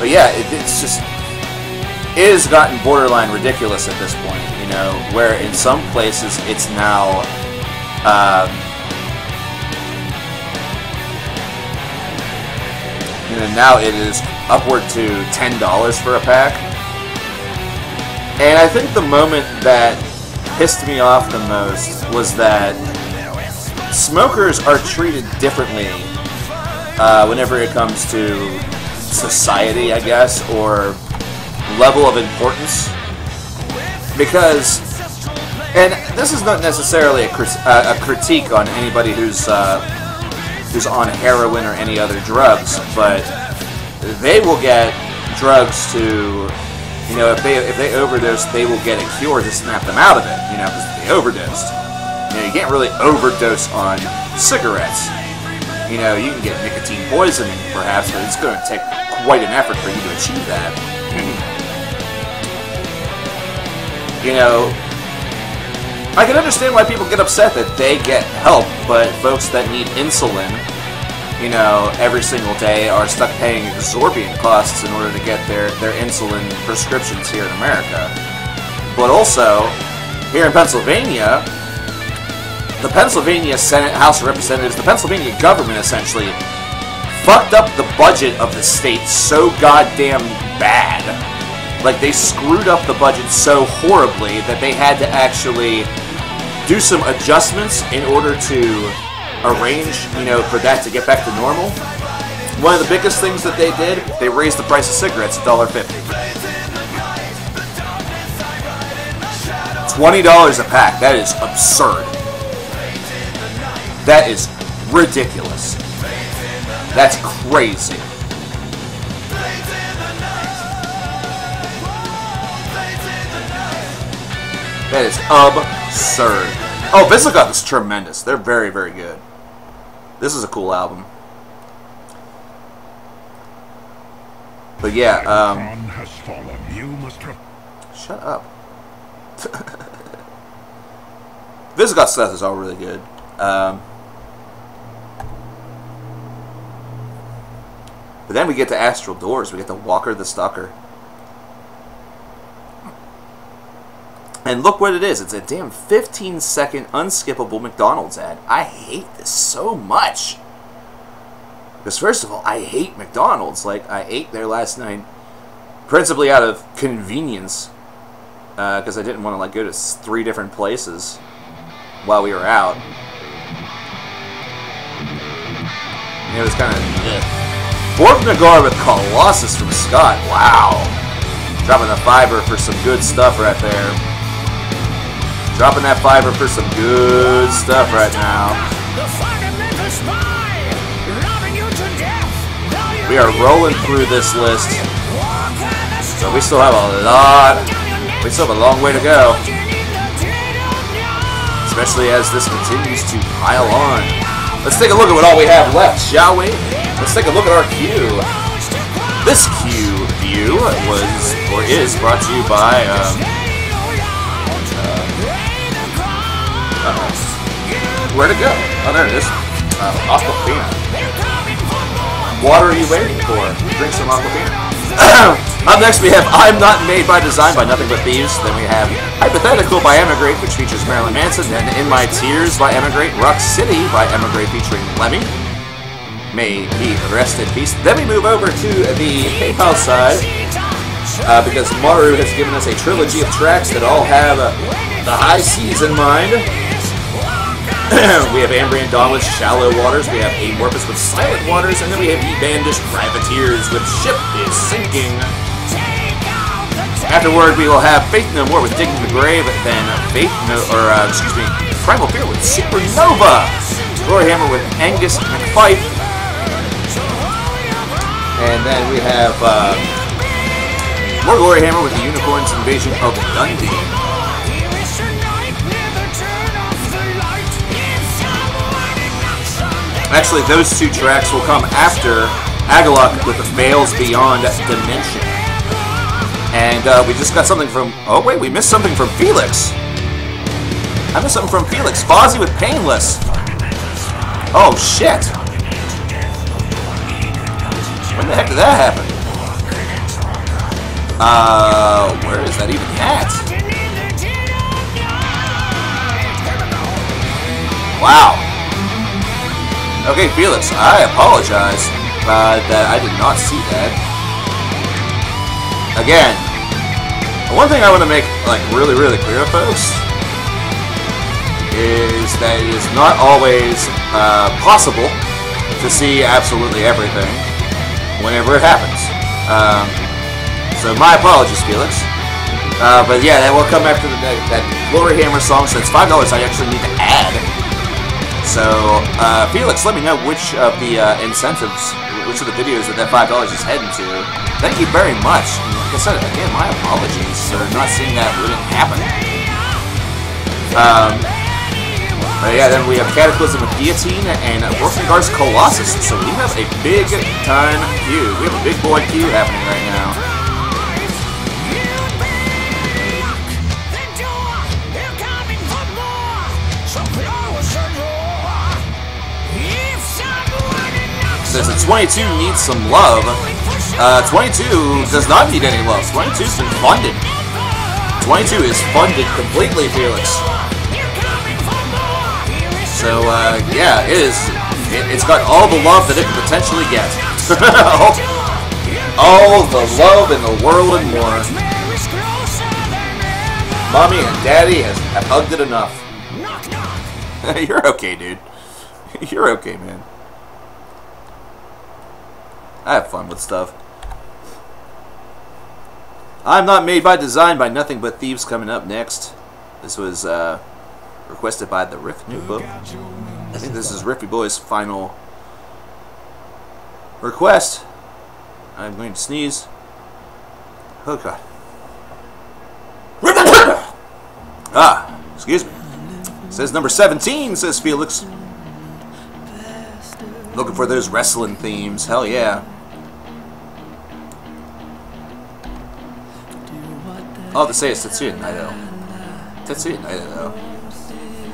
But yeah, it's just... It has gotten borderline ridiculous at this point, you know, where in some places it's now... you know, now it is upward to $10 for a pack. And I think the moment that pissed me off the most was that smokers are treated differently whenever it comes to society, I guess, or level of importance. Because, and this is not necessarily a critique on anybody who's on heroin or any other drugs, but they will get drugs to, you know, if they overdose, they will get a cure to snap them out of it, you know, because they overdosed. You know, you can't really overdose on cigarettes. You know, you can get nicotine poisoning, perhaps, but it's going to take quite an effort for you to achieve that. You know, I can understand why people get upset that they get help, but folks that need insulin, you know, every single day are stuck paying exorbitant costs in order to get their insulin prescriptions here in America. But also, here in Pennsylvania, the Pennsylvania Senate, House of Representatives, the Pennsylvania government essentially fucked up the budget of the state so goddamn bad. Like, they screwed up the budget so horribly that they had to actually do some adjustments in order to arrange, you know, for that to get back to normal. One of the biggest things that they did, they raised the price of cigarettes $1.50. $20 a pack. That is absurd. That is ridiculous. That's crazy. That is absurd. Oh, Visigoth is tremendous. They're very, very good. This is a cool album. But yeah, shut up. Visigoth stuff is all really good. But then we get to Astral Doors. We get to Walker the Stalker. And look what it is. It's a damn 15-second unskippable McDonald's ad. I hate this so much. Because first of all, I hate McDonald's. Like, I ate there last night principally out of convenience. Because I didn't want to like go to 3 different places while we were out. And it was kind of... Borgnagar with Colossus from Scott. Wow. Dropping a $5 for some good stuff right there. Dropping that $5 for some good stuff right now. We are rolling through this list. So we still have a lot. We still have a long way to go. Especially as this continues to pile on. Let's take a look at what all we have left, shall we? Let's take a look at our queue. This queue view was, or is, brought to you by, where'd it go? Oh, there it is. Aquafina. What are you waiting for? Drink some Aquafina. Up next we have I'm Not Made by Design by Nothing But Thieves. Then we have Hypothetical by Emigrate, which features Marilyn Manson. Then In My Tears by Emigrate. Rock City by Emigrate featuring Lemmy. May he rest in peace. Then we move over to the PayPal side because Maru has given us a trilogy of tracks that all have the high seas in mind. We have Ambrian Dawn with Shallow Waters, we have Amorphous with Silent Waters, and then we have E-Bandish Privateers with Ship is Sinking. Afterward, we will have Faith No More with Digging the Grave, then Primal Fear with Supernova, Gloryhammer with Angus McFife, and then we have more Gloryhammer with the Unicorn's Invasion of Dundee. Actually, those 2 tracks will come after Agalok with Veils Beyond Dimension. And we just got something from... Oh, wait, we missed something from Felix. I missed something from Felix. Fozzy with Painless. Oh, shit. When the heck did that happen? Where is that even at? Wow. Okay, Felix, I apologize that I did not see that. Again, one thing I want to make like really, really clear, folks, is that it is not always possible to see absolutely everything whenever it happens. So my apologies, Felix. But yeah, that will come after that Gloryhammer song. So it's $5 I actually need to add. So, Felix, let me know which of the incentives, which of the videos that $5 is heading to. Thank you very much. Like I said, again, my apologies for not seeing that wouldn't happen. Yeah, then we have Cataclysm with Guillotine and Orphangar's Colossus. So we have a big time queue. We have a big boy queue happening right now. Says that 22 needs some love. 22 does not need any love. 22's been funded. 22 is funded completely, Felix. So, yeah, it's got all the love that it could potentially get. all the love in the world and more. Mommy and Daddy have hugged it enough. You're okay, dude. You're okay, man. I have fun with stuff. I'm Not Made by Design by Nothing But Thieves coming up next. This was requested by the Riff New Book. I think this is Riffy Boy's final request. I'm going to sneeze. Oh god. Excuse me. Says number 17, says Felix. Looking for those wrestling themes. Hell yeah. All to say is Tetsuya Naito. Tetsuya Naito, though.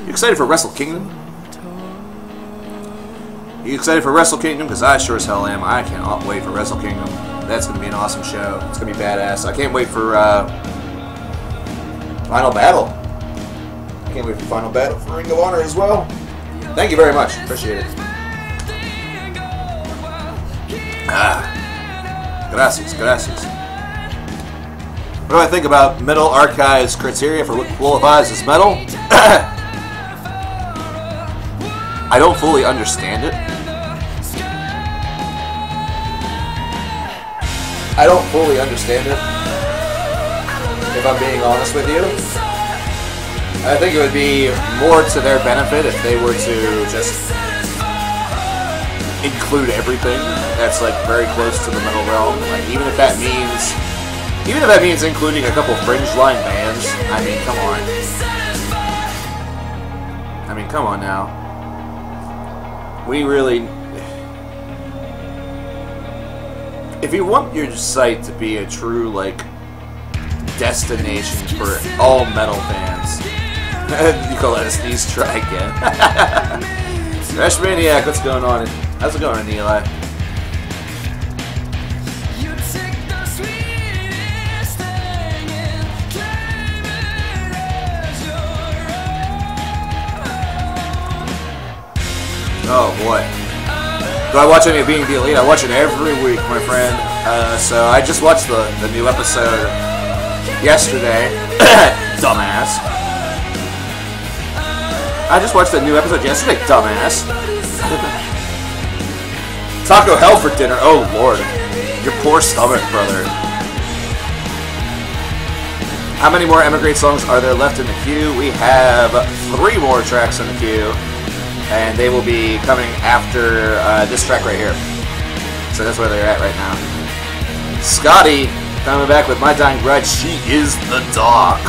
You excited for Wrestle Kingdom? You excited for Wrestle Kingdom? Because I sure as hell am. I cannot wait for Wrestle Kingdom. That's going to be an awesome show. It's going to be badass. I can't wait for Final Battle. I can't wait for Final Battle for Ring of Honor as well. Thank you very much. Appreciate it. Gracias, gracias. What do I think about Metal Archive's criteria for what qualifies as metal? I don't fully understand it. I don't fully understand it, if I'm being honest with you. I think it would be more to their benefit if they were to just include everything that's like very close to the metal realm. Like even if that means including a couple fringe line bands. I mean, come on. I mean, come on now. We really... If you want your site to be a true, like, destination for all metal fans, you call it a sneeze try again. Crash Maniac, what's going on? How's it going, Eli? Oh boy. Do I watch any of Being the Elite? I watch it every week, my friend. So I just watched the new episode yesterday. Dumbass. I just watched the new episode yesterday, dumbass. Taco Hell for dinner. Oh lord. Your poor stomach, brother. How many more Emigrate songs are there left in the queue? We have 3 more tracks in the queue. And they will be coming after this track right here. So that's where they're at right now. Scotty coming back with My Dying Bride. She is the Dark.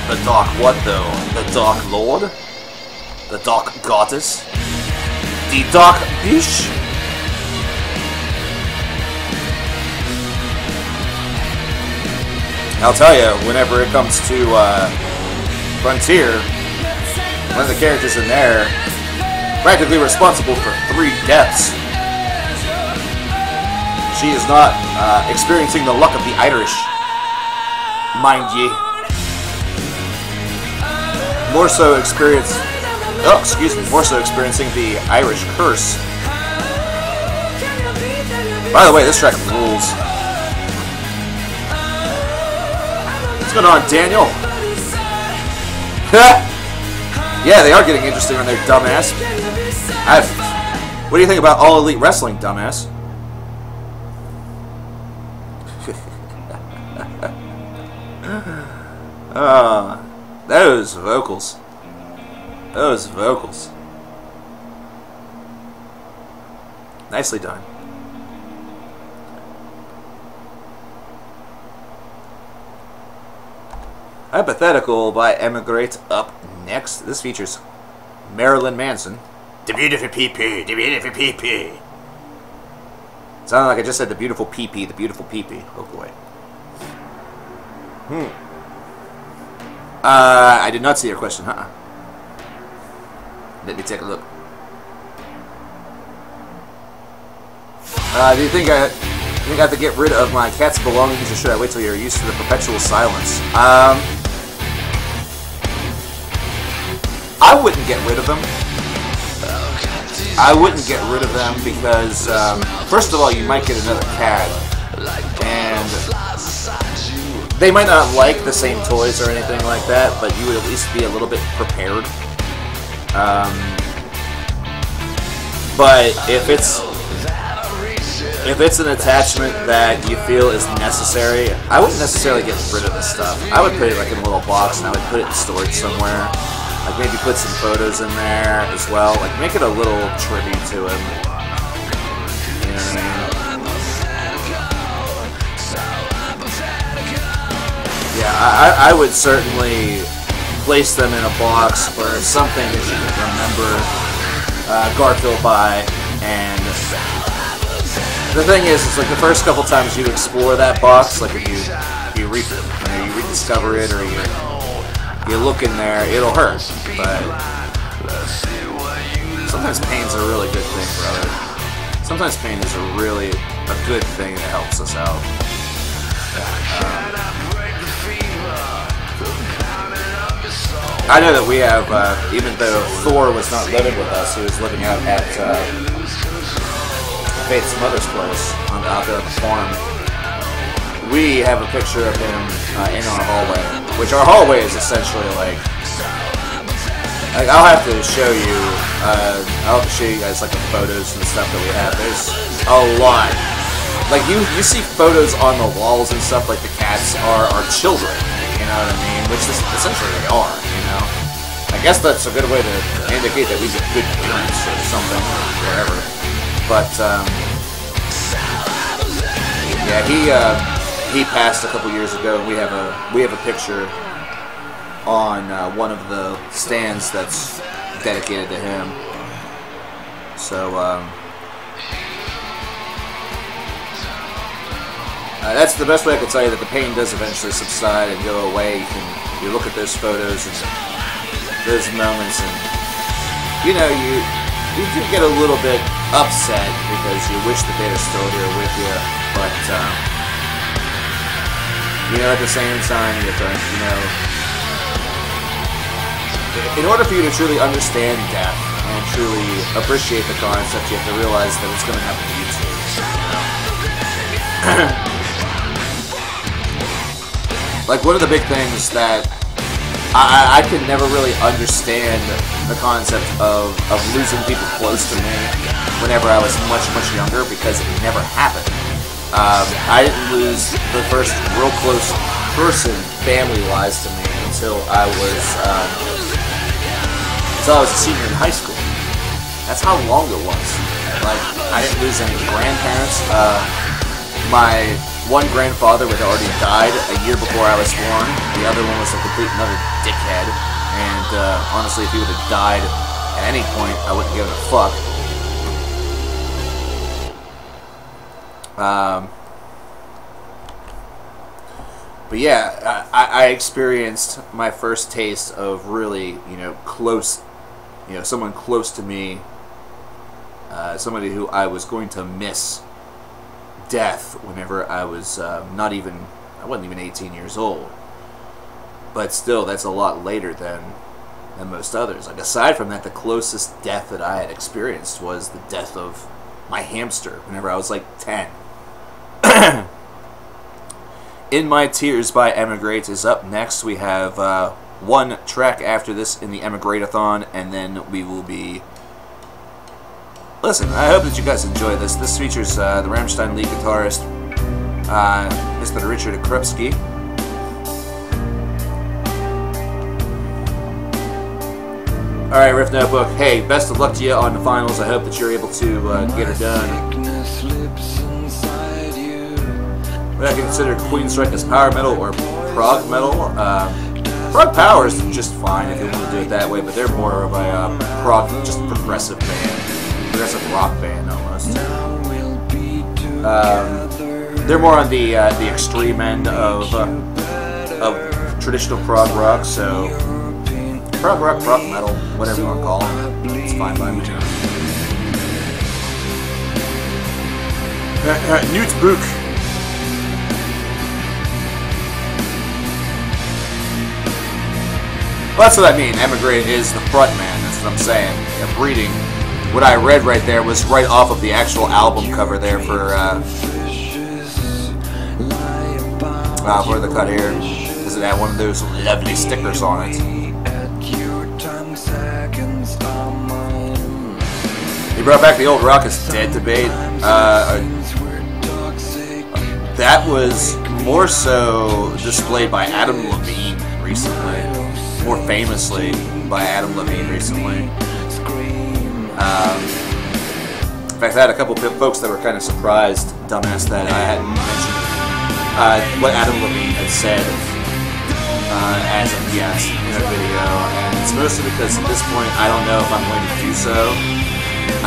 The Dark what though? The Dark Lord? The Dark Goddess? The Dark Bish? I'll tell you, whenever it comes to Frontier, one of the characters in there practically responsible for 3 deaths. She is not experiencing the luck of the Irish, mind ye. More so experiencing the Irish curse. By the way, this track rules. What's going on, Daniel? Yeah, they are getting interesting on their dumbass. What do you think about All Elite Wrestling, dumbass? Those vocals. Those vocals. Nicely done. Hypothetical by Emigrate up next. This features Marilyn Manson. The beautiful pee-pee, the beautiful pee-pee. Sounded like I just said the beautiful pee-pee, the beautiful pee-pee. Oh boy. I did not see your question, huh? Let me take a look. Do you think I have to get rid of my cat's belongings, or should I wait till you're used to the perpetual silence? I wouldn't get rid of them. I wouldn't get rid of them because, first of all, you might get another cat, and they might not like the same toys or anything like that, but you would at least be a little bit prepared. But if it's an attachment that you feel is necessary, I wouldn't necessarily get rid of this stuff. I would put it like in a little box, and I would put it in storage somewhere. Like maybe put some photos in there as well. Like make it a little tribute to him. You know what I mean? Yeah, I would certainly place them in a box or something that you can remember Garfield by. And the thing is, it's like the first couple times you explore that box, like if you rediscover it or you look in there, it'll hurt. But sometimes pain's a really good thing, brother. Sometimes pain is a really good thing that helps us out. I know that we have, even though Thor was not living with us, he was living out at Faith's mother's place out there on the farm. We have a picture of him in our hallway, which our hallway is essentially like I'll have to show you. I'll have to show you guys like the photos and stuff that we have. There's a lot. Like you see photos on the walls and stuff. Like the cats are our children. You know what I mean? Which is essentially they are. You know. I guess that's a good way to indicate that we get good parents or something or whatever. But yeah, he passed a couple years ago. And we have a picture on one of the stands that's dedicated to him. So that's the best way I can tell you that the pain does eventually subside and go away. You look at those photos and those moments, and you know you do get a little bit upset because you wish that they were still here with you, but you know, at the same time, you know, in order for you to truly understand death and truly appreciate the concept, you have to realize that it's going to happen to you too. Like, one of the big things that I could never really understand the concept of losing people close to me whenever I was much, much younger, because it never happened. I didn't lose the first real close person, family-wise, to me until I was a senior in high school. That's how long it was. Like, I didn't lose any grandparents. My one grandfather had already died a year before I was born. The other one was a complete another dickhead. And honestly, if he would have died at any point, I wouldn't give a fuck. But yeah, I experienced my first taste of really, you know, close, you know, someone close to me, somebody who I was going to miss death whenever I was I wasn't even 18 years old. But still, that's a lot later than most others. Like, aside from that, the closest death that I had experienced was the death of my hamster whenever I was like 10. In My Tears by Emigrate is up next. We have one track after this in the Emigrate-a-thon, and then we will be... Listen, I hope that you guys enjoy this. This features the Rammstein lead guitarist, Mr. Richard Krupski. Alright, Riff Notebook. Hey, best of luck to you on the finals. I hope that you're able to get her done. Would I consider Queensryche as power metal or prog metal? Prog Power is just fine if you want to do it that way, but they're more of a prog, just progressive band, progressive rock band almost. They're more on the extreme end of traditional prog rock, so prog rock, prog metal, whatever you want to call them, it's fine by me. Newt Book. Well, that's what I mean. Emigrate is the frontman. That's what I'm saying. I'm reading. What I read right there was right off of the actual album cover there for the cut here. Does it have one of those lovely stickers on it? He brought back the old rock is dead debate. That was more so displayed by Adam Levine recently. More famously by Adam Levine recently. In fact, I had a couple of folks that were kind of surprised, dumbass, that I hadn't mentioned what Adam Levine had said as a guest in a video, and it's mostly because at this point I don't know if I'm going to do so.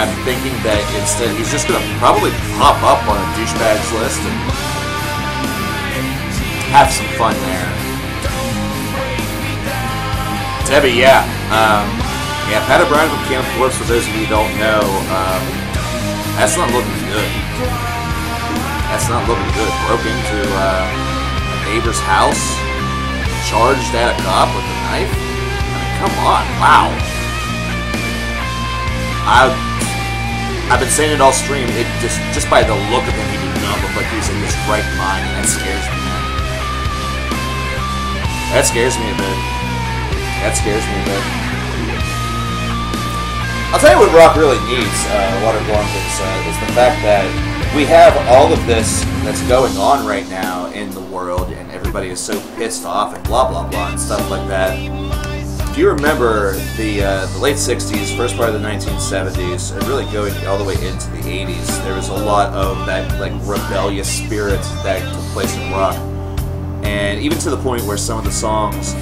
I'm thinking that instead he's just going to probably pop up on a douchebags list and have some fun there. Debbie, yeah. Pat O'Brien from Camp Corpse, for those of you who don't know, that's not looking good. That's not looking good. Broke into a neighbor's house, charged at a cop with a knife. I mean, come on, wow. I've been saying it all stream. It just by the look of him, he did not look like he was in his right mind. That scares me, man. That scares me a bit. That scares me a bit. I'll tell you what rock really needs, Waterborne, is the fact that we have all of this that's going on right now in the world, and everybody is so pissed off and blah blah blah and stuff like that. If you remember the late 60s, first part of the 1970s, and really going all the way into the 80s, there was a lot of that like rebellious spirit that took place in rock, and even to the point where some of the songs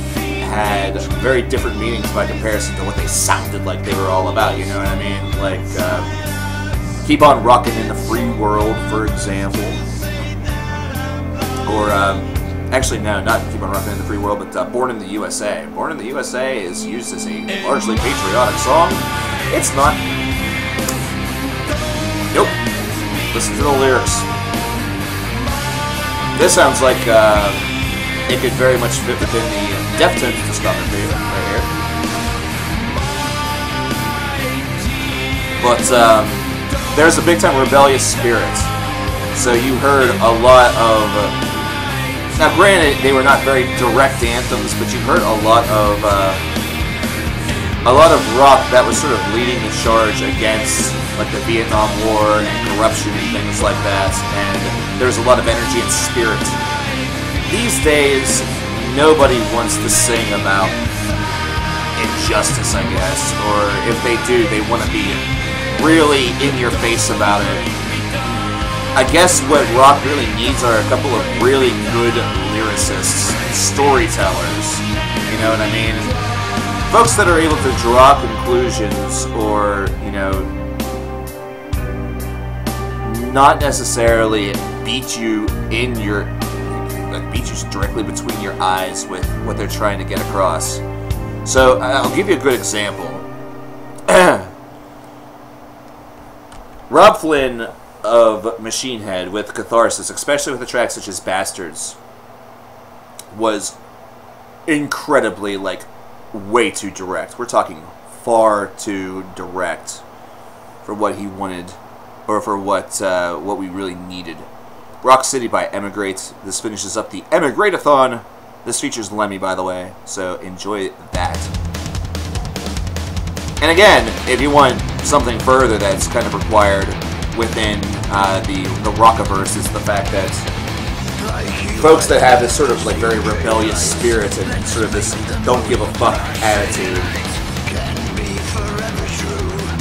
had very different meanings by comparison to what they sounded like they were all about, you know what I mean? Like, Keep On Rockin' in the Free World, for example. Or, actually, no, not Keep On Rockin' in the Free World, but Born in the USA. Born in the USA is used as a largely patriotic song. It's not. Nope. Listen to the lyrics. This sounds like, it could very much fit within the Deftones discography right here. But there's a big-time rebellious spirit. So you heard a lot of... now, granted, they were not very direct anthems, but you heard a lot of rock that was sort of leading the charge against like the Vietnam War and corruption and things like that. And there was a lot of energy and spirit. These days, nobody wants to sing about injustice, I guess, or if they do, they want to be really in your face about it. I guess what rock really needs are a couple of really good lyricists, storytellers, you know what I mean? Folks that are able to draw conclusions or, you know, not necessarily beat you in your... beat you directly between your eyes with what they're trying to get across. So, I'll give you a good example. Rob Flynn of Machine Head with Catharsis, especially with a track such as Bastards, was incredibly, like, way too direct. We're talking far too direct for what he wanted, or for what we really needed. Rock City by Emigrate. This finishes up the Emigrate-a-thon. This features Lemmy, by the way, so enjoy that. And again, if you want something further that's kind of required within the Rockaverse, is the fact that folks that have this sort of like very rebellious spirit and sort of this don't give a fuck attitude.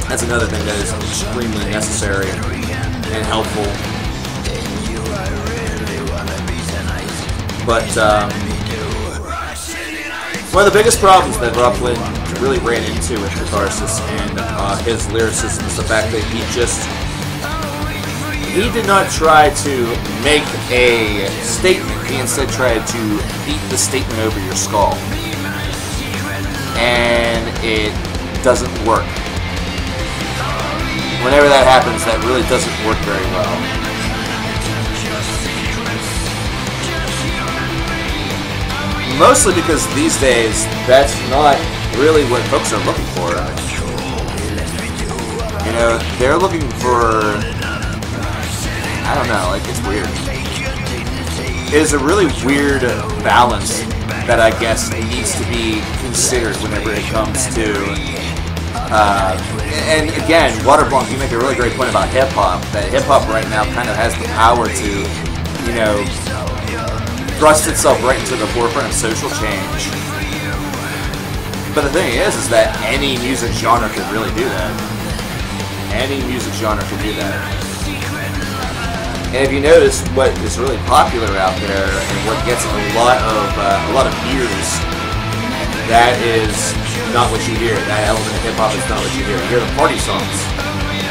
That's another thing that is extremely necessary and helpful. But One of the biggest problems that Rockland really ran into with Catharsis and his lyricism is the fact that he did not try to make a statement. He instead tried to beat the statement over your skull. And it doesn't work. Whenever that happens, that really doesn't work very well. Mostly because these days, that's not really what folks are looking for. You know, they're looking for... I don't know, like, it's weird. It is a really weird balance that I guess needs to be considered whenever it comes to... and again, Waterblanc, you make a really great point about hip-hop, that hip-hop right now kind of has the power to, you know, thrust itself right into the forefront of social change. But the thing is that any music genre could really do that. Any music genre could do that. And if you notice what is really popular out there and what gets a lot of ears, that is not what you hear. That element of hip hop is not what you hear. You hear the party songs.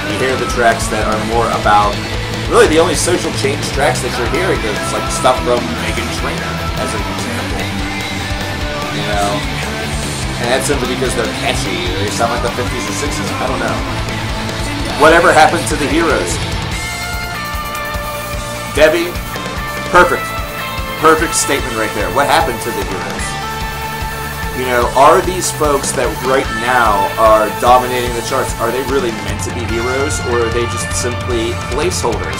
You hear the tracks that are more about, really the only social change tracks that you're hearing is like stuff from Meghan Trainor, as an example. You know, and that's simply because they're catchy. They sound like the 50s or 60s. I don't know. Whatever happened to the heroes? Debbie, perfect. Perfect statement right there. What happened to the heroes? You know, are these folks that right now are dominating the charts, are they really meant to be heroes, or are they just simply placeholders?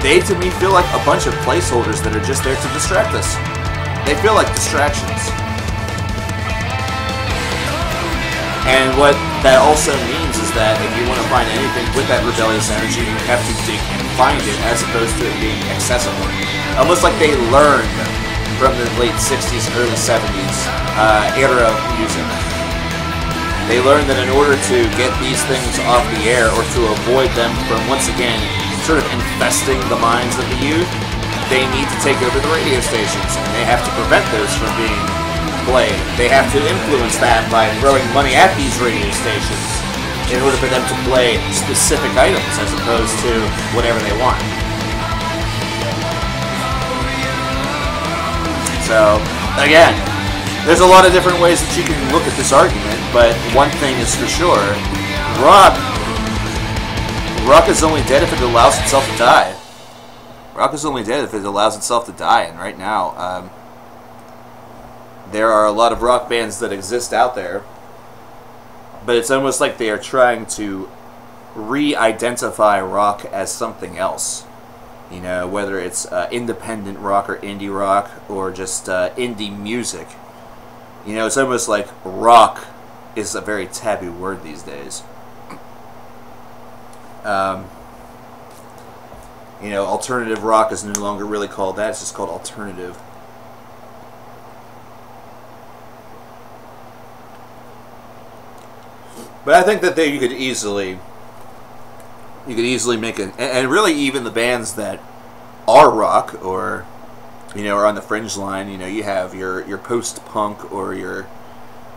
They, to me, feel like a bunch of placeholders that are just there to distract us. They feel like distractions. And what that also means is that if you want to find anything with that rebellious energy, you have to dig and find it as opposed to it being accessible. Almost like they learned from the late 60s and early 70s era of music. They learned that in order to get these things off the air or to avoid them from, once again, sort of infesting the minds of the youth, they need to take over the radio stations, and they have to prevent those from being played. They have to influence that by throwing money at these radio stations in order for them to play specific items as opposed to whatever they want. So, again, there's a lot of different ways that you can look at this argument, but one thing is for sure, rock is only dead if it allows itself to die. Rock is only dead if it allows itself to die, and right now, there are a lot of rock bands that exist out there, but it's almost like they are trying to re-identify rock as something else. You know, whether it's independent rock or indie rock or just indie music. You know, it's almost like rock is a very taboo word these days. You know, alternative rock is no longer really called that, it's just called alternative. But I think that you could easily make it, and really even the bands that are rock or, you know, are on the fringe line. You know, you have your post-punk or your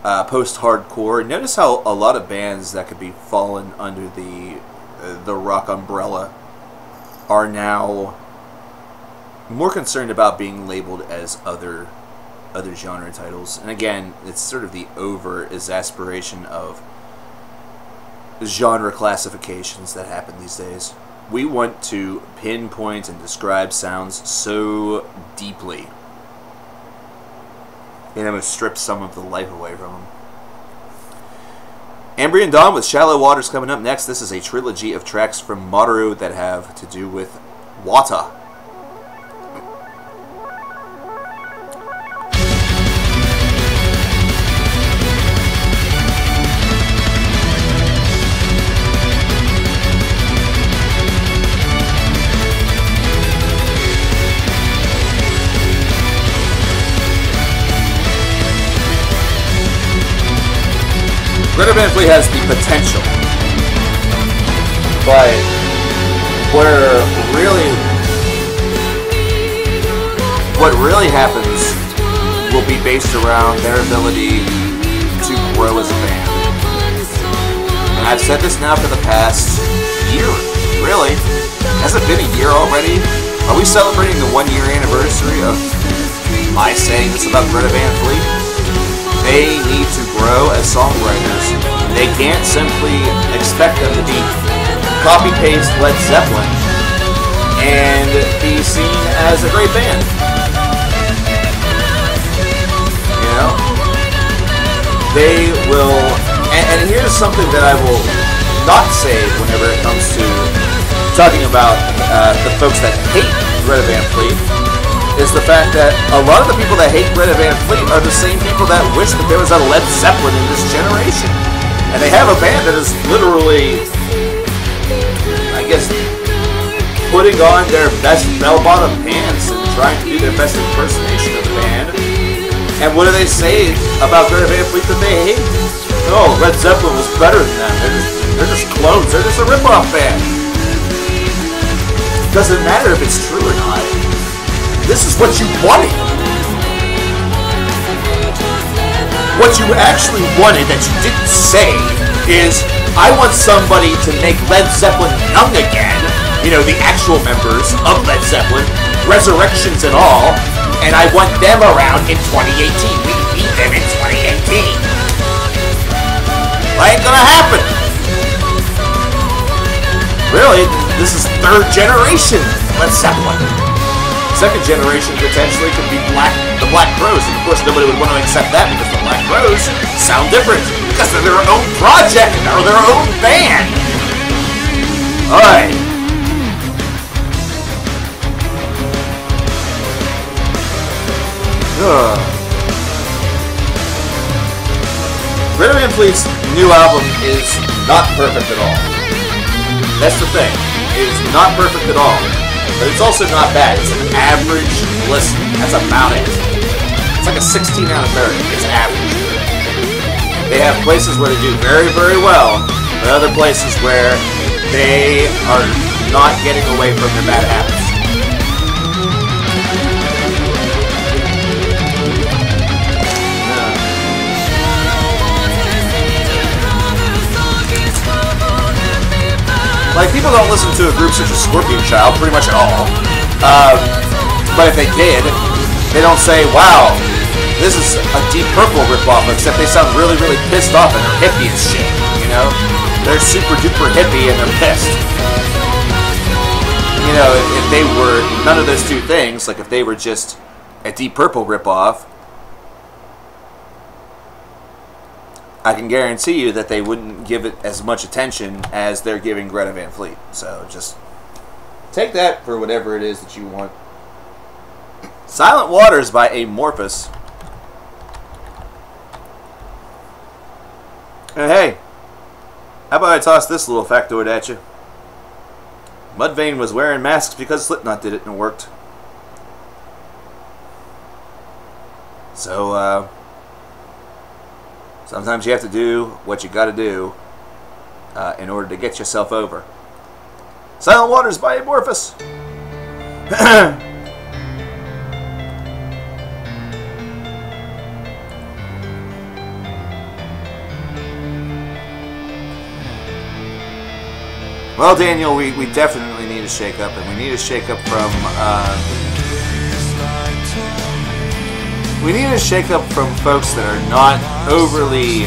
post-hardcore. Notice how a lot of bands that could be fallen under the rock umbrella are now more concerned about being labeled as other genre titles. And again, it's sort of the over-exasperation of genre classifications that happen these days. We want to pinpoint and describe sounds so deeply, and almost strip some of the life away from them. Ambrian Dawn with Shallow Waters coming up next. This is a trilogy of tracks from Maru that have to do with water. Greta Van Fleet has the potential, but what really happens be based around their ability to grow as a band. And I've said this now for the past year, really. Has it been a year already? Are we celebrating the 1-year anniversary of my saying this about Greta Van Fleet? They need to grow as songwriters. They can't simply expect them to be copy-paste Led Zeppelin and be seen as a great band. You know? They will... And here's something that I will not say whenever it comes to talking about the folks that hate Greta Van Fleet, is the fact that a lot of the people that hate Greta Van Fleet are the same people that wish that there was a Led Zeppelin in this generation. And they have a band that is literally, I guess, putting on their best bell-bottom pants and trying to do their best impersonation of the band. And what do they say about Greta Van Fleet that they hate? No, Led Zeppelin was better than them. They're just clones. They're just a rip-off band. Doesn't matter if it's true or not. This is what you wanted. What you actually wanted that you didn't say is, I want somebody to make Led Zeppelin young again. You know, the actual members of Led Zeppelin, resurrections and all, and I want them around in 2018. We need them in 2018. That ain't gonna happen. Really, this is 3rd generation Led Zeppelin. 2nd generation potentially could be the Black Crowes, and of course nobody would want to accept that because the Black Crowes sound different because they're their own project or their own band. Alright. Greta Van Fleet's new album is not perfect at all. That's the thing. It is not perfect at all. But it's also not bad. It's an average listen. That's about it. It's like a 16 out of 30. It's average. They have places where they do very, very well, but other places where they are not getting away from their bad habits. Like, people don't listen to a group such as Scorpion Child pretty much at all. But if they did, they don't say, wow, this is a Deep Purple ripoff, except they sound really, really pissed off and they're hippie as shit, you know? They're super duper hippie and they're pissed. You know, if they were none of those two things, like if they were just a Deep Purple ripoff, I can guarantee you that they wouldn't give it as much attention as they're giving Greta Van Fleet. So just take that for whatever it is that you want. Silent Waters by Amorphous. And hey, how about I toss this little factoid at you? Mudvayne was wearing masks because Slipknot did it and it worked. So, sometimes you have to do what you gotta do in order to get yourself over. Silent Waters by Amorphous. Well, Daniel, we definitely need a shake-up, and we need a shake-up from folks that are not overly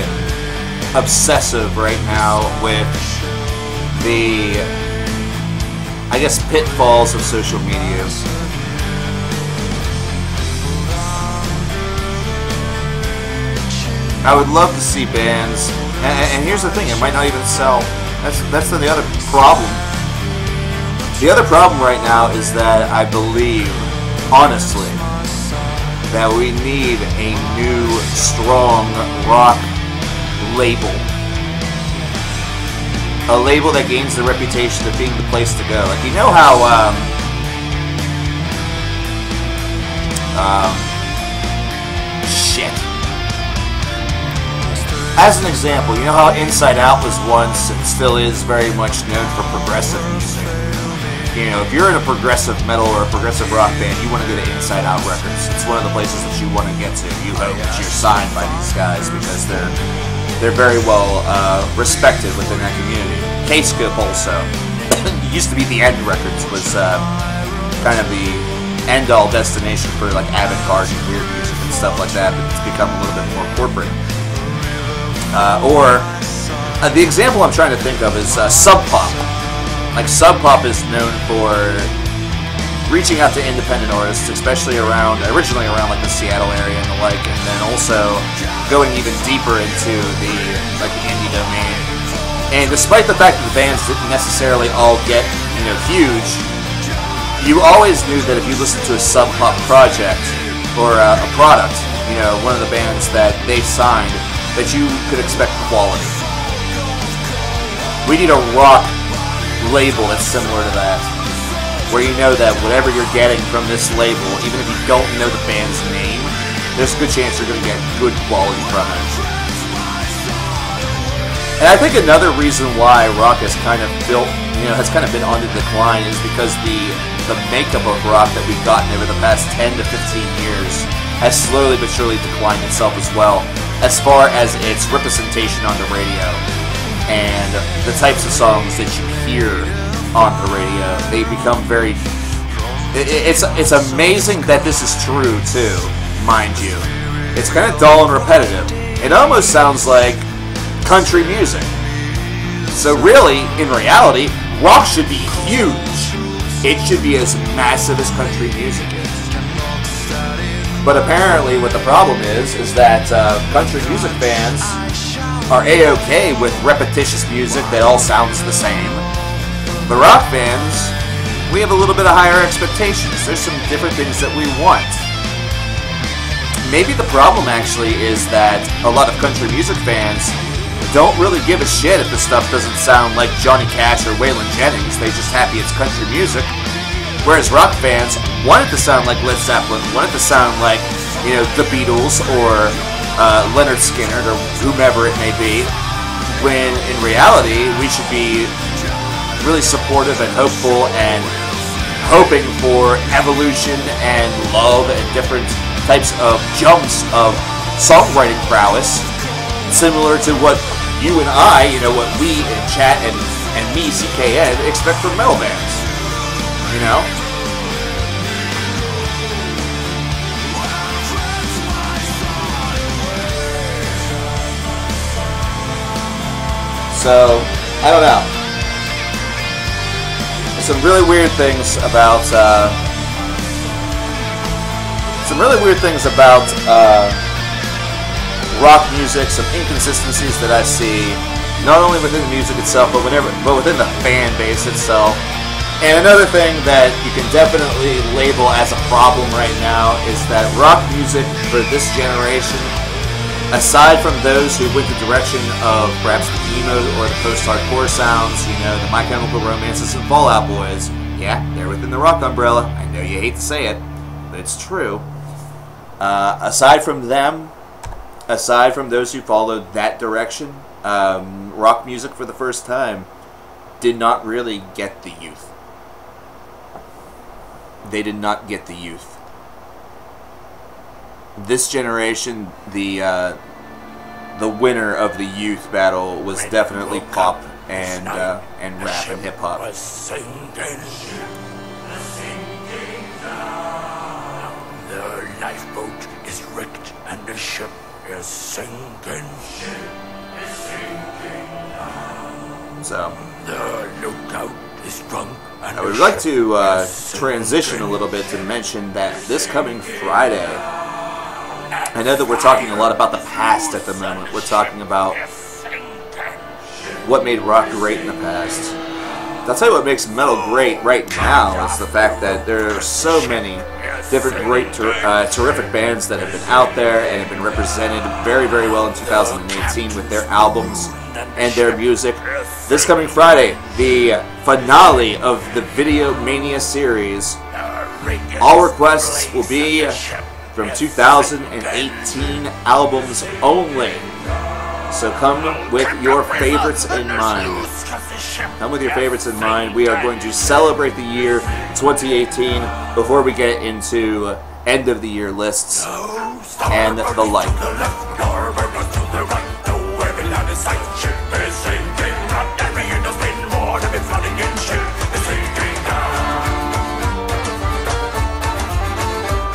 obsessive right now with the, I guess, pitfalls of social media. I would love to see bands, and here's the thing, it might not even sell. That's the other problem. The other problem right now is that I believe, honestly, that we need a new, strong rock label. A label that gains the reputation of being the place to go. Like, you know how, shit. As an example, you know how Inside Out was once and still is very much known for progressive music? you know, if you're in a progressive metal or a progressive rock band, you want to go to Inside Out Records. It's one of the places that you want to get to. You hope that you're signed by these guys because they're very well respected within that community. K-Scope also. It used to be the End Records was kind of the end-all destination for like avant-garde and weird music and stuff like that, but it's become a little bit more corporate. The example I'm trying to think of is Sub Pop. Like Sub Pop is known for reaching out to independent artists, especially originally around like the Seattle area and the like, and then also going even deeper into the indie domain. And despite the fact that the bands didn't necessarily all get, you know, huge, you always knew that if you listened to a Sub Pop project or a product, you know, one of the bands that they signed, that you could expect quality. We need a rock label that's similar to that, where you know that whatever you're getting from this label, even if you don't know the band's name, there's a good chance you're going to get good quality from it. And I think another reason why rock has kind of been on the decline is because the makeup of rock that we've gotten over the past 10 to 15 years has slowly but surely declined itself as well, as far as its representation on the radio and the types of songs that you hear on the radio. They become very... It's amazing that this is true, too, mind you. It's kind of dull and repetitive. It almost sounds like country music. So really, in reality, rock should be huge. It should be as massive as country music is. But apparently what the problem is that country music fans are A-okay with repetitious music that all sounds the same. The rock fans, we have a little bit of higher expectations. There's some different things that we want. Maybe the problem actually is that a lot of country music fans don't really give a shit if the stuff doesn't sound like Johnny Cash or Waylon Jennings. They're just happy it's country music. Whereas rock fans want it to sound like Led Zeppelin, want it to sound like, you know, the Beatles or Leonard Skinner or whomever it may be, when in reality we should be really supportive and hopeful and hoping for evolution and love and different types of jumps of songwriting prowess, similar to what you and I, you know, what we in chat and me, CKN, expect from metal bands, you know? So, I don't know. There's some really weird things about rock music, some inconsistencies that I see, not only within the music itself, but within the fan base itself. And another thing that you can definitely label as a problem right now is that rock music for this generation, aside from those who went the direction of perhaps the emo or the post-hardcore sounds, you know, the My Chemical Romances and Fall Out Boys, yeah, they're within the rock umbrella. I know you hate to say it, but it's true. Aside from them, aside from those who followed that direction, rock music for the first time did not really get the youth. They did not get the youth. This generation, the winner of the youth battle was definitely pop and rap and hip hop. The lifeboat is wrecked and the ship is sinking. So the lookout is drunk. I would like to transition a little bit to mention that this coming Friday, I know that we're talking a lot about the past at the moment. We're talking about what made rock great in the past. I'll tell you what makes metal great right now is the fact that there are so many different great, terrific bands that have been out there and have been represented very, very well in 2018 with their albums and their music. This coming Friday, the finale of the VIDEOMANIA series. All requests will be from 2018 albums only. So come with your favorites in mind. Come with your favorites in mind. We are going to celebrate the year 2018 before we get into end of the year lists and the like.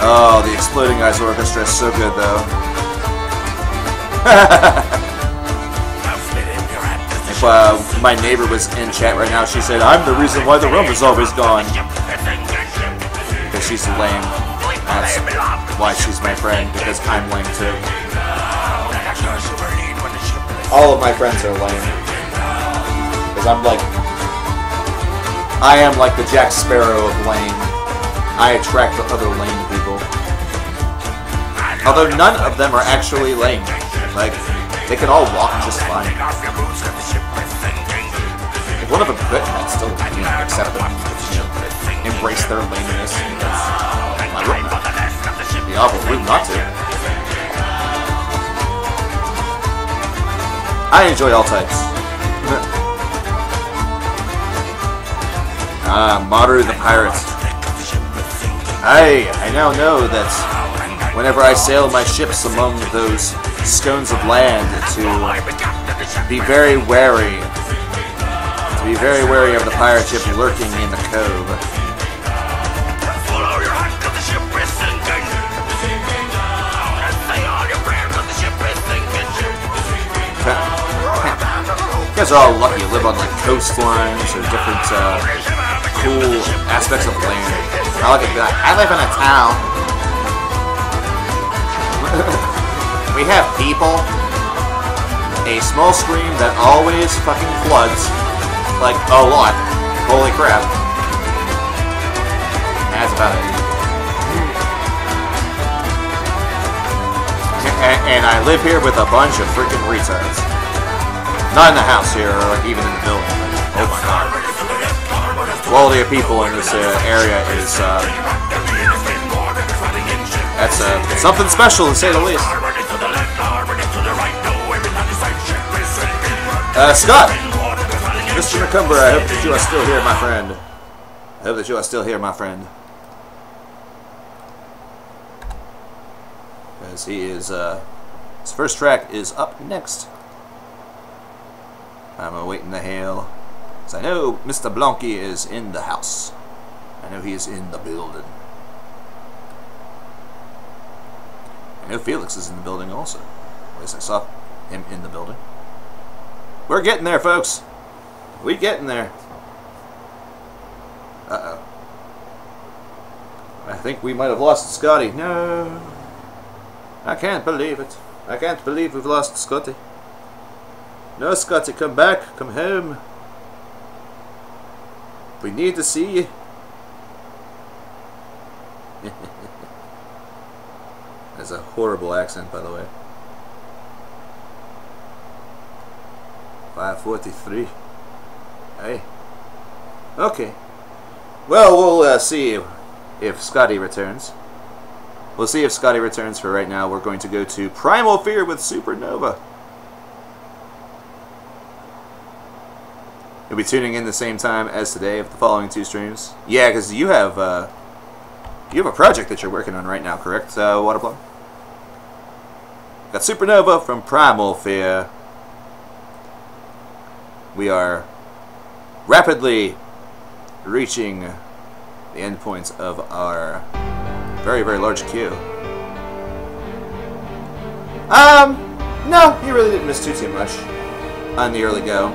Oh, the Exploding Eyes Orchestra is so good, though. If my neighbor was in chat right now, she said, "I'm the reason why the rum is always gone." Because she's lame. That's why she's my friend, because I'm lame too. All of my friends are lame. Because I am like the Jack Sparrow of lame. I attract the other lame people. Although none of them are actually lame. Like, they can all walk just fine. If one of them could, I'd still, accept them. Embrace their lameness. I wouldn't. It'd be awful rude not to. I enjoy all types. Maru the Pirate. I now know that whenever I sail my ships among those scones of land, to be very wary. To be very wary of the pirate ship lurking in the cove. You guys are all lucky you live on like coastlines or different cool aspects of land. I like it. I live in a town. We have people, a small stream that always fucking floods, like a lot. Holy crap. That's about it. And I live here with a bunch of freaking retards. Not in the house here, or like even in the building. Oh my god. Quality of people in this area is, that's something special to say the least. Scott! Mr. McCumber, I hope that you are still here, my friend. I hope that you are still here, my friend. Because he is, his first track is up next. I'm awaiting the hail. Because I know Mr. Blanky is in the house. I know he is in the building. I know Felix is in the building also. At least I saw him in the building. We're getting there, folks. We getting there. Uh-oh. I think we might have lost Scotty. No. I can't believe it. I can't believe we've lost Scotty. No, Scotty, come back. Come home. We need to see you. That's a horrible accent, by the way. 5:43. Hey. Okay. Well, we'll see if Scotty returns. We'll see if Scotty returns. For right now, we're going to go to Primal Fear with Supernova. You'll be tuning in the same time as today of the following two streams. Yeah, because you have a project that you're working on right now, correct, Waterplum? Got Supernova from Primal Fear. We are rapidly reaching the endpoints of our very, very large queue. No, you really didn't miss too much on the early go.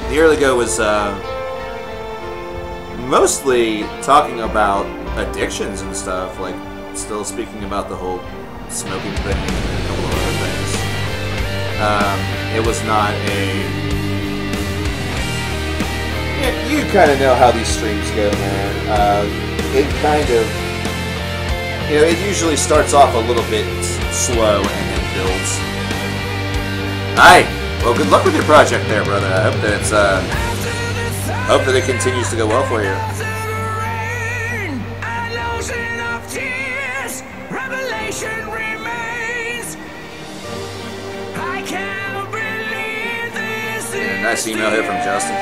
The early go was mostly talking about addictions and stuff, like still speaking about the whole smoking thing and a couple of other things. It was not a... You kind of know how these streams go, man. It kind of... it usually starts off a little bit slow and then builds. Hi! Well, good luck with your project there, brother. I hope that it's, hope that it continues to go well for you. Revelation remains. I nice email here from Justin.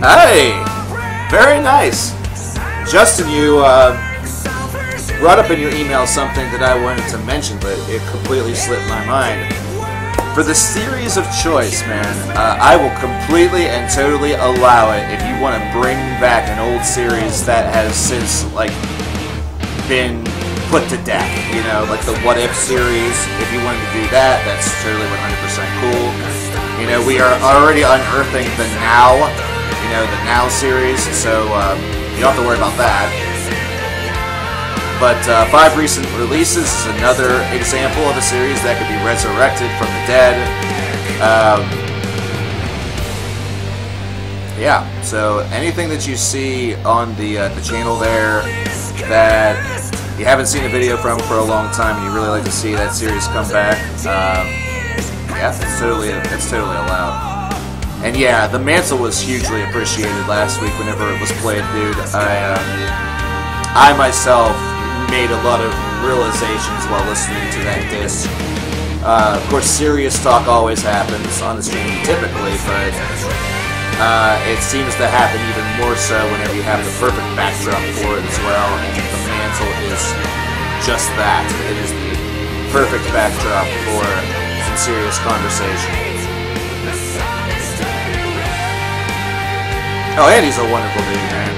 Hey! Very nice. Justin, you brought up in your email something that I wanted to mention, but it completely slipped my mind. For the series of choice, man, I will completely and totally allow it if you want to bring back an old series that has since, like, been put to death. You know, like the What If series. If you wanted to do that, that's totally 100% cool. You know, we are already unearthing the Now, you know, the Now series, so you don't have to worry about that. But 5 recent releases is another example of a series that could be resurrected from the dead. Yeah, so anything that you see on the channel there that you haven't seen a video from for a long time and you really like to see that series come back, yeah, it's totally allowed. And yeah, the Mantle was hugely appreciated last week whenever it was played, dude. I myself made a lot of realizations while listening to that disc. Of course, serious talk always happens on the stream typically, but it seems to happen even more so whenever you have the perfect backdrop for it as well, and the Mantle is just that. It is the perfect backdrop for some serious conversation. Oh, Andy's a wonderful dude, man.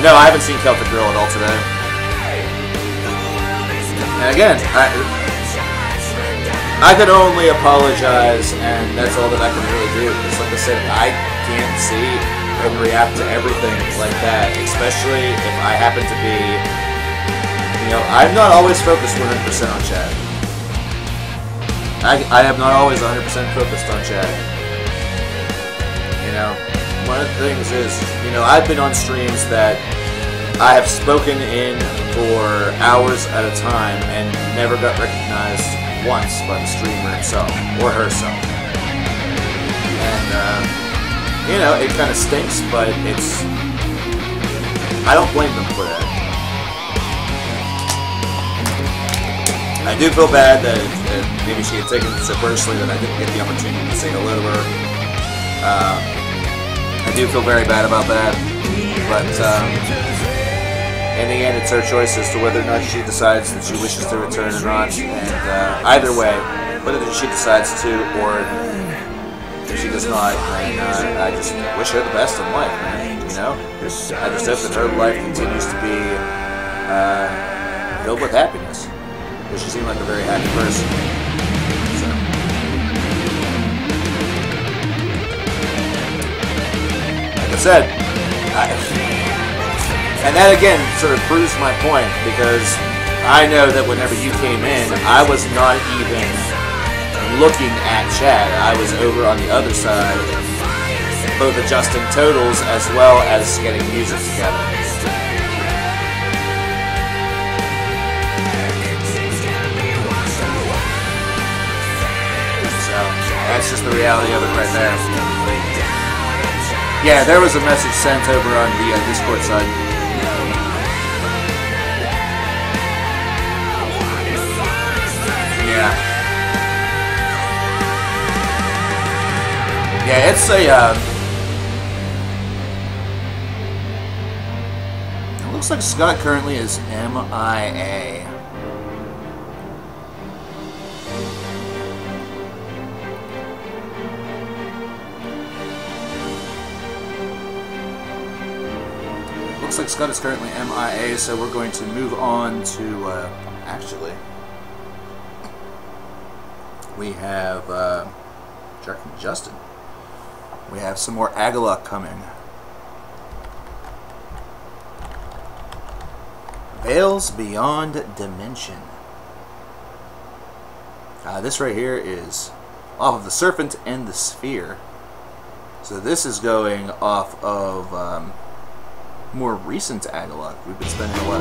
No, I haven't seen Celtic Girl at all today. And again, I can only apologize, and that's all that I can really do. Because like I said, I can't see and react to everything like that, especially if I happen to be, you know, I'm not always focused 100% on chat. I am not always 100% focused on chat. You know, one of the things is, you know, I've been on streams that I have spoken in for hours at a time and never got recognized once by the streamer himself or herself. And, you know, it kind of stinks, but it's, I don't blame them for that. I do feel bad that maybe she had taken it so personally that I didn't get the opportunity to say hello to her. I do feel very bad about that, but in the end it's her choice as to whether or not she decides that she wishes to return or not, and either way, whether she decides to or if she does not, then I just wish her the best in life, man, you know? I just hope that her life continues to be filled with happiness, because she seemed like a very happy person. Like I said, and that again sort of proves my point, because I know that whenever you came in, I was not even looking at chat. I was over on the other side, both adjusting totals as well as getting music together. So that's just the reality of it right there. Yeah, there was a message sent over on the Discord side. Yeah. Yeah, it's a, it looks like Scott currently is MIA. Looks like Scott is currently MIA, so we're going to move on to, actually, we have, Justin. We have some more Agaluk coming. Veils Beyond Dimension. This right here is off of the Serpent and the Sphere. So this is going off of more recent Agaluk. We've been spending a lot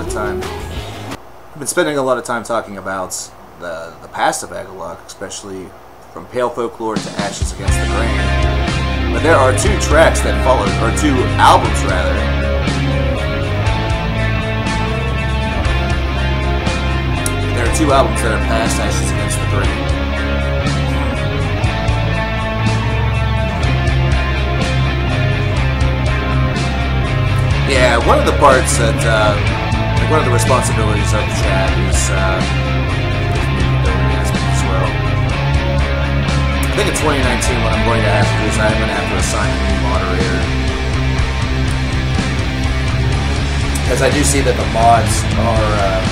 of time talking about the past of Agaluk, especially from Pale Folklore to Ashes Against the Grain. But there are 2 tracks that followed, or 2 albums rather, are two albums that are past Ashes Against the Grain. Yeah, one of the parts that, like one of the responsibilities of the chat is the community building aspect as well. I think in 2019 what I'm going to have to do is I'm going to have to assign a new moderator. Because I do see that the mods are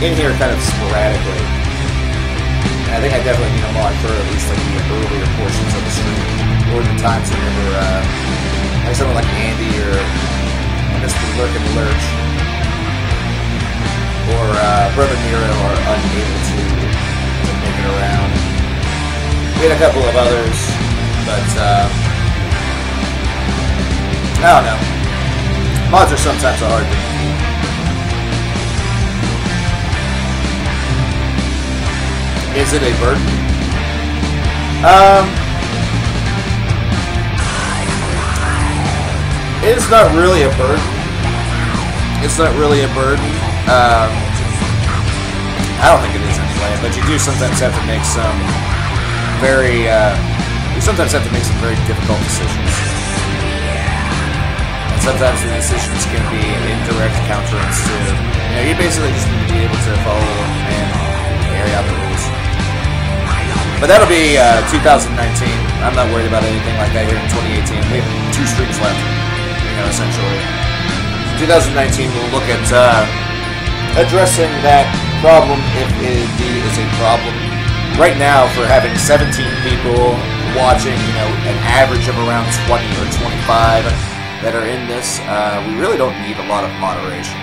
in here kind of sporadically. And I think I definitely need a mod for at least like the earlier portions of the stream. Or the times whenever like someone like Andy or Mr. Lurk and Lurch or Brother Nero are unable to make it around. We had a couple of others, but I don't know. Mods are sometimes a hard thing to do. Is it a burden? It's not really a burden. It's not really a burden. I don't think it is anyway, but you do sometimes have to make some very, you sometimes have to make some very difficult decisions. And sometimes the decisions can be in direct counterance to, you know, you basically just need to be able to follow and carry out the rules. But that'll be 2019. I'm not worried about anything like that here in 2018. We have 2 streams left, you know, essentially. 2019 we'll look at addressing that problem if it indeed is a problem. Right now, for having 17 people watching, you know, an average of around 20 or 25 that are in this, we really don't need a lot of moderation.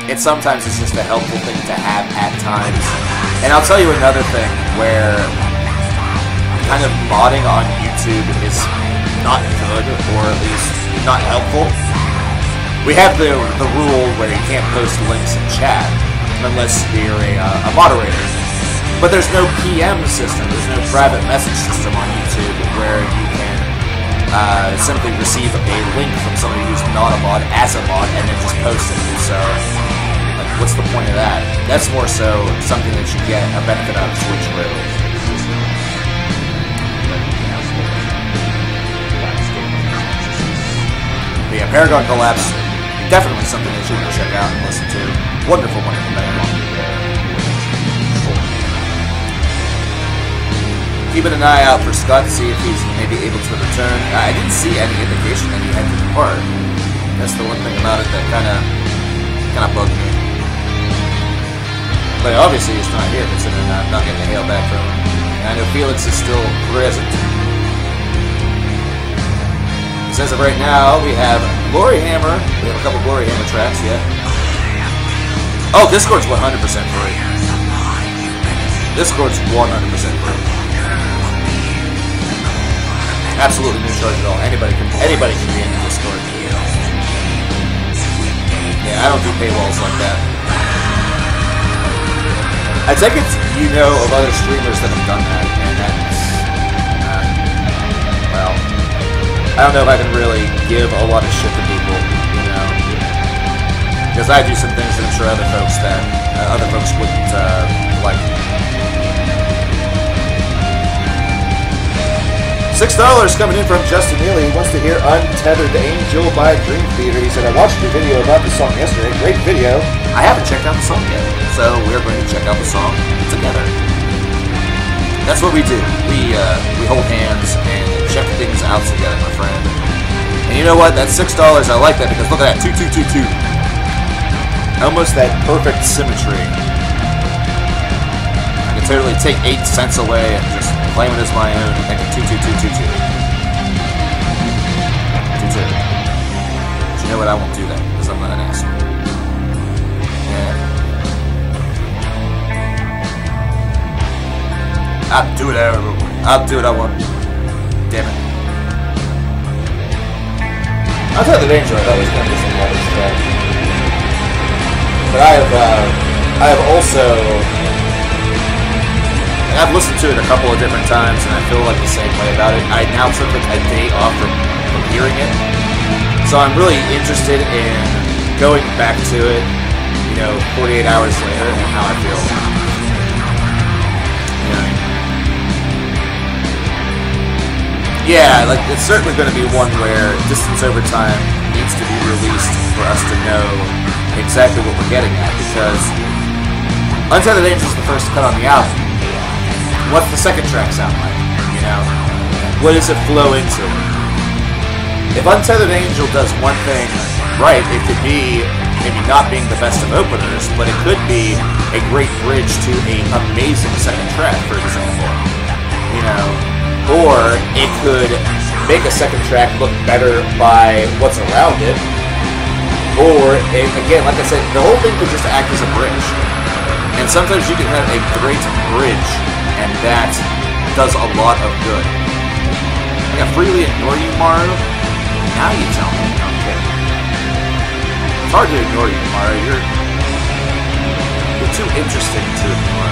It sometimes is just a helpful thing to have at times. And I'll tell you another thing where kind of modding on YouTube is not good, or at least not helpful. We have the rule where you can't post links in chat unless you're a moderator. But there's no PM system, there's no private message system on YouTube where you can simply receive a link from somebody who's not a mod as a mod and then just post it. So, like, what's the point of that? That's more so something that you get a benefit out of Twitch, really. But yeah, Paragon Collapse, definitely something that you can check out and listen to. Wonderful, wonderful band. Keeping an eye out for Scott to see if he's maybe able to return. I didn't see any indication that he had to depart. That's the one thing about it that kind of bugged me. But obviously he's not here, considering I'm not getting a hail back from him. And I know Felix is still present. As of right now, we have Glory Hammer. We have a couple Glory Hammer tracks yet. Oh, Discord's 100% free. Discord's 100% free. Absolutely no charge at all. Anybody can be in the Discord. Yeah, I don't do paywalls like that. I take it you know of other streamers that have done that, and that's well, I don't know if I can really give a lot of shit to people, you know, because I do some things that I'm sure other folks wouldn't like. $6 coming in from Justin Neely. He wants to hear Untethered Angel by Dream Theater. He said, I watched your video about the song yesterday. Great video. I haven't checked out the song yet, so we're going to check out the song together. That's what we do. We hold hands and check things out together, my friend. And you know what? That $6, I like that because look at that. 2222. Almost that perfect symmetry. I can totally take 8 cents away and just claim it as my own and make it 22222. 22. But you know what? I won't do that because I'm not an asshole. Yeah. I'll do it. I'll do what I want. Damn it. I'll tell the danger. I thought it was going to be some rubbish track. But I have also. I've listened to it a couple of different times, and I feel like the same way about it. I now took like a day off from hearing it, so I'm really interested in going back to it, you know, 48 hours later and how I feel. Yeah, like, it's certainly going to be one where Distance Over Time needs to be released for us to know exactly what we're getting at, because Untethered Angel is the first cut on the album. What's the second track sound like? You know? What does it flow into? If Untethered Angel does one thing right, it could be maybe not being the best of openers, but it could be a great bridge to an amazing second track, for example. You know? Or it could make a second track look better by what's around it. Or, again, like I said, the whole thing could just act as a bridge. And sometimes you can have a great bridge, and that does a lot of good. Like, I freely ignore you, Maru. Now you tell me. No, I'm kidding. It's hard to ignore you, Maru. You're too interesting to ignore.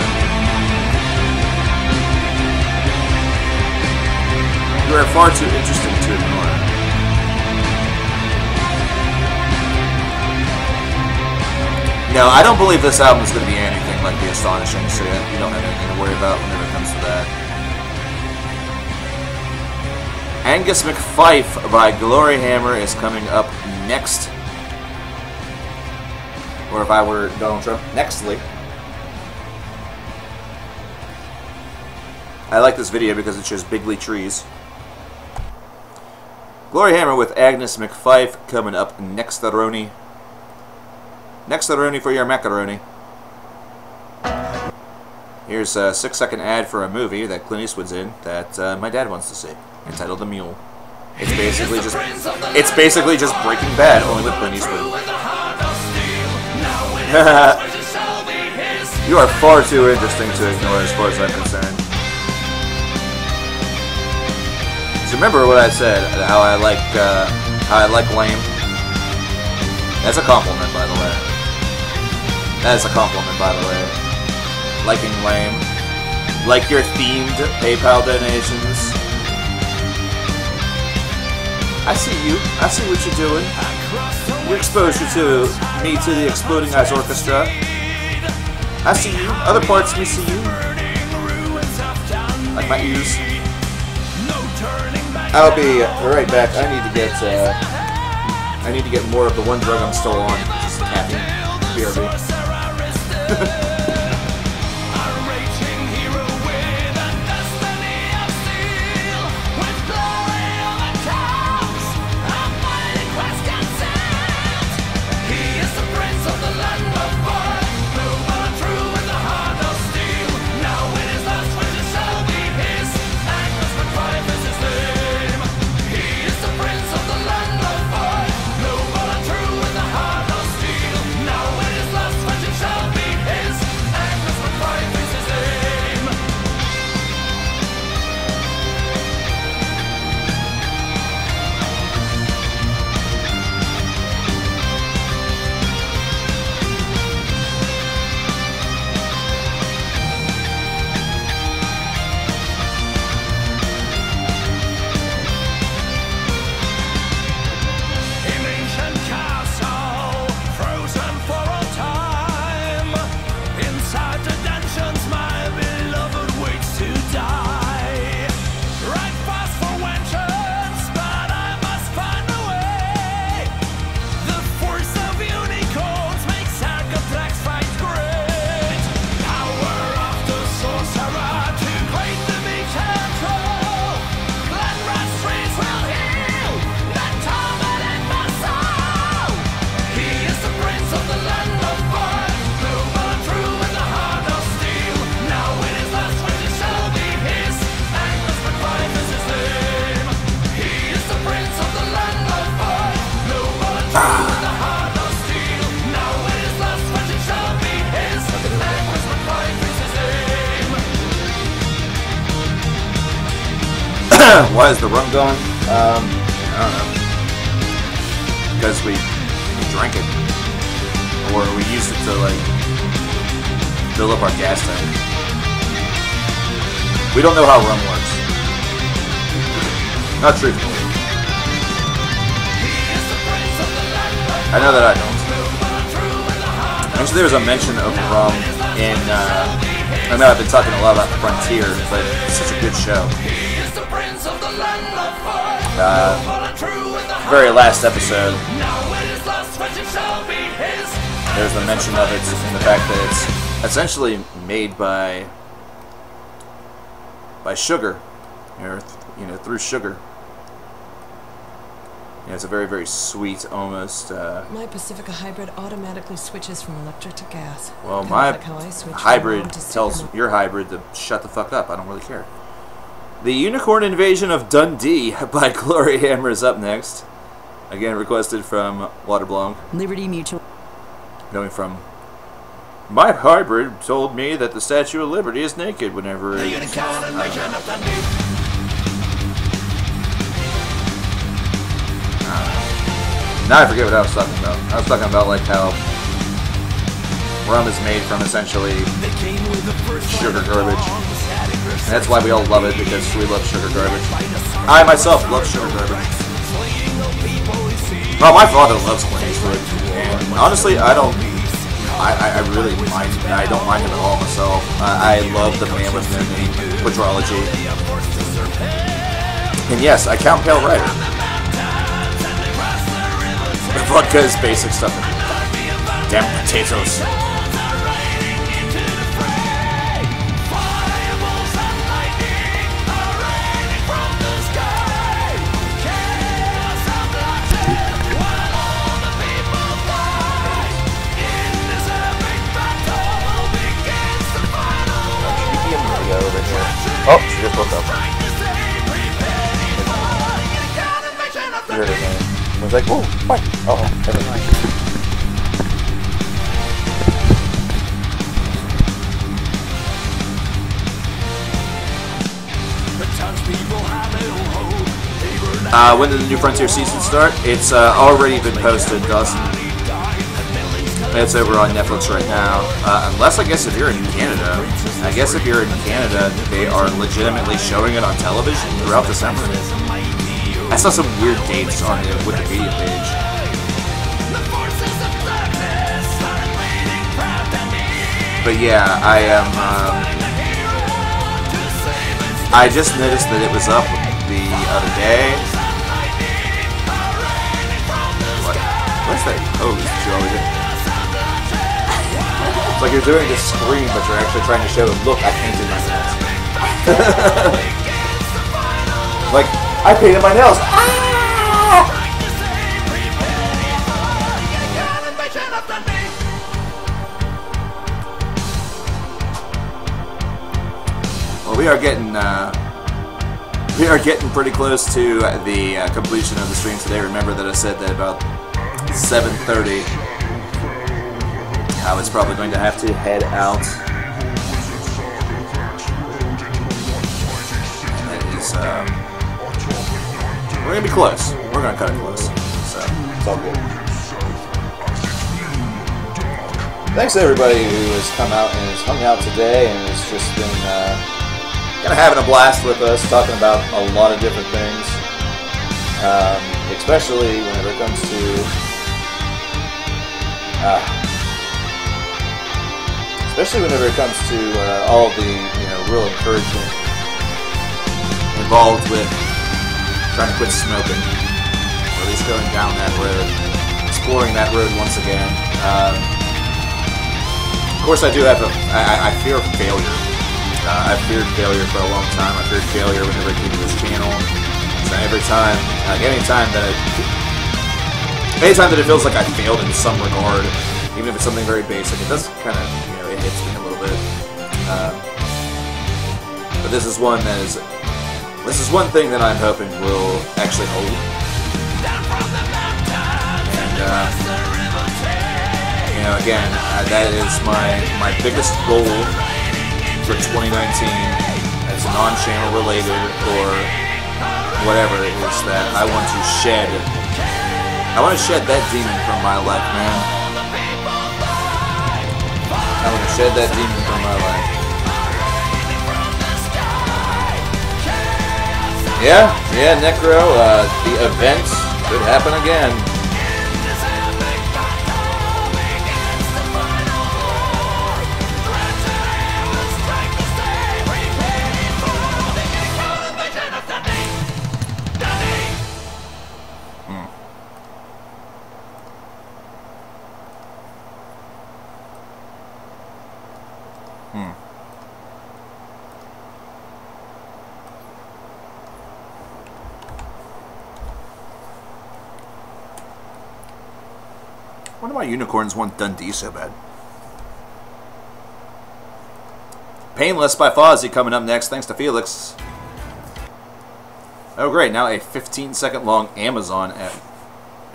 You are far too interesting to ignore. No, I don't believe this album is going to be anything like The Astonishing, so you don't have anything to worry about whenever it comes to that. Angus McFife by Glory Hammer is coming up next. Or if I were Donald Trump, nextly. I like this video because it shows bigly trees. Glory Hammer with Agnes McFife coming up next, Roni. Next, Roni for your macaroni. Here's a 6-second ad for a movie that Clint Eastwood's in that my dad wants to see, entitled The Mule. It's basically just Breaking Bad, only with Clint Eastwood. You are far too interesting to ignore as far as I'm concerned. So remember what I said, how I like lame? That's a compliment, by the way. That is a compliment, by the way. Liking lame. Like your themed PayPal donations. I see you. I see what you're doing. Your exposure to me to the Exploding Eyes Orchestra. I see you. Other parts of me see you. Like my ears. I'll be right back. I need to get more of the one drug I'm still on. Just caffeine. BRB. Why is the rum going? I don't know. Because we drank it. Or we used it to, like, fill up our gas tank. We don't know how rum works. Not truthfully. I know that I don't. Actually, there was a mention of rum in, I know I've been talking a lot about Frontier, but it's such a good show. Very last episode, there's the mention of it in the fact that it's essentially made by sugar, or, you know, through sugar. Yeah, it's a very, very sweet, almost. My Pacifica hybrid automatically switches from electric to gas. Well, Kind of my like how I switch from hybrid mom to tells supermom. your hybrid to shut the fuck up. I don't really care. The Unicorn Invasion of Dundee by Glory Hammer is up next. Again, requested from Waterblanc. Liberty Mutual. Going from, my hybrid told me that the Statue of Liberty is naked whenever it... Now I forget what I was talking about. I was talking about like how rum is made from essentially sugar garbage. And that's why we all love it, because we love sugar garbage. I myself love sugar garbage. Well, my father loves Clint Eastwood, and honestly, I really mind. I don't mind him at all myself. I love The Man with No Name, Quadrology, and yes, I count Pale Rider. Vodka is basic stuff. Damn potatoes. Oh, she just woke up. You heard her name. I was like, oh, what? Uh-oh, never mind. When did the New Frontier season start? It's already been posted, Dawson. It's over on Netflix right now. Unless, I guess, if you're in Canada. I guess if you're in Canada, they are legitimately showing it on television throughout December. I saw some weird dates on the Wikipedia page. But yeah, I am. I just noticed that it was up the other day. What's that pose that you always do? It's like you're doing a scream, but you're actually trying to show them, look, I painted my nails. Like, I painted my nails. Ah! Well, we are getting pretty close to the completion of the stream today. Remember that I said that about 7:30 I was probably going to have to head out. And it is, we're going to be close. We're going to cut it close. So, it's all good. Thanks to everybody who has come out and has hung out today and has just been kind of having a blast with us, talking about a lot of different things. Especially whenever it comes to all of the, you know, real encouragement involved with trying to quit smoking, or at least going down that road, exploring that road once again. Of course, I do have I fear failure. I've feared failure for a long time. I feared failure whenever I came to this channel. So every time, anytime that it feels like I failed in some regard, even if it's something very basic, it does kind of, you know, it hits me a little bit. But this is one thing that I'm hoping will actually hold. And you know, again, that is my biggest goal for 2019. As non-channel related or whatever it is, that I want to shed that demon from my life, man. I want to shed that demon from my life. Yeah, Necro, the event could happen again. Wonder why unicorns want Dundee so bad. Painless by Fozzie coming up next, thanks to Felix. Oh great, now a 15-second long Amazon ad.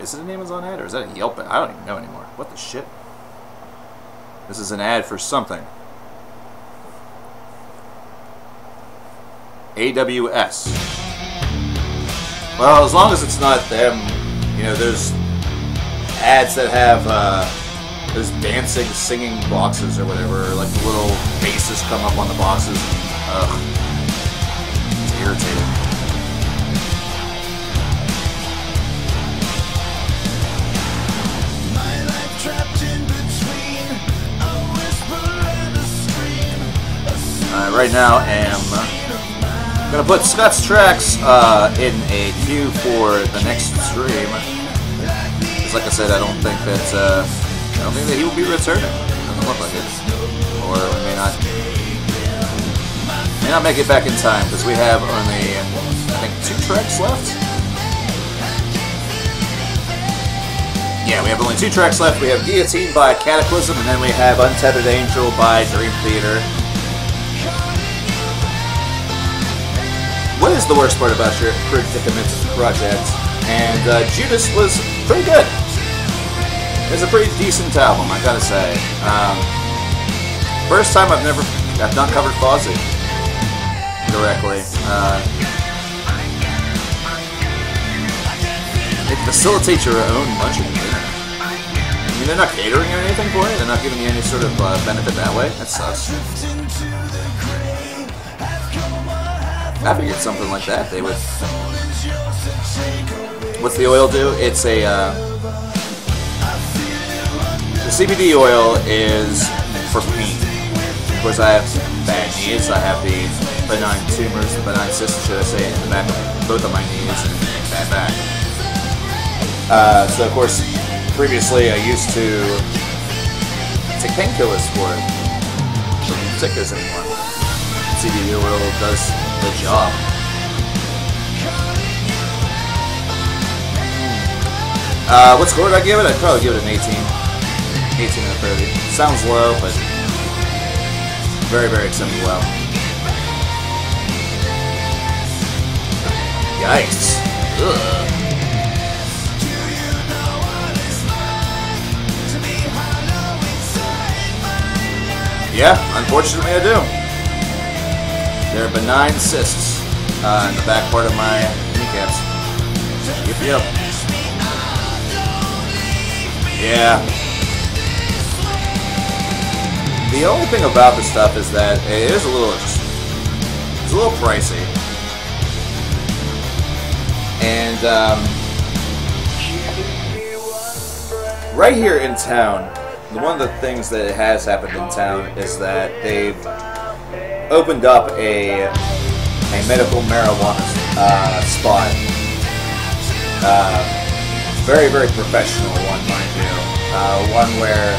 Is it an Amazon ad or is that a Yelp ad? I don't even know anymore. What the shit? This is an ad for something. AWS. Well, as long as it's not them, you know, there's ads that have those dancing, singing boxes or whatever, like the little faces come up on the boxes. Ugh. It's irritating. Right now am gonna put Scott's tracks in a queue for the next stream. Because like I said, I don't think that he will be returning. Doesn't look like it, or we may not make it back in time because we have only I think 2 tracks left. Yeah, we have only 2 tracks left. We have Guillotine by Cataclysm, and then we have Untethered Angel by Dream Theater. What is the worst part about your Predicament project? And Judas was pretty good. It's a pretty decent album, I gotta say. First time I've not covered Fozzie directly. It facilitates your own luncheon dinner. I mean, they're not catering or anything for it. They're not giving you any sort of benefit that way. That sucks. I figured something like that they would. What's the oil do? It's a the CBD oil is for pain. Of course, I have bad knees. I have the benign tumors, the benign cysts, should I say, in the back of both of my knees and bad back. So of course, previously I used to take painkillers for it. So I'm not sick as anymore. CBD oil does the job. What score did I give it? I'd probably give it an 18. 18 out of 30. Sounds low, but very, very acceptable album. Yikes. Ugh. Yeah, unfortunately I do. There are benign cysts in the back part of my kneecaps. Yep. Yeah. The only thing about this stuff is that it is a little pricey. And right here in town, one of the things that has happened in town is that they've opened up a medical marijuana spot. Very, very professional one, mind you. One where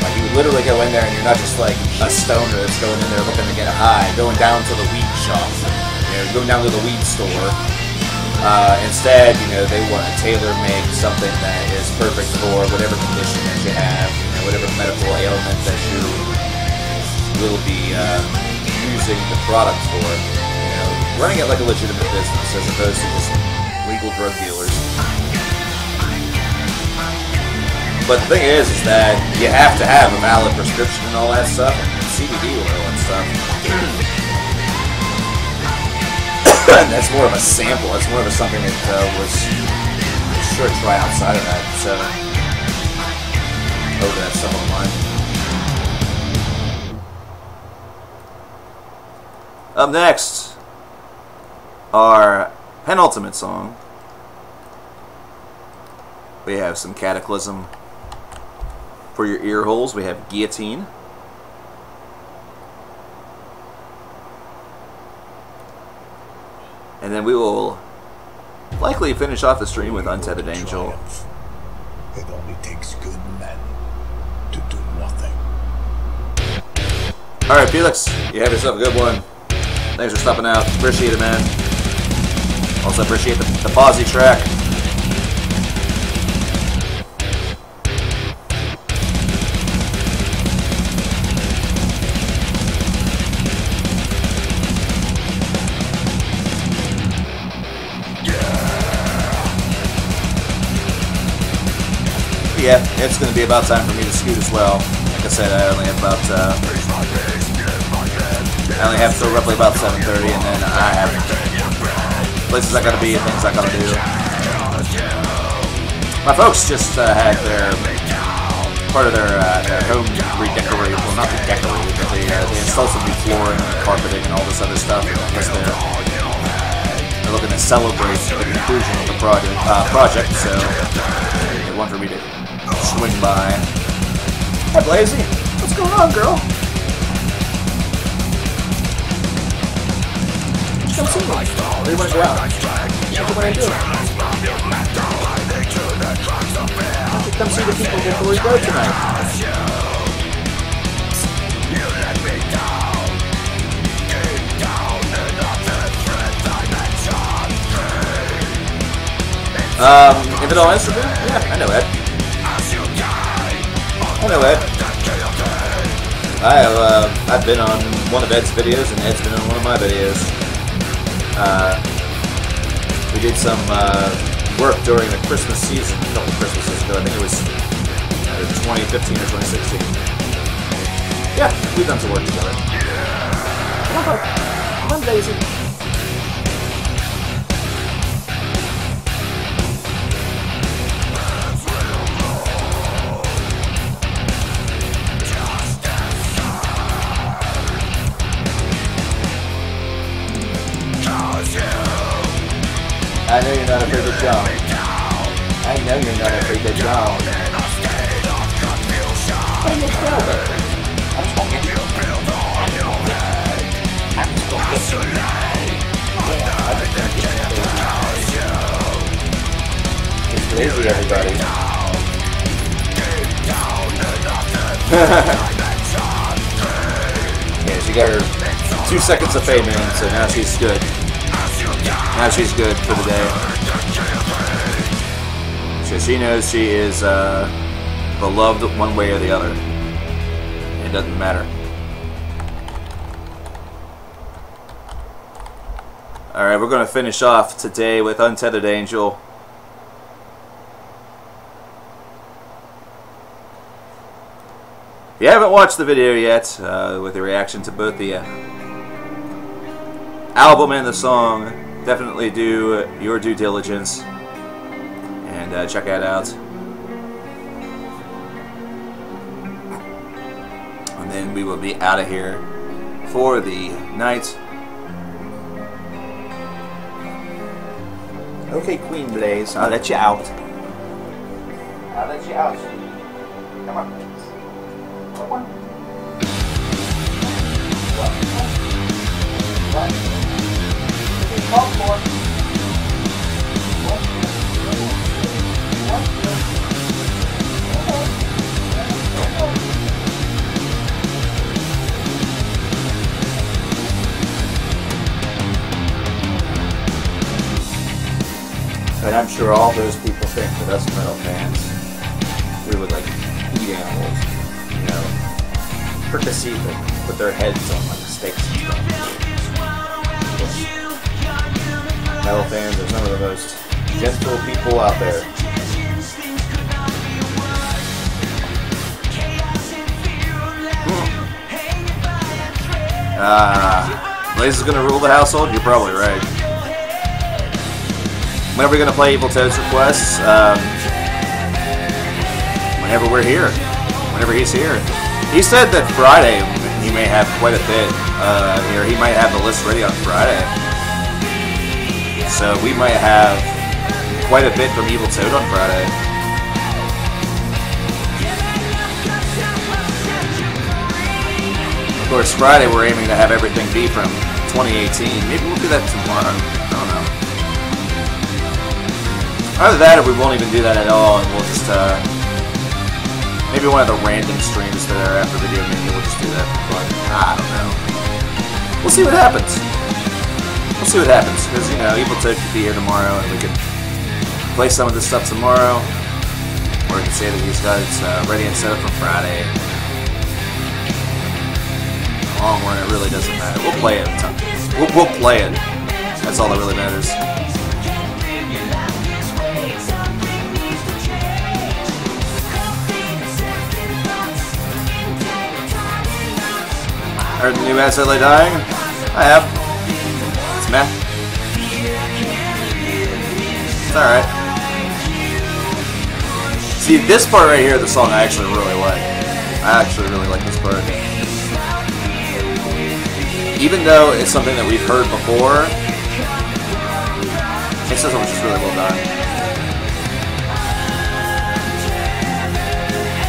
like you literally go in there and you're not just like a stoner that's going in there looking to get high, going down to the weed shop, going down to the weed store. Instead, they want to tailor-make something that is perfect for whatever condition that you have, whatever medical ailment that you will be using the product for. Running it like a legitimate business as opposed to just legal drug dealers. But the thing is that you have to have a valid prescription and all that stuff, and CBD oil and stuff. And that's more of a sample. That's more of a something that was sure to try outside of that. So, over that stuff online. Up next, our penultimate song. We have some Cataclysm for your ear holes. We have Guillotine. And then we will likely finish off the stream with Untethered Angel. It only takes good men to do nothing. Alright, Felix, you have yourself a good one. Thanks for stopping out. Appreciate it, man. Also appreciate the Fozzy track. Yeah, it's going to be about time for me to scoot as well. Like I said, I only have about, till roughly about 7:30, and then I have places I gotta be and things I gotta do. My folks just had their part of their home redecorated. Well, not redecorated, but they installed some new flooring and carpeting and all this other stuff. I guess they're looking to celebrate the conclusion of the project, so they want for me to swing by. Hi, Blazy. What's going on, girl? Come see me. Where do you want to go out? What do you want to do? Why don't you come see the people before we go tonight? If it all Instagram? Yeah, I know Ed. I know Ed. I've been on one of Ed's videos, and Ed's been on one of my videos. We did some work during the Christmas season, a couple Christmases ago. I think it was 2015 or 2016. Yeah, we've done some work together. Come on, Daisy. I know you're not afraid to jump. I know you're not afraid to jump. I'm just gonna get you. I'm just gonna get you. It's crazy, everybody. Yeah, she got her 2 seconds of fame in, so now she's good. Now she's good for the day. So she knows she is beloved one way or the other. It doesn't matter. Alright, we're going to finish off today with Untethered Angel. If you haven't watched the video yet, with the reaction to both the album and the song, definitely do your due diligence and check that out. And then we will be out of here for the night. Okay, Queen Blaze, I'll let you out. I'll let you out. Come on. Come on. What? Call for and I'm sure all those people think that us metal fans, we would like eat animals, you know, fricassee them, put their heads on like steaks and stuff. Metal fans are some of the most gentle people out there. Blaze is gonna rule the household? You're probably right. When are we gonna play Evil Toad's requests? Whenever we're here. Whenever he's here. He said that Friday he may have quite a bit. Or he might have the list ready on Friday. So we might have quite a bit from Evil Toad on Friday. Of course, Friday we're aiming to have everything be from 2018. Maybe we'll do that tomorrow. I don't know. Either that or we won't even do that at all, and we'll just, maybe one of the random streams that are after VIDEOMANIA, we'll just do that for fun. I don't know. We'll see what happens. We'll see what happens, because, you know, Evil Toad could be here tomorrow, and we could play some of this stuff tomorrow, or we could say that he's got it ready and set up for Friday. Long run, it really doesn't matter. We'll play it. We'll play it. That's all that really matters. Heard the new As I Lay Dying? I have. It's meh. It's alright. See, this part right here of the song I actually really like. I actually really like this part. Even though it's something that we've heard before, this is just really well done.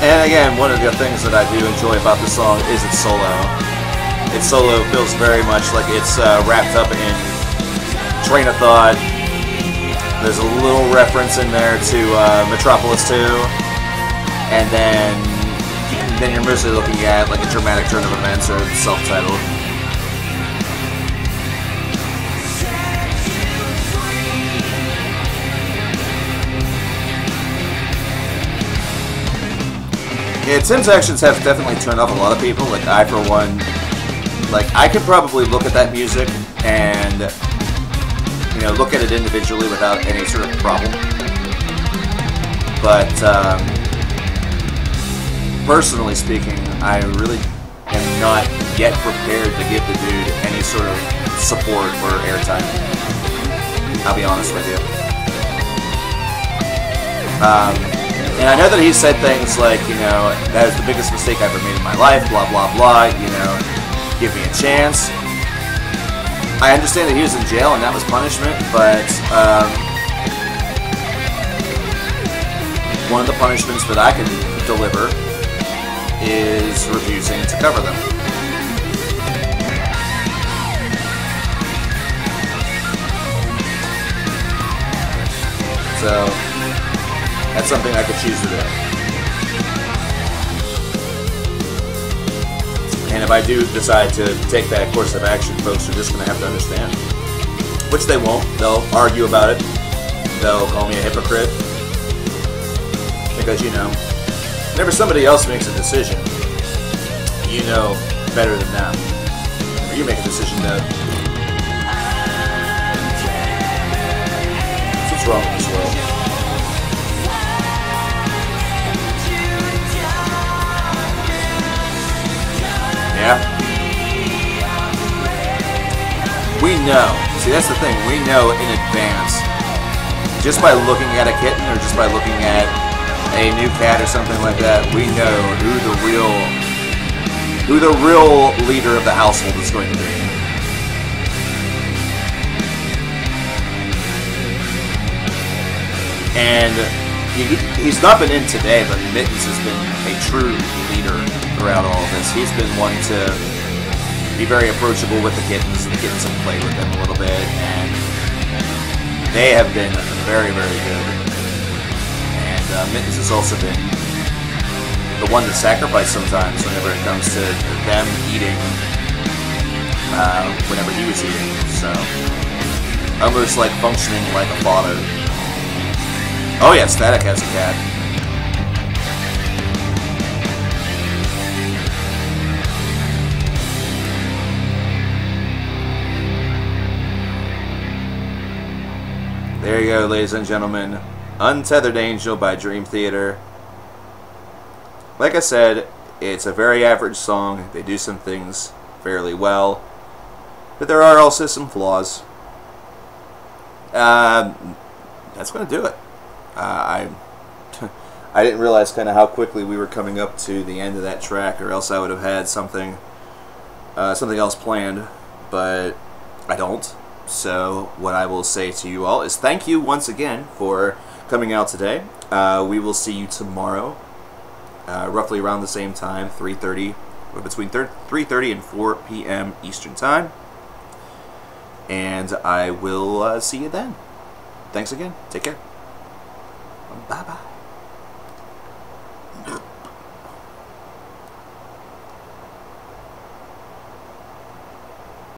And again, one of the things that I do enjoy about this song is its solo. Its solo feels very much like it's wrapped up in Train of Thought. There's a little reference in there to Metropolis 2, and then you're mostly looking at like a dramatic turn of events or self-titled. Yeah, Tim's actions have definitely turned off a lot of people. Like, I, for one, like, I could probably look at that music and, you know, look at it individually without any sort of problem. But, personally speaking, I really am not yet prepared to give the dude any sort of support or airtime. I'll be honest with you. And I know that he said things like, you know, that is the biggest mistake I ever made in my life, blah, blah, blah, you know, give me a chance. I understand that he was in jail and that was punishment, but one of the punishments that I can deliver is refusing to cover them. So that's something I could choose to do. And if I do decide to take that course of action, folks are just going to have to understand. Which they won't. They'll argue about it. They'll call me a hypocrite. Because, you know, whenever somebody else makes a decision, you know better than them. Whenever you make a decision that... That's what's wrong with this world. Yeah. We know. See, that's the thing. We know in advance. Just by looking at a kitten or just by looking at a new cat or something like that, we know who the real leader of the household is going to be. And he's not been in today, but Mittens has been a true leader throughout all of this. He's been one to be very approachable with the kittens, and the kittens have played with them a little bit, and they have been very, very good. And Mittens has also been the one to sacrifice sometimes whenever it comes to them eating, whenever he was eating. So, almost like functioning like a father. Oh yeah, Static has a cat. There you go, ladies and gentlemen. Untethered Angel by Dream Theater. Like I said, it's a very average song. They do some things fairly well, but there are also some flaws. That's going to do it. I didn't realize kind of how quickly we were coming up to the end of that track, or else I would have had something else planned, but I don't. So what I will say to you all is thank you once again for coming out today. We will see you tomorrow, roughly around the same time, 3:30, or between 3:30 and 4 p.m. Eastern Time. And I will see you then. Thanks again. Take care. Bye-bye.